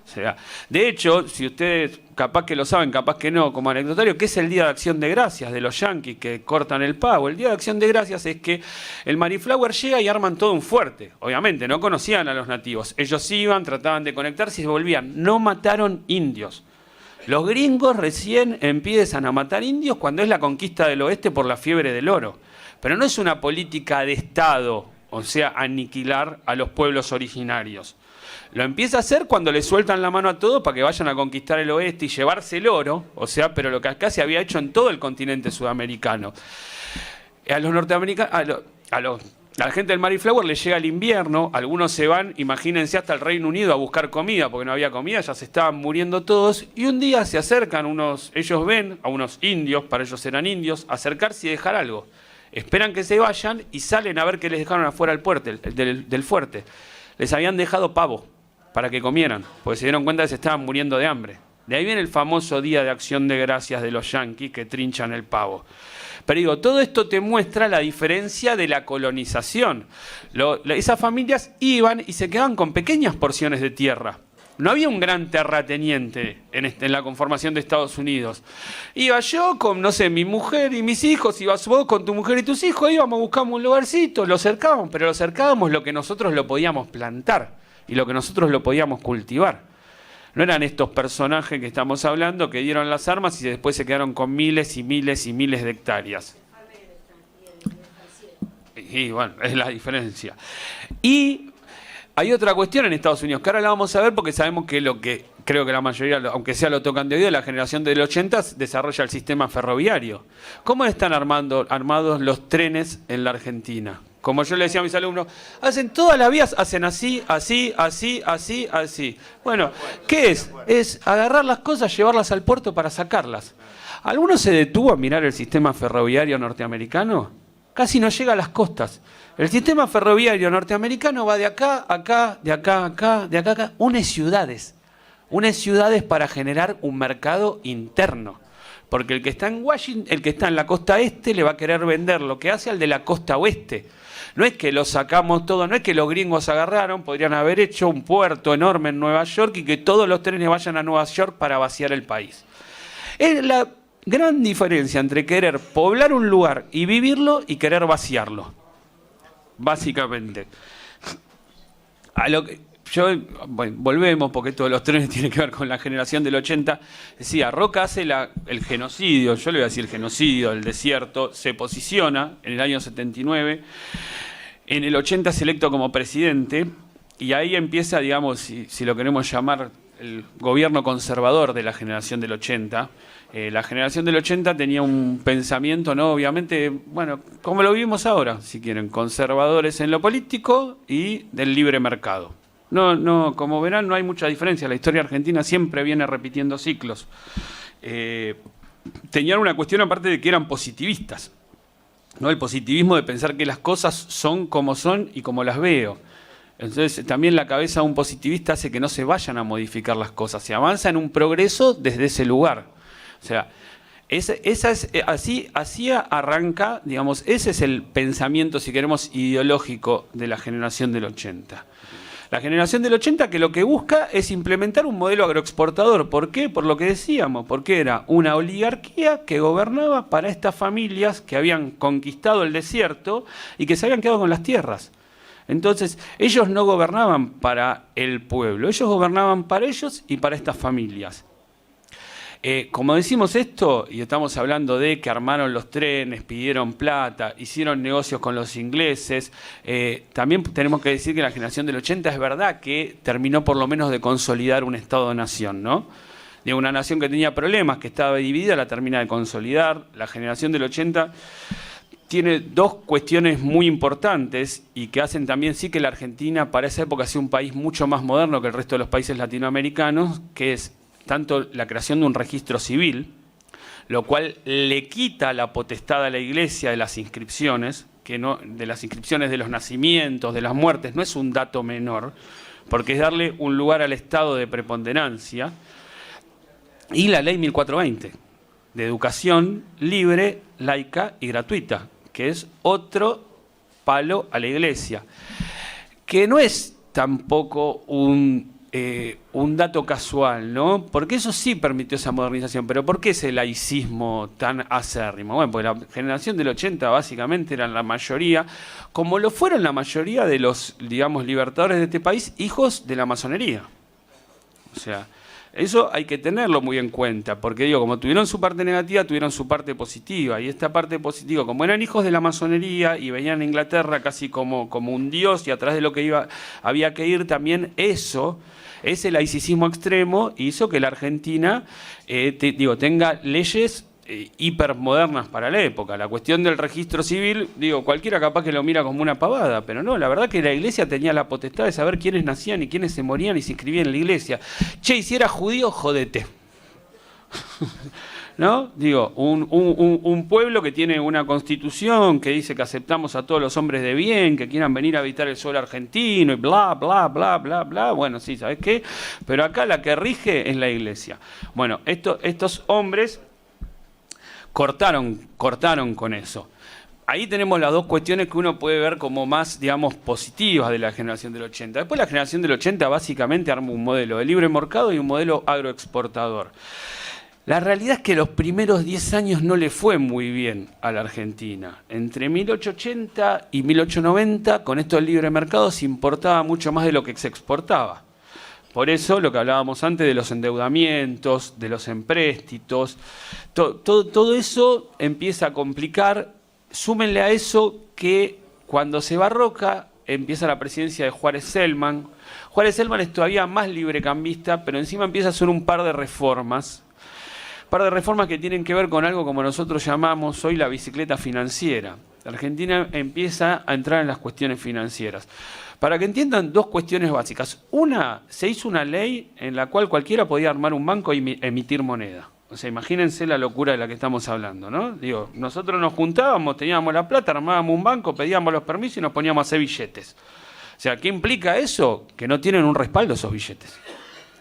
O sea, de hecho, si ustedes capaz que lo saben, capaz que no, como anecdotario, ¿qué es el Día de Acción de Gracias de los yanquis que cortan el pavo? El Día de Acción de Gracias es que el Mayflower llega y arman todo un fuerte. Obviamente, no conocían a los nativos. Ellos iban, trataban de conectarse y se volvían. No mataron indios. Los gringos recién empiezan a matar indios cuando es la conquista del oeste por la fiebre del oro. Pero no es una política de Estado, o sea, aniquilar a los pueblos originarios. Lo empieza a hacer cuando le sueltan la mano a todos para que vayan a conquistar el oeste y llevarse el oro, o sea, pero lo que acá se había hecho en todo el continente sudamericano. A los norteamericanos, a la gente del Mayflower le llega el invierno, algunos se van, imagínense, hasta el Reino Unido a buscar comida, porque no había comida, ya se estaban muriendo todos, y un día se acercan ellos ven a unos indios, para ellos eran indios, acercarse y dejar algo. Esperan que se vayan y salen a ver qué les dejaron afuera del fuerte. Les habían dejado pavo para que comieran, porque se dieron cuenta que se estaban muriendo de hambre. De ahí viene el famoso Día de Acción de Gracias de los yanquis que trinchan el pavo. Pero digo, todo esto te muestra la diferencia de la colonización. Esas familias iban y se quedaban con pequeñas porciones de tierra. No había un gran terrateniente en la conformación de Estados Unidos. Iba yo con, no sé, mi mujer y mis hijos, ibas vos con tu mujer y tus hijos, íbamos, buscamos un lugarcito, lo cercábamos, pero lo cercábamos lo que nosotros lo podíamos plantar y lo que nosotros lo podíamos cultivar. No eran estos personajes que estamos hablando que dieron las armas y después se quedaron con miles y miles y miles de hectáreas. Y bueno, es la diferencia. Y hay otra cuestión en Estados Unidos, que ahora la vamos a ver porque sabemos que lo que creo que la mayoría, aunque sea lo tocan de oído, la generación del 80 desarrolla el sistema ferroviario. ¿Cómo están armados los trenes en la Argentina? Como yo le decía a mis alumnos, hacen todas las vías, hacen así, así, así, así, así. Bueno, ¿qué es? Es agarrar las cosas, llevarlas al puerto para sacarlas. ¿Alguno se detuvo a mirar el sistema ferroviario norteamericano? Casi no llega a las costas. El sistema ferroviario norteamericano va de acá, acá, de acá, acá, de acá, acá. Une ciudades para generar un mercado interno. Porque el que está en Washington, el que está en la costa este, le va a querer vender lo que hace al de la costa oeste. No es que lo sacamos todo, no es que los gringos agarraron, podrían haber hecho un puerto enorme en Nueva York y que todos los trenes vayan a Nueva York para vaciar el país. Es la gran diferencia entre querer poblar un lugar y vivirlo y querer vaciarlo. Básicamente. A lo que bueno, volvemos porque todos los trenes tienen que ver con la generación del 80. Decía, Roca hace el genocidio, yo le voy a decir el genocidio del desierto, se posiciona en el año 79, en el 80 es electo como presidente y ahí empieza, digamos, si lo queremos llamar el gobierno conservador de la generación del 80. La generación del 80 tenía un pensamiento, ¿no? Obviamente, bueno, como lo vivimos ahora, si quieren, conservadores en lo político y del libre mercado. No, como verán, no hay mucha diferencia. La historia argentina siempre viene repitiendo ciclos. Tenían una cuestión aparte de que eran positivistas, ¿no? El positivismo de pensar que las cosas son como son y como las veo. Entonces, también la cabeza de un positivista hace que no se vayan a modificar las cosas. Se avanza en un progreso desde ese lugar. O sea, así arranca, digamos, ese es el pensamiento, si queremos, ideológico de la generación del 80. La generación del 80 que lo que busca es implementar un modelo agroexportador. ¿Por qué? Por lo que decíamos, porque era una oligarquía que gobernaba para estas familias que habían conquistado el desierto y que se habían quedado con las tierras. Entonces, ellos no gobernaban para el pueblo, ellos gobernaban para ellos y para estas familias. Como decimos esto, y estamos hablando de que armaron los trenes, pidieron plata, hicieron negocios con los ingleses, también tenemos que decir que la generación del 80 es verdad que terminó por lo menos de consolidar un Estado-nación, ¿no? De una nación que tenía problemas, que estaba dividida, la termina de consolidar. La generación del 80 tiene dos cuestiones muy importantes y que hacen también sí que la Argentina para esa época sea un país mucho más moderno que el resto de los países latinoamericanos, que es tanto la creación de un registro civil, lo cual le quita la potestad a la Iglesia de las inscripciones, de las inscripciones de los nacimientos, de las muertes, no es un dato menor, porque es darle un lugar al Estado de preponderancia, y la ley 1420, de educación libre, laica y gratuita, que es otro palo a la Iglesia, que no es tampoco un dato casual, ¿no? Porque eso sí permitió esa modernización, pero ¿por qué ese laicismo tan acérrimo? Bueno, porque la generación del 80 básicamente eran la mayoría, como lo fueron la mayoría de los, digamos, libertadores de este país, hijos de la masonería. O sea, eso hay que tenerlo muy en cuenta, porque digo, como tuvieron su parte negativa, tuvieron su parte positiva, y esta parte positiva, como eran hijos de la masonería y venían a Inglaterra casi como un dios, y a través de lo que había que ir también eso. Ese laicismo extremo hizo que la Argentina tenga leyes hipermodernas para la época. La cuestión del registro civil, cualquiera capaz que lo mira como una pavada, pero no, la verdad que la Iglesia tenía la potestad de saber quiénes nacían y quiénes se morían y se inscribían en la Iglesia. Che, y si era judío, jodete. ¿No? Un pueblo que tiene una constitución que dice que aceptamos a todos los hombres de bien, que quieran venir a habitar el suelo argentino y bla, bla, bla, bla, bla. Bueno, sí, ¿sabes qué? Pero acá la que rige es la Iglesia. Bueno, estos hombres cortaron con eso. Ahí tenemos las dos cuestiones que uno puede ver como más, digamos, positivas de la generación del 80. Después la generación del 80 básicamente armó un modelo de libre mercado y un modelo agroexportador. La realidad es que los primeros 10 años no le fue muy bien a la Argentina. Entre 1880 y 1890, con esto del libre mercado, se importaba mucho más de lo que se exportaba. Por eso, lo que hablábamos antes de los endeudamientos, de los empréstitos, todo eso empieza a complicar. Súmenle a eso que cuando se va Roca, empieza la presidencia de Juárez Celman. Juárez Celman es todavía más librecambista, pero encima empieza a hacer un par de reformas. Que tienen que ver con algo como nosotros llamamos hoy la bicicleta financiera. La Argentina empieza a entrar en las cuestiones financieras. Para que entiendan dos cuestiones básicas. Una, se hizo una ley en la cual cualquiera podía armar un banco y emitir moneda. O sea, imagínense la locura de la que estamos hablando, ¿no? Nosotros nos juntábamos, teníamos la plata, armábamos un banco, pedíamos los permisos y nos poníamos a hacer billetes. O sea, ¿qué implica eso? Que no tienen un respaldo esos billetes.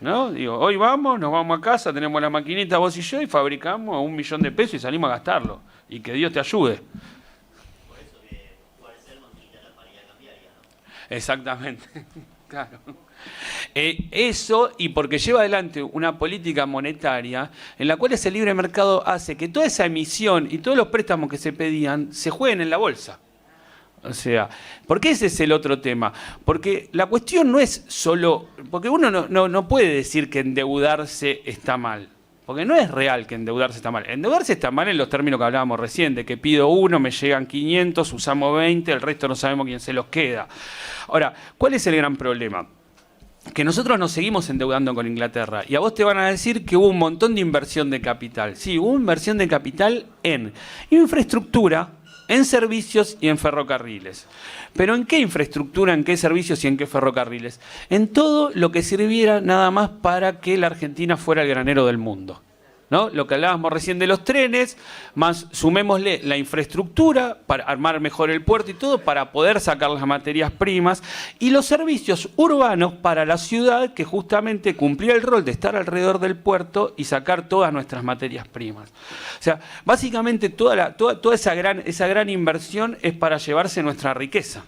¿No? Hoy nos vamos a casa, tenemos la maquinita vos y yo y fabricamos $1 millón de pesos y salimos a gastarlo. Y que Dios te ayude. Por eso que Juárez Celman quita la paridad cambiaria, ¿no? Exactamente, claro. Eso, y porque lleva adelante una política monetaria en la cual ese libre mercado hace que toda esa emisión y todos los préstamos que se pedían se jueguen en la bolsa. O sea, porque ese es el otro tema. Porque la cuestión no es solo... Porque uno no puede decir que endeudarse está mal. Porque no es real que endeudarse está mal. Endeudarse está mal en los términos que hablábamos recién, de que pido 1, me llegan 500, usamos 20, el resto no sabemos quién se los queda. Ahora, ¿cuál es el gran problema? que nosotros nos seguimos endeudando con Inglaterra. Y a vos te van a decir que hubo un montón de inversión de capital. Sí, hubo inversión de capital en infraestructura, en servicios y en ferrocarriles. ¿Pero en qué infraestructura, en qué servicios y en qué ferrocarriles? En todo lo que sirviera nada más para que la Argentina fuera el granero del mundo, ¿no? Lo que hablábamos recién de los trenes, más sumémosle la infraestructura para armar mejor el puerto y todo, para poder sacar las materias primas, y los servicios urbanos para la ciudad, que justamente cumplía el rol de estar alrededor del puerto y sacar todas nuestras materias primas. O sea, básicamente toda esa gran inversión es para llevarse nuestra riqueza.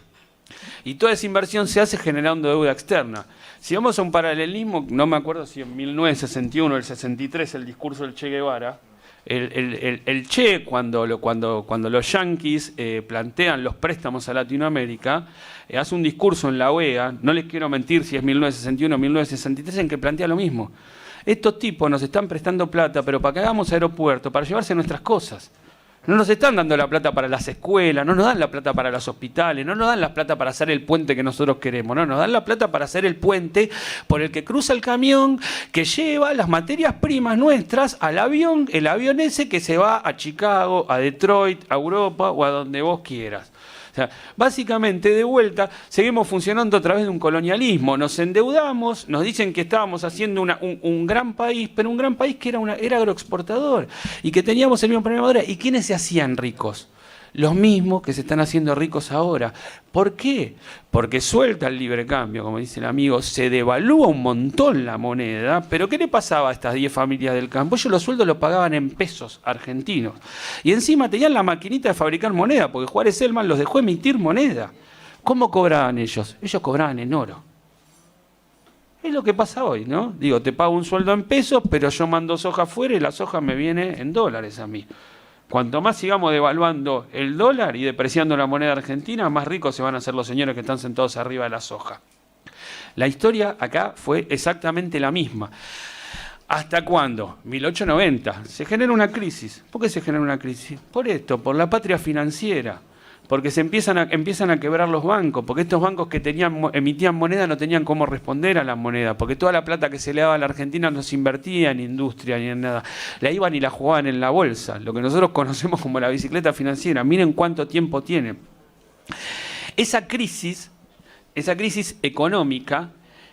Y toda esa inversión se hace generando deuda externa. Si vamos a un paralelismo, no me acuerdo si en 1961 o el 63 el discurso del Che Guevara, el Che, cuando los yanquis plantean los préstamos a Latinoamérica, hace un discurso en la OEA, no les quiero mentir si es 1961 o 1963, en que plantea lo mismo. Estos tipos nos están prestando plata, pero para que hagamos aeropuertos, para llevarse nuestras cosas. No nos están dando la plata para las escuelas, no nos dan la plata para los hospitales, no nos dan la plata para hacer el puente que nosotros queremos, no, nos dan la plata para hacer el puente por el que cruza el camión que lleva las materias primas nuestras al avión, el avión ese que se va a Chicago, a Detroit, a Europa o a donde vos quieras. O sea, básicamente, de vuelta, seguimos funcionando a través de un colonialismo. Nos endeudamos, nos dicen que estábamos haciendo un gran país, pero un gran país que era agroexportador y que teníamos el mismo problema ahora. ¿Y quiénes se hacían ricos? Los mismos que se están haciendo ricos ahora. ¿Por qué? Porque suelta el libre cambio, como dice el amigo, se devalúa un montón la moneda, pero ¿qué le pasaba a estas 10 familias del campo? Ellos los sueldos los pagaban en pesos argentinos. Y encima tenían la maquinita de fabricar moneda, porque Juárez Selman los dejó emitir moneda. ¿Cómo cobraban ellos? Ellos cobraban en oro. Es lo que pasa hoy, ¿no? Digo, te pago un sueldo en pesos, pero yo mando soja afuera y la soja me viene en dólares a mí. Cuanto más sigamos devaluando el dólar y depreciando la moneda argentina, más ricos se van a hacer los señores que están sentados arriba de la soja. La historia acá fue exactamente la misma. ¿Hasta cuándo? 1890. Se genera una crisis. ¿Por qué se genera una crisis? Por esto, por la patria financiera. Porque se empiezan a quebrar los bancos, porque estos bancos que emitían moneda no tenían cómo responder a la moneda, porque toda la plata que se le daba a la Argentina no se invertía en industria ni en nada. La iban y la jugaban en la bolsa, lo que nosotros conocemos como la bicicleta financiera. Miren cuánto tiempo tiene. Esa crisis económica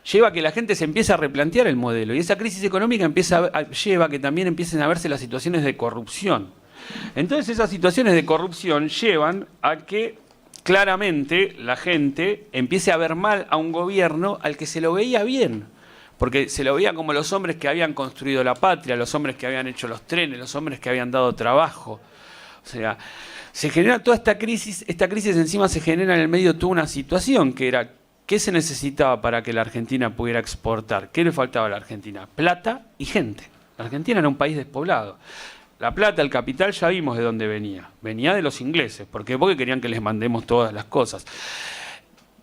lleva a que la gente se empiece a replantear el modelo, y esa crisis económica lleva a que también empiecen a verse las situaciones de corrupción. Entonces esas situaciones de corrupción llevan a que claramente la gente empiece a ver mal a un gobierno al que se lo veía bien, porque se lo veía como los hombres que habían construido la patria, los hombres que habían hecho los trenes, los hombres que habían dado trabajo. O sea, se genera toda esta crisis encima se genera en el medio de toda una situación que era, ¿qué se necesitaba para que la Argentina pudiera exportar? ¿Qué le faltaba a la Argentina? Plata y gente. La Argentina era un país despoblado. La plata, el capital, ya vimos de dónde venía. Venía de los ingleses. ¿Por qué? Porque querían que les mandemos todas las cosas.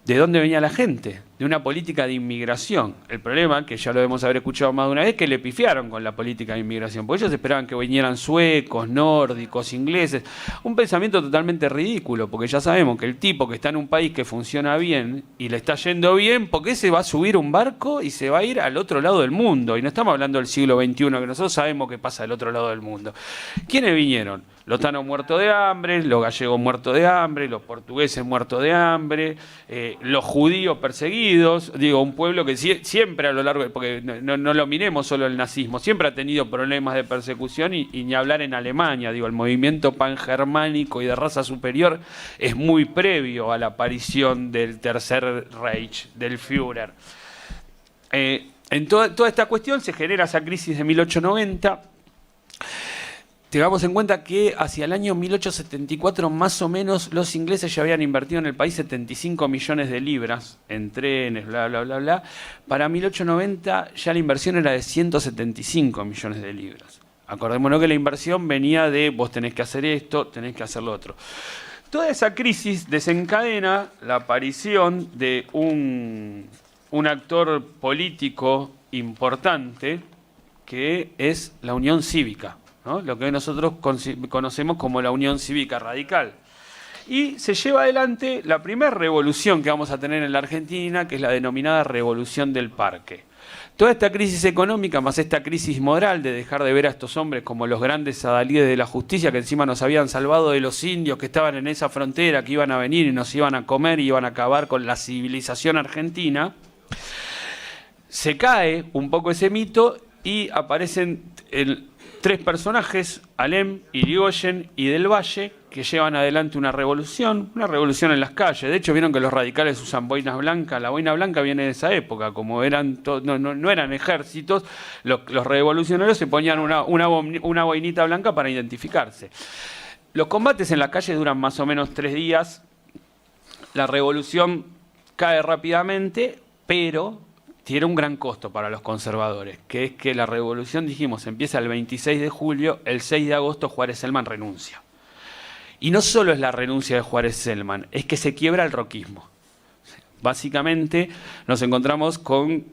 ¿De dónde venía la gente? De una política de inmigración. El problema, que ya lo debemos haber escuchado más de una vez, que le pifiaron con la política de inmigración. Porque ellos esperaban que vinieran suecos, nórdicos, ingleses. Un pensamiento totalmente ridículo, porque ya sabemos que el tipo que está en un país que funciona bien y le está yendo bien, ¿por qué se va a subir un barco y se va a ir al otro lado del mundo? Y no estamos hablando del siglo XXI, que nosotros sabemos qué pasa del otro lado del mundo. ¿Quiénes vinieron? Los tanos muertos de hambre, los gallegos muertos de hambre, los portugueses muertos de hambre, los judíos perseguidos. Digo, un pueblo que siempre a lo largo, porque no lo miremos solo el nazismo, siempre ha tenido problemas de persecución y ni hablar en Alemania. Digo, el movimiento pangermánico y de raza superior es muy previo a la aparición del Tercer Reich, del Führer. En toda esta cuestión se genera esa crisis de 1890. Tengamos en cuenta que hacia el año 1874 más o menos los ingleses ya habían invertido en el país 75 millones de libras en trenes, bla, bla, bla, bla. Para 1890 ya la inversión era de 175 millones de libras. Acordémonos que la inversión venía de vos tenés que hacer esto, tenés que hacer lo otro. Toda esa crisis desencadena la aparición de un actor político importante que es la Unión Cívica, ¿no? Lo que nosotros conocemos como la Unión Cívica Radical. Y se lleva adelante la primera revolución que vamos a tener en la Argentina, que es la denominada Revolución del Parque. Toda esta crisis económica, más esta crisis moral de dejar de ver a estos hombres como los grandes adalides de la justicia, que encima nos habían salvado de los indios que estaban en esa frontera, que iban a venir y nos iban a comer y iban a acabar con la civilización argentina, se cae un poco ese mito y aparecen tres personajes, Alem, Irigoyen y Del Valle, que llevan adelante una revolución en las calles. De hecho, vieron que los radicales usan boinas blancas. La boina blanca viene de esa época, como eran no eran ejércitos, los revolucionarios se ponían una boinita blanca para identificarse. Los combates en la calle duran más o menos 3 días. La revolución cae rápidamente, pero tiene un gran costo para los conservadores, que es que la revolución, dijimos, empieza el 26 de julio, el 6 de agosto Juárez Celman renuncia. Y no solo es la renuncia de Juárez Celman, es que se quiebra el roquismo. Básicamente nos encontramos con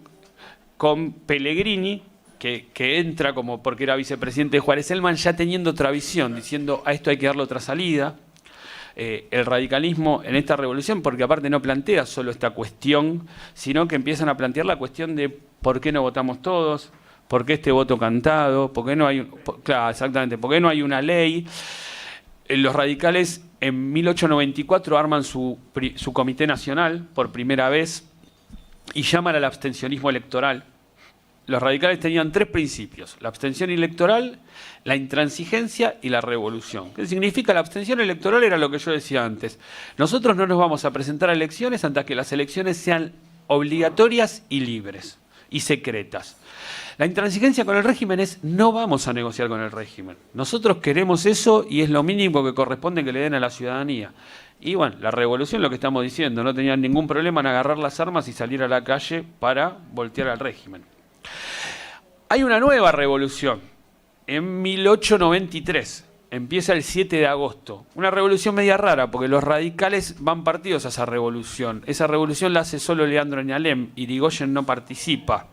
Pellegrini, que entra como porque era vicepresidente de Juárez Celman, ya teniendo otra visión, diciendo a esto hay que darle otra salida. El radicalismo en esta revolución, porque aparte no plantea solo esta cuestión, sino que empiezan a plantear la cuestión de por qué no votamos todos, por qué este voto cantado, por qué no hay, claro, exactamente, por qué no hay una ley. Los radicales en 1894 arman su comité nacional por primera vez y llaman al abstencionismo electoral. Los radicales tenían 3 principios: la abstención electoral, la intransigencia y la revolución. ¿Qué significa? La abstención electoral era lo que yo decía antes. Nosotros no nos vamos a presentar a elecciones hasta que las elecciones sean obligatorias y libres y secretas. La intransigencia con el régimen es no vamos a negociar con el régimen. Nosotros queremos eso y es lo mínimo que corresponde que le den a la ciudadanía. Y bueno, la revolución, lo que estamos diciendo, no tenían ningún problema en agarrar las armas y salir a la calle para voltear al régimen. Hay una nueva revolución, en 1893, empieza el 7 de agosto. Una revolución media rara, porque los radicales van partidos a esa revolución. Esa revolución la hace solo Leandro Alem, Irigoyen no participa.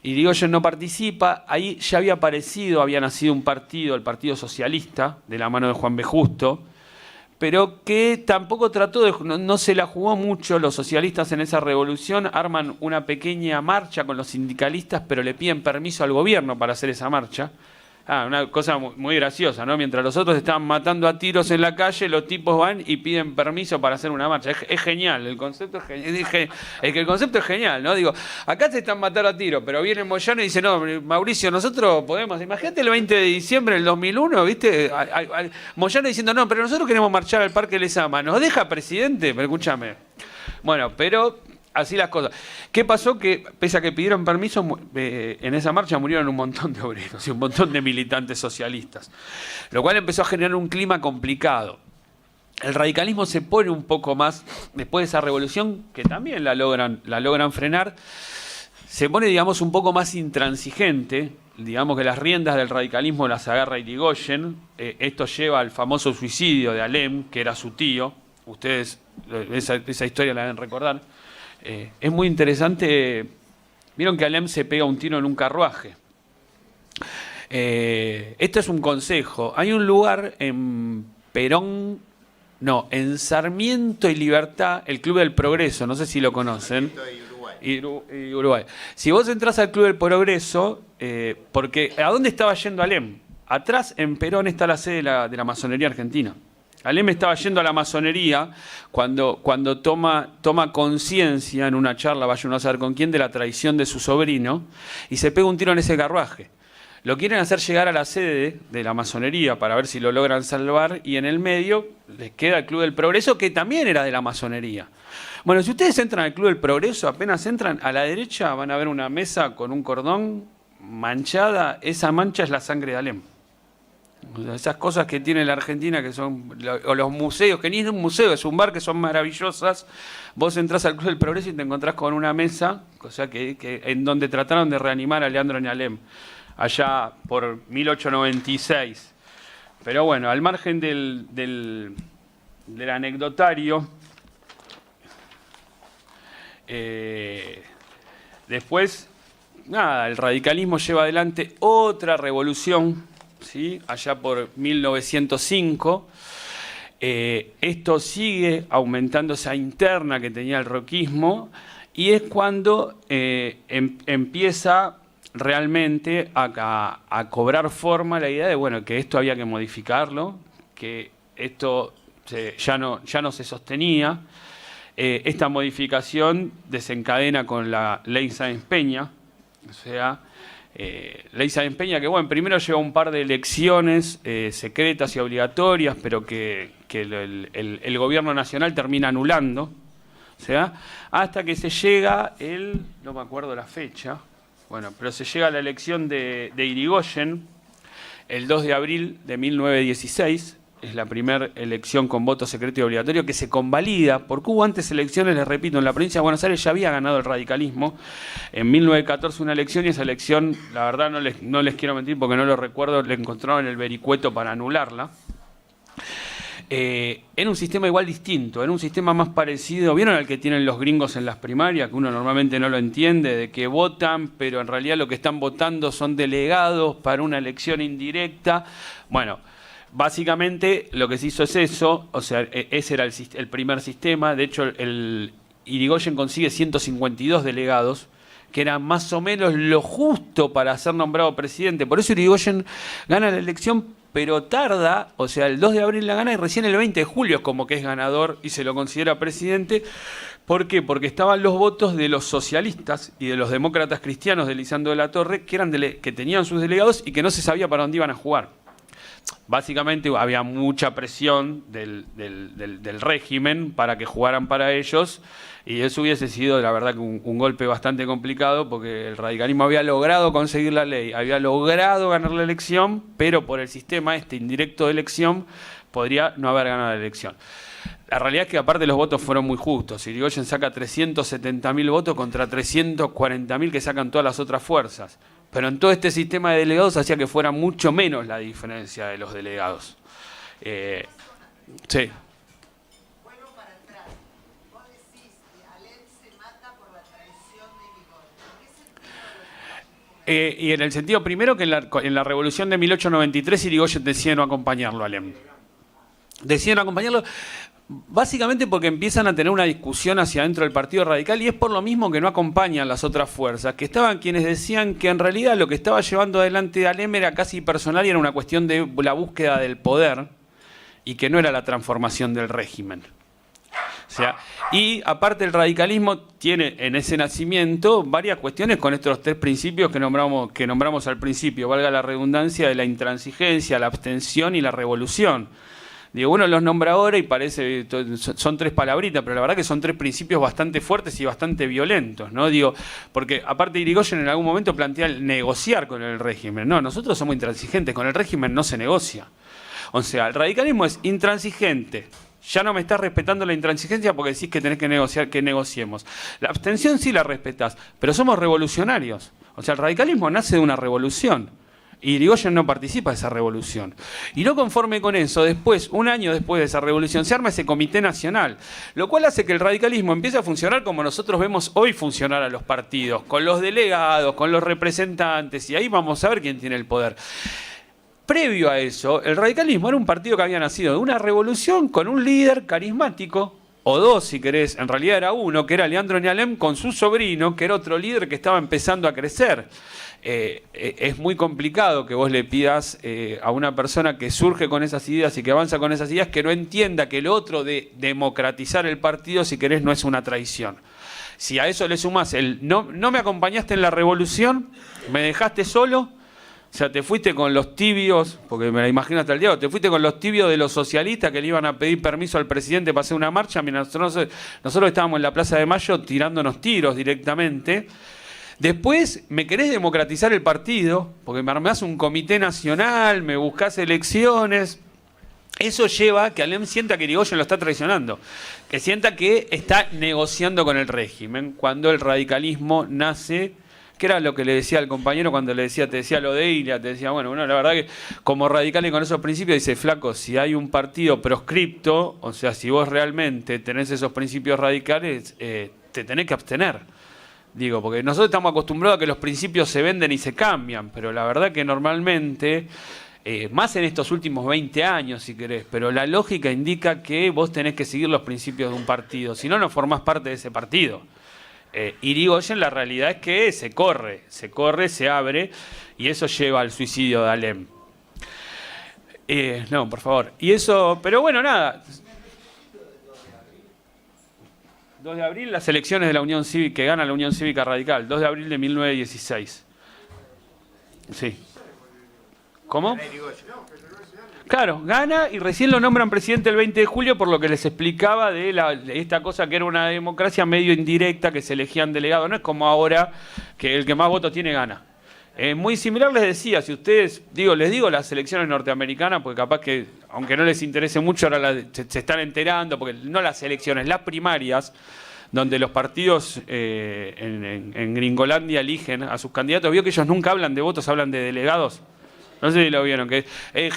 Irigoyen no participa, ahí ya había nacido un partido, el Partido Socialista, de la mano de Juan B. Justo, pero que tampoco no se la jugó mucho los socialistas en esa revolución. Arman una pequeña marcha con los sindicalistas, pero le piden permiso al gobierno para hacer esa marcha. Una cosa muy graciosa, ¿no? Mientras los otros estaban matando a tiros en la calle, los tipos van y piden permiso para hacer una marcha. Es genial, el concepto es genial. Es que el concepto es genial, ¿no? Digo, acá se están matando a tiros, pero viene Moyano y dice, no, Mauricio, nosotros podemos. Imagínate el 20 de diciembre del 2001, ¿viste? Moyano diciendo, no, pero nosotros queremos marchar al Parque Lezama. ¿Nos deja, presidente? Pero escúchame. Bueno, pero así las cosas. ¿Qué pasó? Que pese a que pidieron permiso, en esa marcha murieron un montón de obreros y un montón de militantes socialistas, lo cual empezó a generar un clima complicado. El radicalismo se pone un poco más, después de esa revolución, que también la logran frenar, se pone, digamos, un poco más intransigente. Digamos que las riendas del radicalismo las agarra Irigoyen. Esto lleva al famoso suicidio de Alem, que era su tío. Ustedes esa historia la deben recordar. Es muy interesante. Vieron que Alem se pega un tiro en un carruaje. Esto es un consejo. Hay un lugar en en Sarmiento y Libertad, el Club del Progreso, no sé si lo conocen. Y Uruguay. Si vos entras al Club del Progreso, porque ¿a dónde estaba yendo Alem? Atrás en Perón está la sede de la masonería argentina. Alem estaba yendo a la masonería cuando toma conciencia en una charla, vaya uno a saber con quién, de la traición de su sobrino, y se pega un tiro en ese carruaje. Lo quieren hacer llegar a la sede de la masonería para ver si lo logran salvar, y en el medio les queda el Club del Progreso, que también era de la masonería. Bueno, si ustedes entran al Club del Progreso, apenas entran, a la derecha van a ver una mesa con un cordón manchada. Esa mancha es la sangre de Alem. Esas cosas que tiene la Argentina, que son, o los museos, que ni es un museo, es un bar, que son maravillosas. Vos entrás al Club del Progreso y te encontrás con una mesa, o sea, que en donde trataron de reanimar a Leandro Alem, allá por 1896. Pero bueno, al margen del anecdotario, después, nada, el radicalismo lleva adelante otra revolución, ¿sí? Allá por 1905, Esto sigue aumentando esa interna que tenía el roquismo y es cuando empieza realmente a cobrar forma la idea de bueno, que esto había que modificarlo, que esto ya no se sostenía. Esta modificación desencadena con la ley Sáenz Peña, o sea, ley Sáenz Peña que bueno, primero lleva un par de elecciones secretas y obligatorias, pero que el gobierno nacional termina anulando, o sea, hasta que se llega no me acuerdo la fecha, bueno, pero se llega a la elección de Irigoyen el 2 de abril de 1916, es la primera elección con voto secreto y obligatorio que se convalida, porque hubo antes elecciones, les repito, en la provincia de Buenos Aires ya había ganado el radicalismo, en 1914 una elección y esa elección, la verdad no les quiero mentir porque no lo recuerdo, le encontraron el vericueto para anularla. En un sistema igual distinto, en un sistema más parecido, ¿vieron al que tienen los gringos en las primarias? Que uno normalmente no lo entiende, de que votan, pero en realidad lo que están votando son delegados para una elección indirecta. Bueno, básicamente lo que se hizo es eso, o sea, ese era el primer sistema. De hecho, el Irigoyen consigue 152 delegados, que era más o menos lo justo para ser nombrado presidente. Por eso Irigoyen gana la elección, pero tarda, o sea, el 2 de abril la gana y recién el 20 de julio es como que es ganador y se lo considera presidente. ¿Por qué? Porque estaban los votos de los socialistas y de los demócratas cristianos de Lisandro de la Torre, que tenían sus delegados y que no se sabía para dónde iban a jugar. Básicamente había mucha presión del régimen para que jugaran para ellos y eso hubiese sido, la verdad, que un golpe bastante complicado porque el radicalismo había logrado conseguir la ley, había logrado ganar la elección, pero por el sistema indirecto de elección podría no haber ganado la elección. La realidad es que aparte los votos fueron muy justos. Irigoyen saca 370.000 votos contra 340.000 que sacan todas las otras fuerzas. Pero en todo este sistema de delegados hacía que fuera mucho menos la diferencia de los delegados. Sí. Vuelvo para atrás. Vos decís que Alem se mata por la traición de Irigoyen. ¿En qué sentido? Y en el sentido, primero, que en la revolución de 1893 Irigoyen decide no acompañarlo a Alem. Decide no acompañarlo básicamente porque empiezan a tener una discusión hacia adentro del Partido Radical y es por lo mismo que no acompañan las otras fuerzas, que estaban quienes decían que en realidad lo que estaba llevando adelante Alem era casi personal y era una cuestión de la búsqueda del poder y que no era la transformación del régimen. O sea, y aparte el radicalismo tiene en ese nacimiento varias cuestiones con estos tres principios que nombramos al principio, valga la redundancia, de la intransigencia, la abstención y la revolución. Digo, uno los nombra ahora y parece, son tres palabritas, pero la verdad que son tres principios bastante fuertes y bastante violentos, ¿no? Digo, porque aparte Irigoyen en algún momento plantea el negociar con el régimen. No, nosotros somos intransigentes, con el régimen no se negocia. O sea, el radicalismo es intransigente. Ya no me estás respetando la intransigencia porque decís que tenés que negociar, que negociemos. La abstención sí la respetás, pero somos revolucionarios. O sea, el radicalismo nace de una revolución. Y Irigoyen no participa de esa revolución. Y no conforme con eso, después, un año después de esa revolución, se arma ese comité nacional, lo cual hace que el radicalismo empiece a funcionar como nosotros vemos hoy funcionar a los partidos, con los delegados, con los representantes, y ahí vamos a ver quién tiene el poder. Previo a eso, el radicalismo era un partido que había nacido de una revolución con un líder carismático, o dos si querés, en realidad era uno, que era Leandro Nialem, con su sobrino, que era otro líder que estaba empezando a crecer. Es muy complicado que vos le pidas a una persona que surge con esas ideas y que avanza con esas ideas que no entienda que lo otro de democratizar el partido, si querés, no es una traición. Si a eso le sumás el no me acompañaste en la revolución, me dejaste solo, o sea, te fuiste con los tibios, porque me la imagino hasta el diablo, te fuiste con los tibios de los socialistas que le iban a pedir permiso al presidente para hacer una marcha, mientras nosotros estábamos en la Plaza de Mayo tirándonos tiros directamente. Después me querés democratizar el partido, porque me armás un comité nacional, me buscás elecciones. Eso lleva a que Alem sienta que Irigoyen lo está traicionando, que sienta que está negociando con el régimen, cuando el radicalismo nace, que era lo que le decía al compañero cuando te decía lo de Ilia, te decía, bueno, la verdad que como radical y con esos principios, dice, flaco, si hay un partido proscripto, o sea, si vos realmente tenés esos principios radicales, te tenés que abstener. Digo, porque nosotros estamos acostumbrados a que los principios se venden y se cambian, pero la verdad que normalmente más en estos últimos 20 años, si querés, pero la lógica indica que vos tenés que seguir los principios de un partido, si no, no formás parte de ese partido. Irigoyen, la realidad es que se corre, se abre, y eso lleva al suicidio de Alem. No, por favor. Y eso, pero bueno, nada. 2 de abril, las elecciones de la Unión Cívica, que gana la Unión Cívica Radical, 2 de abril de 1916. Sí. ¿Cómo? Claro, gana y recién lo nombran presidente el 20 de julio por lo que les explicaba de esta cosa que era una democracia medio indirecta, que se elegían delegados. No es como ahora que el que más votos tiene gana. Muy similar les decía, si ustedes, les digo las elecciones norteamericanas, porque capaz que, aunque no les interese mucho, ahora se están enterando, porque no las elecciones, las primarias, donde los partidos en Gringolandia eligen a sus candidatos. Vio que ellos nunca hablan de votos, hablan de delegados. No sé si lo vieron, que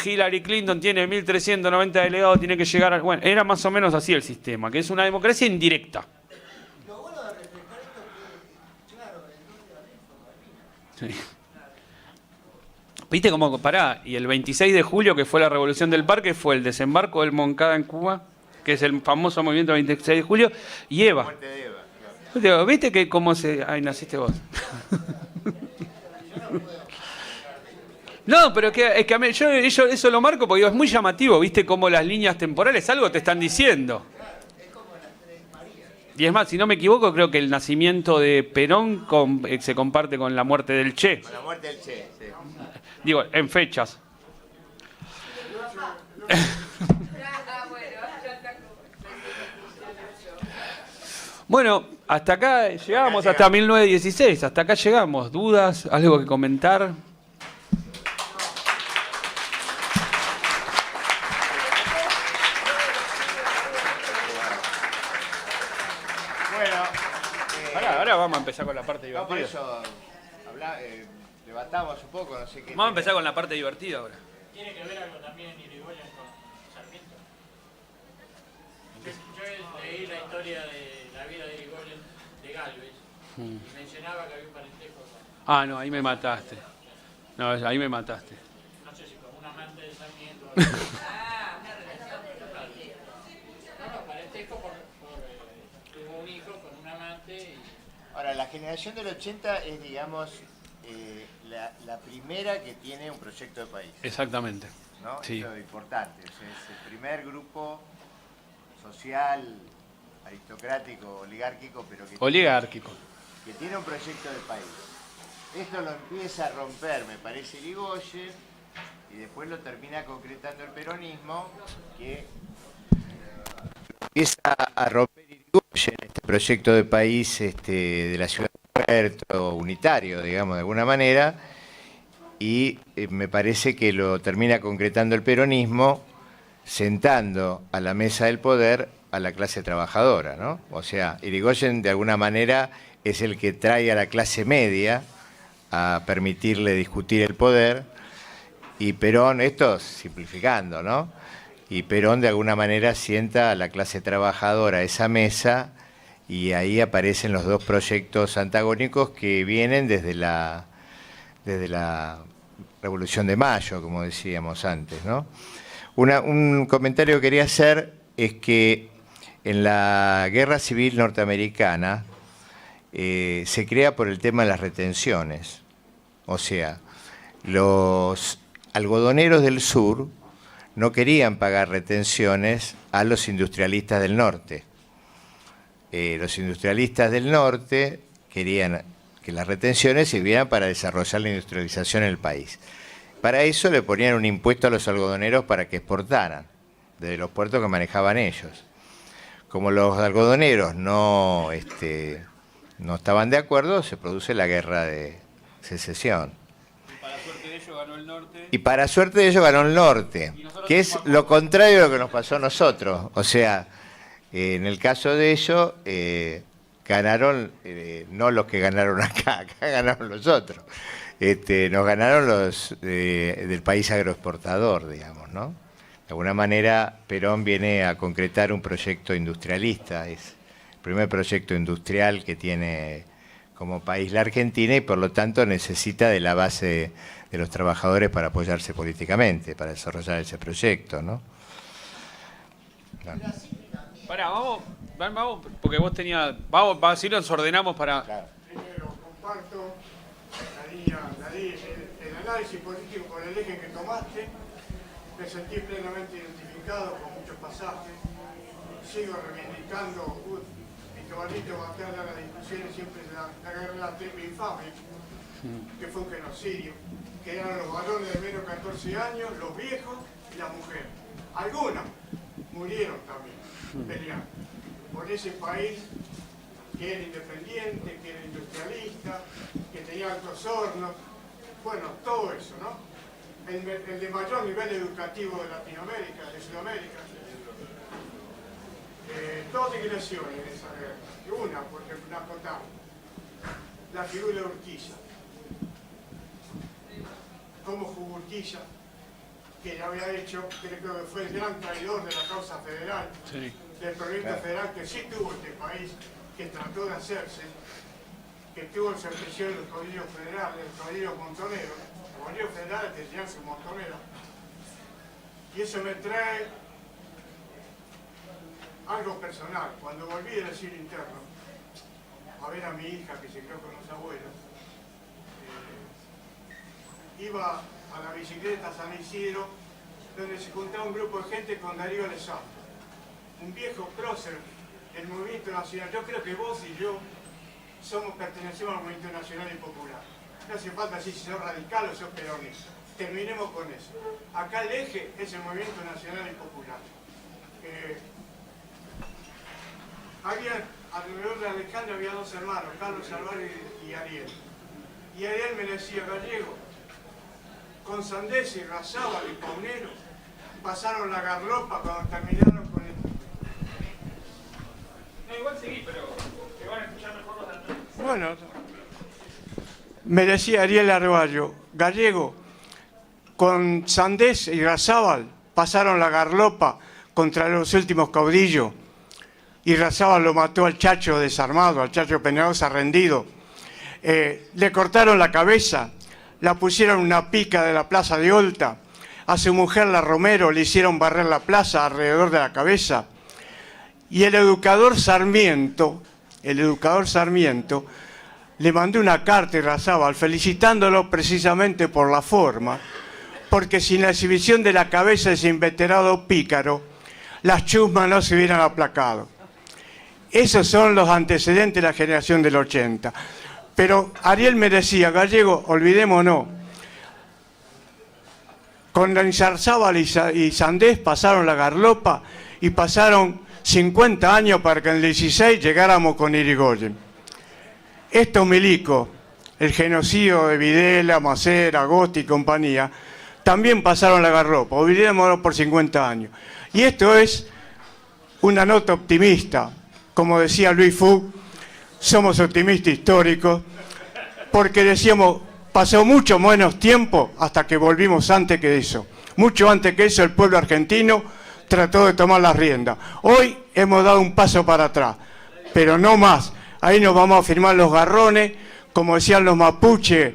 Hillary Clinton tiene 1.390 delegados, tiene que llegar a... Bueno, era más o menos así el sistema, que es una democracia indirecta. Lo bueno de reflejar esto que, claro, el 2 de abril fue Malvinas. Sí. ¿Viste cómo pará? Y el 26 de julio, que fue la Revolución del Parque, fue el desembarco del Moncada en Cuba, que es el famoso movimiento 26 de julio, y Eva. Muerte de Eva, claro. ¿Viste que cómo se... Ay, naciste vos. No, pero es que a mí, yo eso lo marco porque es muy llamativo, ¿viste? Como las líneas temporales algo te están diciendo. Y es más, si no me equivoco, creo que el nacimiento de Perón se comparte con la muerte del Che. Con la muerte del Che, sí. Digo, en fechas. Bueno, hasta acá llegamos, hasta 1916, hasta acá llegamos. ¿Dudas? ¿Algo que comentar? Ahora vamos a empezar con la parte divertida. No, por eso debatamos un poco, no sé qué. Vamos a empezar con la parte divertida ahora. ¿Tiene que ver algo también Irigoyen con Sarmiento? Yo leí la historia de la vida de Irigoyen de Galvez y mencionaba que había un parentesco con... Ah, no, ahí me mataste. No, ahí me mataste. No sé si con un amante de Sarmiento. Una relación No, parentesco tuvo un hijo con un amante y... Ahora, la generación del 80 es, digamos, la primera que tiene un proyecto de país. Exactamente. ¿No? Sí. Eso es importante. O sea, es el primer grupo social, aristocrático, oligárquico, pero que tiene un proyecto de país. Esto lo empieza a romper, me parece, Irigoyen, y después lo termina concretando el peronismo, que empieza a romper Irigoyen, este proyecto de país de la ciudad de Puerto, unitario, digamos, de alguna manera, y me parece que lo termina concretando el peronismo, sentando a la mesa del poder a la clase trabajadora, ¿no? O sea, Irigoyen de alguna manera es el que trae a la clase media a permitirle discutir el poder, y Perón, esto simplificando, ¿no? Y Perón de alguna manera sienta a la clase trabajadora a esa mesa, y ahí aparecen los dos proyectos antagónicos que vienen desde la Revolución de Mayo, como decíamos antes, ¿no? Un comentario que quería hacer es que en la Guerra Civil Norteamericana se crea por el tema de las retenciones. O sea, los algodoneros del sur no querían pagar retenciones a los industrialistas del norte. Los industrialistas del norte querían que las retenciones sirvieran para desarrollar la industrialización en el país. Para eso le ponían un impuesto a los algodoneros para que exportaran desde los puertos que manejaban ellos. Como los algodoneros no estaban de acuerdo, se produce la guerra de secesión. Y para suerte de ellos ganó el norte. Y para suerte de ellos ganó el norte, que es lo contrario de lo que nos pasó a nosotros. O sea, en el caso de ellos, ganaron, no los que ganaron acá ganaron los otros. Nos ganaron los del país agroexportador, digamos, ¿no? De alguna manera, Perón viene a concretar un proyecto industrialista, es el primer proyecto industrial que tiene como país la Argentina y por lo tanto necesita de la base de los trabajadores para apoyarse políticamente, para desarrollar ese proyecto, ¿no? Claro. Pará, vamos, porque vos tenías... Vamos, así nos ordenamos para... Claro. Primero, comparto el análisis político por el eje que tomaste. Me sentí plenamente identificado con muchos pasajes. Sigo reivindicando, mi cabalito batalla de las discusiones siempre es la guerra de la triple infamia, que fue un genocidio, que eran los varones de menos de 14 años, los viejos y las mujeres. Algunas murieron también peleando por ese país que era independiente, que era industrialista, que tenía altos hornos, bueno, todo eso, ¿no? El de mayor nivel educativo de Latinoamérica, de Sudamérica. Dos digresiones en esa guerra. Una, porque la contamos, la figura de Urquiza. Cómo jugó Urquiza, que ya había hecho, creo que fue el gran traidor de la causa federal, Sí. del proyecto federal que sí tuvo este país, que trató de hacerse, que tuvo en su expresión los caudillos federales, los caudillos montoneros, los caudillos federales que tenían su montonera. Y eso me trae algo personal. Cuando volví del exilio interno, a ver a mi hija que se crió con los abuelos, iba a la bicicleta San Isidro, donde se juntaba un grupo de gente con Darío Alessandro, un viejo prócer del movimiento nacional. Yo creo que vos y yo pertenecemos al movimiento nacional y popular. No hace falta decir si sos radical o sos peronista. Terminemos con eso. Acá el eje es el movimiento nacional y popular. Alrededor de Alejandro había dos hermanos, Carlos Álvarez y Ariel. Y Ariel me decía, Gallego, con Sandés y Razábal y Paunero pasaron la garlopa cuando terminaron con el... No, igual seguí, pero te van a escuchar mejor los de atrás. Bueno, me decía Ariel Arballo, Gallego, con Sandés y Razábal pasaron la garlopa contra los últimos caudillos y Razábal lo mató al Chacho desarmado, al Chacho Peñalosa rendido. Le cortaron la cabeza, la pusieron en una pica de la plaza de Olta, a su mujer la Romero le hicieron barrer la plaza alrededor de la cabeza. Y el educador Sarmiento le mandó una carta a Razábal felicitándolo precisamente por la forma, porque sin la exhibición de la cabeza de ese inveterado pícaro, las chusmas no se hubieran aplacado. Esos son los antecedentes de la generación del 80. Pero Ariel me decía, Gallego, olvidémonos, con Razábal y Sandés pasaron la garlopa y pasaron 50 años para que en el 16 llegáramos con Irigoyen. Estos milicos, el genocidio de Videla, Macera, Agosti y compañía, también pasaron la garlopa, olvidémonos por 50 años. Y esto es una nota optimista. Como decía Luis Fug, somos optimistas históricos, porque decíamos, pasó mucho menos tiempo hasta que volvimos antes que eso. Mucho antes que eso el pueblo argentino trató de tomar las riendas. Hoy hemos dado un paso para atrás, pero no más. Ahí nos vamos a firmar los garrones, como decían los mapuches,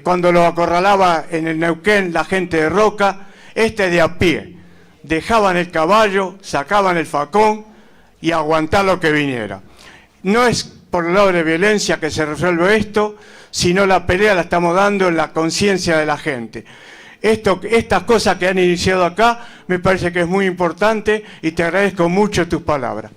cuando los acorralaba en el Neuquén la gente de Roca, de a pie. Dejaban el caballo, sacaban el facón y aguantar lo que viniera. No es por el lado de violencia que se resuelve esto, sino la pelea la estamos dando en la conciencia de la gente. Estas cosas que han iniciado acá me parece que es muy importante y te agradezco mucho tus palabras.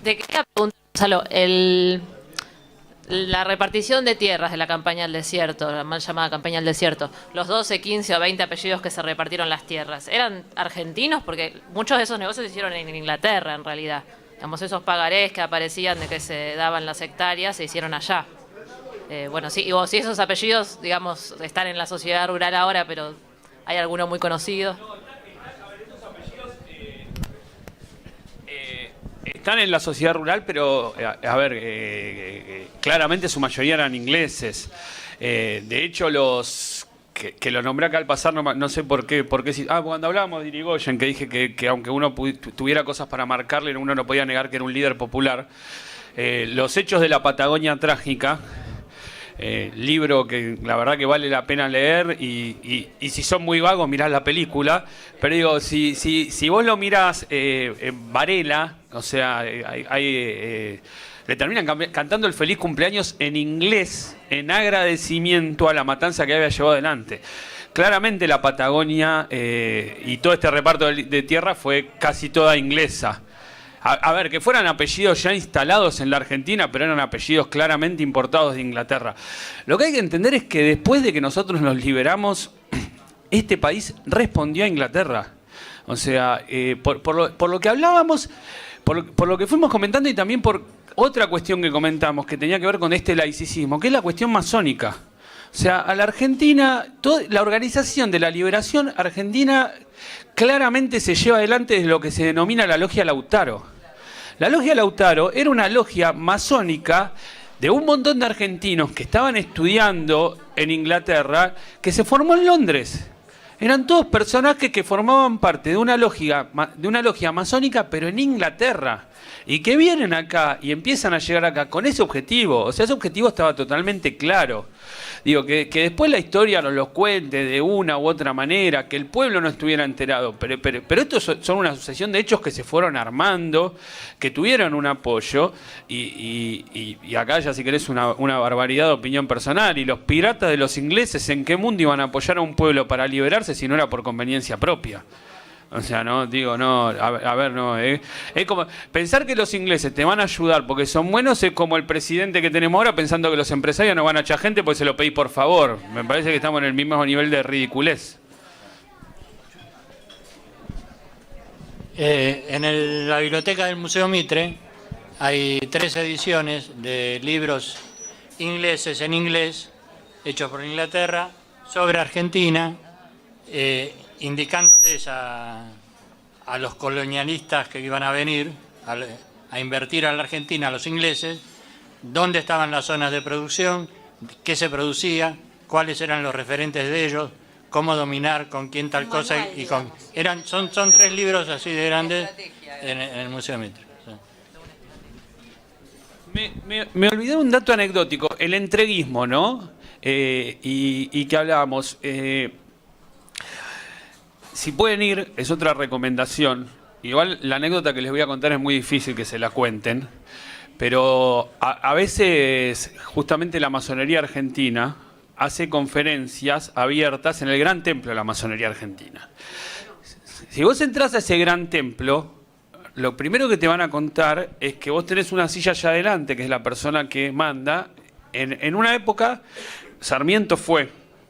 Te quería preguntar, Gonzalo, la repartición de tierras de la campaña del desierto, la mal llamada campaña del desierto, los 12, 15 o 20 apellidos que se repartieron las tierras, ¿eran argentinos? Porque muchos de esos negocios se hicieron en Inglaterra, en realidad. Digamos, esos pagarés que aparecían de que se daban las hectáreas se hicieron allá. Bueno, sí, y si esos apellidos, digamos, están en la sociedad rural ahora, pero ¿hay alguno muy conocido? están en la sociedad rural, pero, a ver, claramente su mayoría eran ingleses. De hecho, los que lo nombré acá al pasar, no sé por qué cuando hablábamos de Irigoyen, que dije que aunque uno tuviera cosas para marcarle, uno no podía negar que era un líder popular. Los hechos de la Patagonia trágica, libro que la verdad que vale la pena leer, y si son muy vagos, mirás la película, pero digo, si vos lo mirás, Varela, o sea, le terminan cantando el feliz cumpleaños en inglés, en agradecimiento a la matanza que había llevado adelante. Claramente la Patagonia y todo este reparto de tierra fue casi toda inglesa. A ver, que fueran apellidos ya instalados en la Argentina, pero eran apellidos claramente importados de Inglaterra. Lo que hay que entender es que después de que nosotros nos liberamos, este país respondió a Inglaterra. O sea, por lo que hablábamos, por lo que fuimos comentando, y también por otra cuestión que comentamos, que tenía que ver con este laicismo, que es la cuestión masónica. O sea, a la Argentina, la organización de la liberación argentina claramente se lleva adelante desde lo que se denomina la Logia Lautaro. La Logia Lautaro era una logia masónica de un montón de argentinos que estaban estudiando en Inglaterra, que se formó en Londres. Eran todos personajes que formaban parte de una logia masónica, pero en Inglaterra. Y que vienen acá y empiezan a llegar acá con ese objetivo. O sea, ese objetivo estaba totalmente claro. Digo, que después la historia nos los cuente de una u otra manera, que el pueblo no estuviera enterado. Pero estos son una sucesión de hechos que se fueron armando, que tuvieron un apoyo. Y acá ya, si querés, una barbaridad de opinión personal. Y los piratas de los ingleses, ¿en qué mundo iban a apoyar a un pueblo para liberarse si no era por conveniencia propia? O sea, no, digo, no, a ver, no, es como, pensar que los ingleses te van a ayudar porque son buenos es como el presidente que tenemos ahora pensando que los empresarios no van a echar gente porque se lo pedís por favor. Me parece que estamos en el mismo nivel de ridiculez. En la biblioteca del Museo Mitre hay 3 ediciones de libros ingleses en inglés, hechos por Inglaterra, sobre Argentina, indicándoles a los colonialistas que iban a venir a invertir a la Argentina, a los ingleses, dónde estaban las zonas de producción, qué se producía, cuáles eran los referentes de ellos, cómo dominar, con quién tal cosa, y con son 3 libros así de grandes en el Museo Mitre. Me olvidé un dato anecdótico, el entreguismo, ¿no? Y que hablábamos. Si pueden ir, es otra recomendación. Igual la anécdota que les voy a contar es muy difícil que se la cuenten, pero a veces justamente la masonería argentina hace conferencias abiertas en el gran templo de la masonería argentina. Si vos entrás a ese gran templo, lo primero que te van a contar es que vos tenés una silla allá adelante, que es la persona que manda. En una época, Sarmiento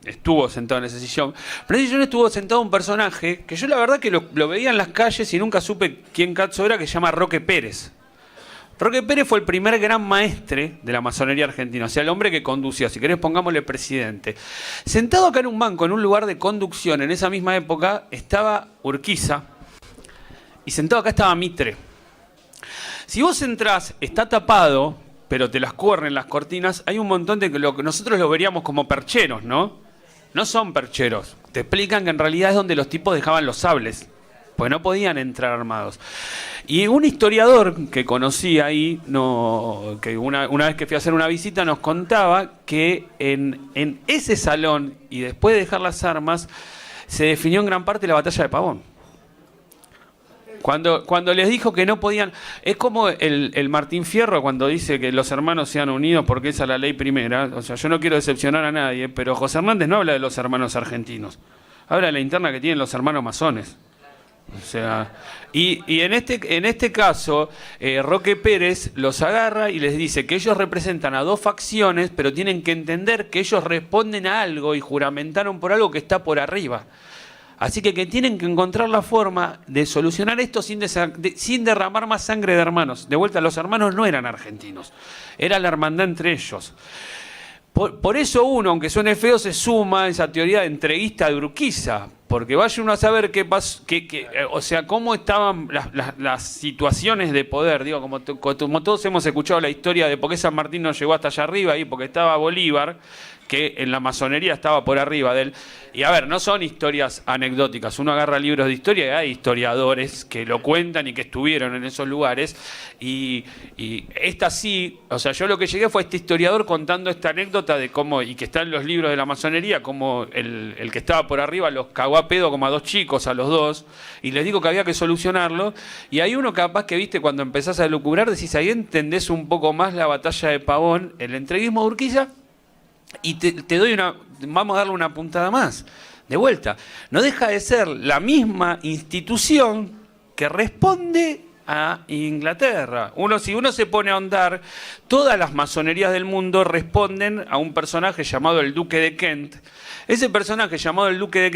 estuvo sentado en esa sillón, pero en esa sillón estuvo sentado un personaje que yo la verdad que lo veía en las calles y nunca supe quién cazzo era, que se llama Roque Pérez. Roque Pérez fue el primer gran maestre de la masonería argentina, o sea, el hombre que conducía, si querés pongámosle presidente. Sentado acá en un banco, en un lugar de conducción, en esa misma época, estaba Urquiza, y sentado acá estaba Mitre. Si vos entrás, está tapado, pero te las corren las cortinas, hay un montón de lo que nosotros lo veríamos como percheros, ¿no? No son percheros. Te explican que en realidad es donde los tipos dejaban los sables, pues no podían entrar armados. Y un historiador que conocí ahí, que una vez que fui a hacer una visita, nos contaba que en ese salón, y después de dejar las armas, se definió en gran parte la batalla de Pavón. Cuando les dijo que no podían... Es como el Martín Fierro cuando dice que los hermanos sean unidos porque esa es la ley primera. O sea, yo no quiero decepcionar a nadie, pero José Hernández no habla de los hermanos argentinos. Habla de la interna que tienen los hermanos masones. O sea, y en este caso, Roque Pérez los agarra y les dice que ellos representan a 2 facciones, pero tienen que entender que ellos responden a algo y juramentaron por algo que está por arriba. Así que tienen que encontrar la forma de solucionar esto sin derramar más sangre de hermanos. De vuelta, los hermanos no eran argentinos, era la hermandad entre ellos. Por eso uno, aunque suene feo, se suma a esa teoría entreguista de Urquiza, porque vaya uno a saber qué pasó, o sea, cómo estaban las situaciones de poder, digo, como todos hemos escuchado la historia de por qué San Martín no llegó hasta allá arriba, y porque estaba Bolívar, que en la masonería estaba por arriba de él. Y a ver, no son historias anecdóticas, uno agarra libros de historia y hay historiadores que lo cuentan y que estuvieron en esos lugares, y esta sí, o sea, yo lo que llegué fue este historiador contando esta anécdota de cómo, y que está en los libros de la masonería, cómo el que estaba por arriba los cagó a pedo como a 2 chicos, a los 2, y les digo que había que solucionarlo, y hay uno capaz que, viste, cuando empezás a lucubrar, decís, ahí entendés un poco más la batalla de Pavón, el entreguismo de Urquiza. Y te doy vamos a darle una puntada más, de vuelta. No deja de ser la misma institución que responde a Inglaterra. Si uno se pone a ahondar, todas las masonerías del mundo responden a un personaje llamado el Duque de Kent. Ese personaje llamado el Duque de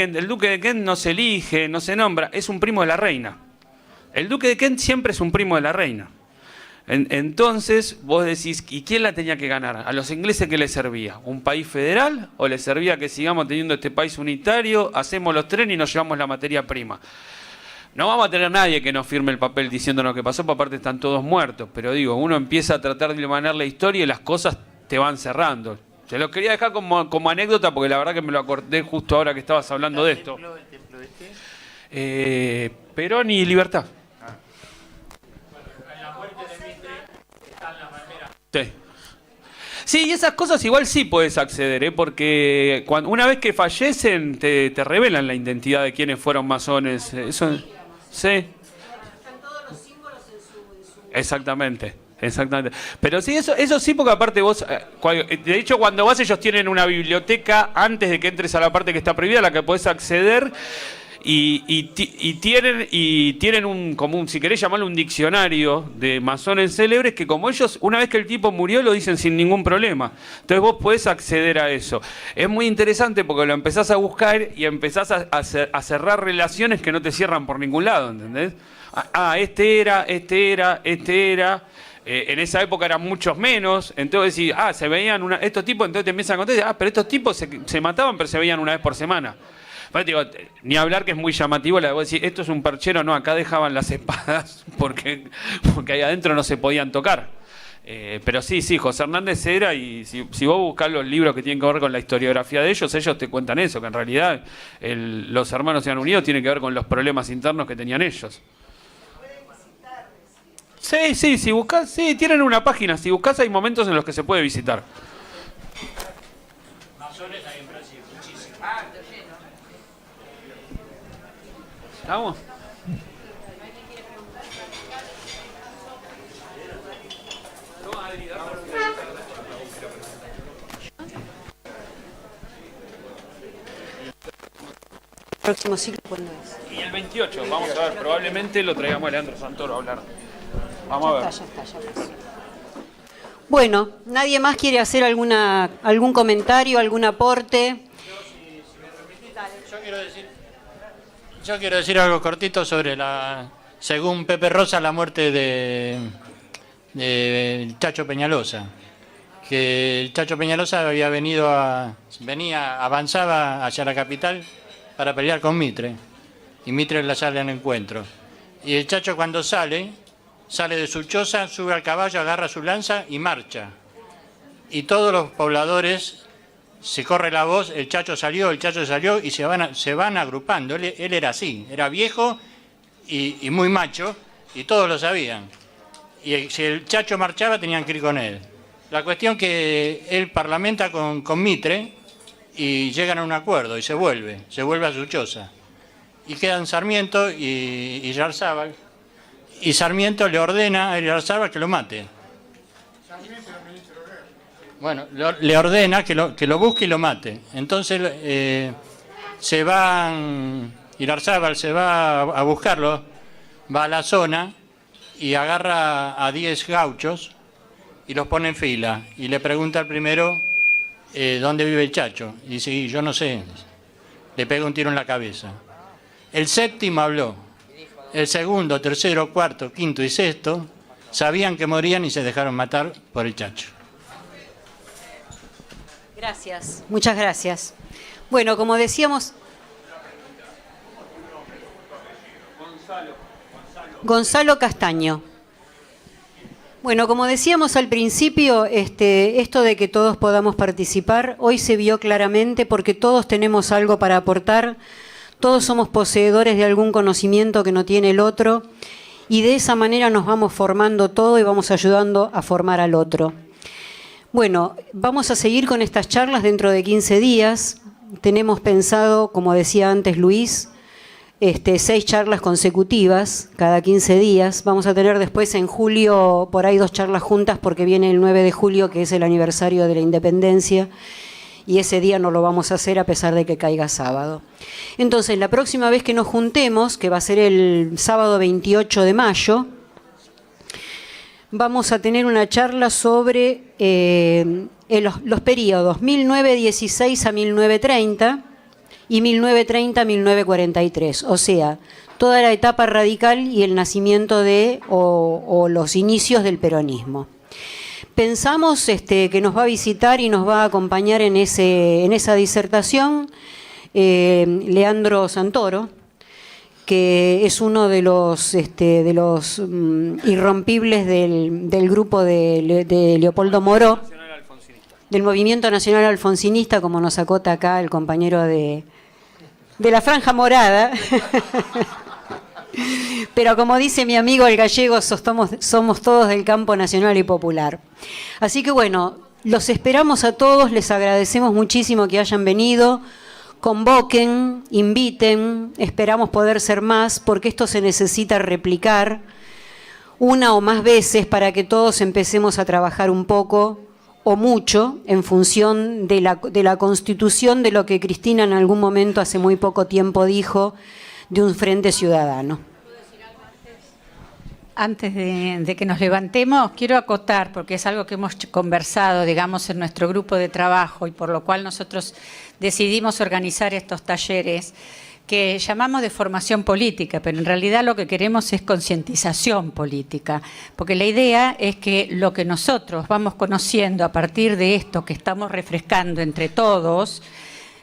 Kent no se elige, no se nombra, es un primo de la reina. El Duque de Kent siempre es un primo de la reina. Entonces vos decís, ¿y quién la tenía que ganar? ¿A los ingleses qué les servía? ¿Un país federal? ¿O les servía que sigamos teniendo este país unitario, hacemos los trenes y nos llevamos la materia prima? No vamos a tener nadie que nos firme el papel diciéndonos qué pasó, porque aparte están todos muertos. Pero digo, uno empieza a tratar de iluminar la historia y las cosas te van cerrando. Se lo quería dejar como anécdota, porque la verdad que me lo acordé justo ahora que estabas hablando de esto. ¿El templo este? Perón y Libertad. Sí. Sí, y esas cosas igual sí puedes acceder, porque una vez que fallecen te revelan la identidad de quienes fueron masones. Eso, sí. Están todos los símbolos en su... Exactamente. Pero sí, eso sí, porque aparte vos, de hecho cuando vas ellos tienen una biblioteca antes de que entres a la parte que está prohibida, a la que podés acceder. Y tienen un, si querés llamarlo un diccionario de masones célebres, que como ellos, una vez que el tipo murió, lo dicen sin ningún problema. Entonces vos podés acceder a eso. Es muy interesante porque lo empezás a buscar y empezás a cerrar relaciones que no te cierran por ningún lado, ¿entendés? Este era. En esa época eran muchos menos, entonces decís, se veían estos tipos, entonces te empiezan a contar, pero estos tipos se mataban, pero se veían una vez por semana. Bueno, digo, ni hablar que es muy llamativo la de vos decir, esto es un perchero, no, acá dejaban las espadas porque ahí adentro no se podían tocar. Pero sí, José Hernández era, y si vos buscás los libros que tienen que ver con la historiografía de ellos te cuentan eso, que en realidad los hermanos se han unido, tiene que ver con los problemas internos que tenían ellos. Sí, si buscás, tienen una página, si buscás hay momentos en los que se puede visitar. Masones hay en Brasil, muchísimos. ¿Estamos? ¿Próximo ciclo cuándo es? Y el 28, vamos a ver, probablemente lo traigamos a Leandro Santoro a hablar. Vamos a ver. Ya está. Bueno, ¿nadie más quiere hacer algún comentario, algún aporte? Yo quiero decir algo cortito sobre según Pepe Rosa, la muerte de Chacho Peñalosa. Que el Chacho Peñalosa avanzaba hacia la capital para pelear con Mitre. Y Mitre la sale al encuentro. Y el Chacho cuando sale de su choza, sube al caballo, agarra su lanza y marcha. Y todos los pobladores, se corre la voz, el Chacho salió, y se van agrupando. Él era así, era viejo y muy macho, y todos lo sabían. Y si el Chacho marchaba, tenían que ir con él. La cuestión que él parlamenta con Mitre y llegan a un acuerdo y se vuelve a su choza. Y quedan Sarmiento y Yarzábal. Y Sarmiento le ordena a Yarzábal que lo mate. Bueno, le ordena que lo busque y lo mate. Entonces Yarzábal se va a buscarlo, va a la zona y agarra a 10 gauchos y los pone en fila. Y le pregunta al primero dónde vive el Chacho. Y dice, yo no sé. Le pega un tiro en la cabeza. El séptimo habló. El segundo, tercero, cuarto, quinto y sexto sabían que morían y se dejaron matar por el Chacho. Gracias, muchas gracias. Bueno, como decíamos... Gonzalo Castaño. Bueno, como decíamos al principio, esto de que todos podamos participar, hoy se vio claramente porque todos tenemos algo para aportar, todos somos poseedores de algún conocimiento que no tiene el otro, y de esa manera nos vamos formando todo y vamos ayudando a formar al otro. Bueno, vamos a seguir con estas charlas dentro de 15 días. Tenemos pensado, como decía antes Luis, 6 charlas consecutivas cada 15 días. Vamos a tener después en julio por ahí 2 charlas juntas porque viene el 9 de julio, que es el aniversario de la independencia, y ese día no lo vamos a hacer a pesar de que caiga sábado. Entonces, la próxima vez que nos juntemos, que va a ser el sábado 28 de mayo, vamos a tener una charla sobre los periodos 1916 a 1930 y 1930 a 1943, o sea, toda la etapa radical y el nacimiento o los inicios del peronismo. Pensamos que nos va a visitar y nos va a acompañar en esa disertación Leandro Santoro, que es uno de los irrompibles del grupo de Leopoldo Moró, del Movimiento Nacional Alfonsinista, como nos acota acá el compañero de la Franja Morada. Pero como dice mi amigo el gallego, somos todos del campo nacional y popular. Así que bueno, los esperamos a todos, les agradecemos muchísimo que hayan venido. Convoquen, inviten, esperamos poder ser más, porque esto se necesita replicar una o más veces para que todos empecemos a trabajar un poco o mucho en función de la constitución de lo que Cristina en algún momento hace muy poco tiempo dijo de un frente ciudadano. Antes de que nos levantemos, quiero acotar, porque es algo que hemos conversado, digamos, en nuestro grupo de trabajo y por lo cual nosotros decidimos organizar estos talleres que llamamos de formación política, pero en realidad lo que queremos es concientización política, porque la idea es que lo que nosotros vamos conociendo a partir de esto que estamos refrescando entre todos,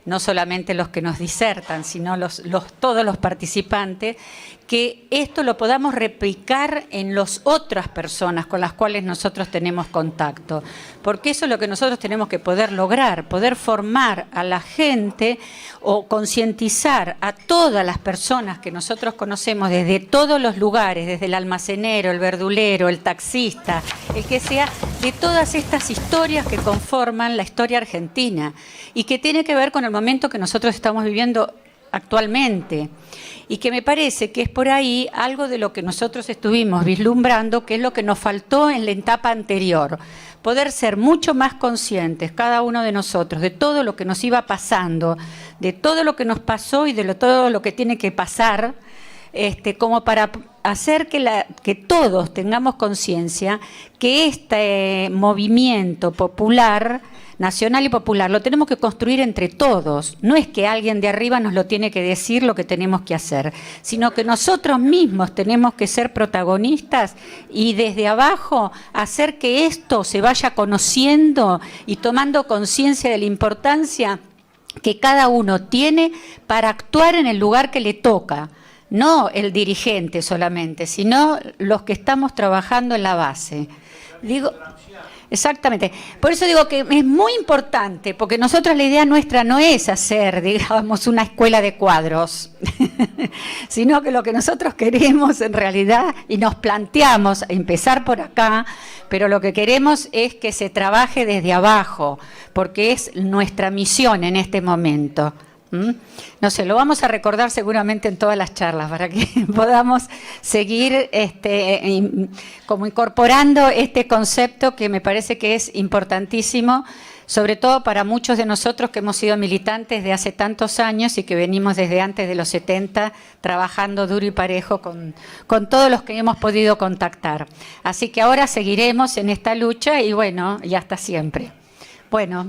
no solamente los que nos disertan, sino todos los participantes, que esto lo podamos replicar en las otras personas con las cuales nosotros tenemos contacto. Porque eso es lo que nosotros tenemos que poder lograr, poder formar a la gente o concientizar a todas las personas que nosotros conocemos desde todos los lugares, desde el almacenero, el verdulero, el taxista, el que sea, de todas estas historias que conforman la historia argentina y que tiene que ver con el momento que nosotros estamos viviendo actualmente. Y que me parece que es por ahí algo de lo que nosotros estuvimos vislumbrando, que es lo que nos faltó en la etapa anterior. Poder ser mucho más conscientes, cada uno de nosotros, de todo lo que nos iba pasando, de todo lo que nos pasó y de todo lo que tiene que pasar, como para hacer que todos tengamos conciencia que este movimiento popular, nacional y popular, lo tenemos que construir entre todos. No es que alguien de arriba nos lo tiene que decir lo que tenemos que hacer, sino que nosotros mismos tenemos que ser protagonistas y desde abajo hacer que esto se vaya conociendo y tomando conciencia de la importancia que cada uno tiene para actuar en el lugar que le toca. No el dirigente solamente, sino los que estamos trabajando en la base. Digo, exactamente. Por eso digo que es muy importante, porque nosotros la idea nuestra no es hacer, digamos, una escuela de cuadros, sino que lo que nosotros queremos en realidad, y nos planteamos empezar por acá, pero lo que queremos es que se trabaje desde abajo, porque es nuestra misión en este momento. No sé, lo vamos a recordar seguramente en todas las charlas para que podamos seguir como incorporando este concepto que me parece que es importantísimo, sobre todo para muchos de nosotros que hemos sido militantes de hace tantos años y que venimos desde antes de los 70 trabajando duro y parejo con todos los que hemos podido contactar. Así que ahora seguiremos en esta lucha y bueno, y hasta siempre. Bueno.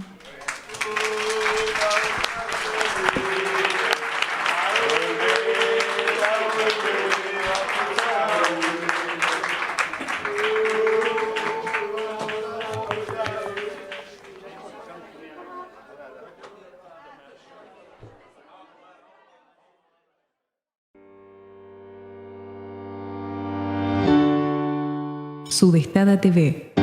Sudestada TV.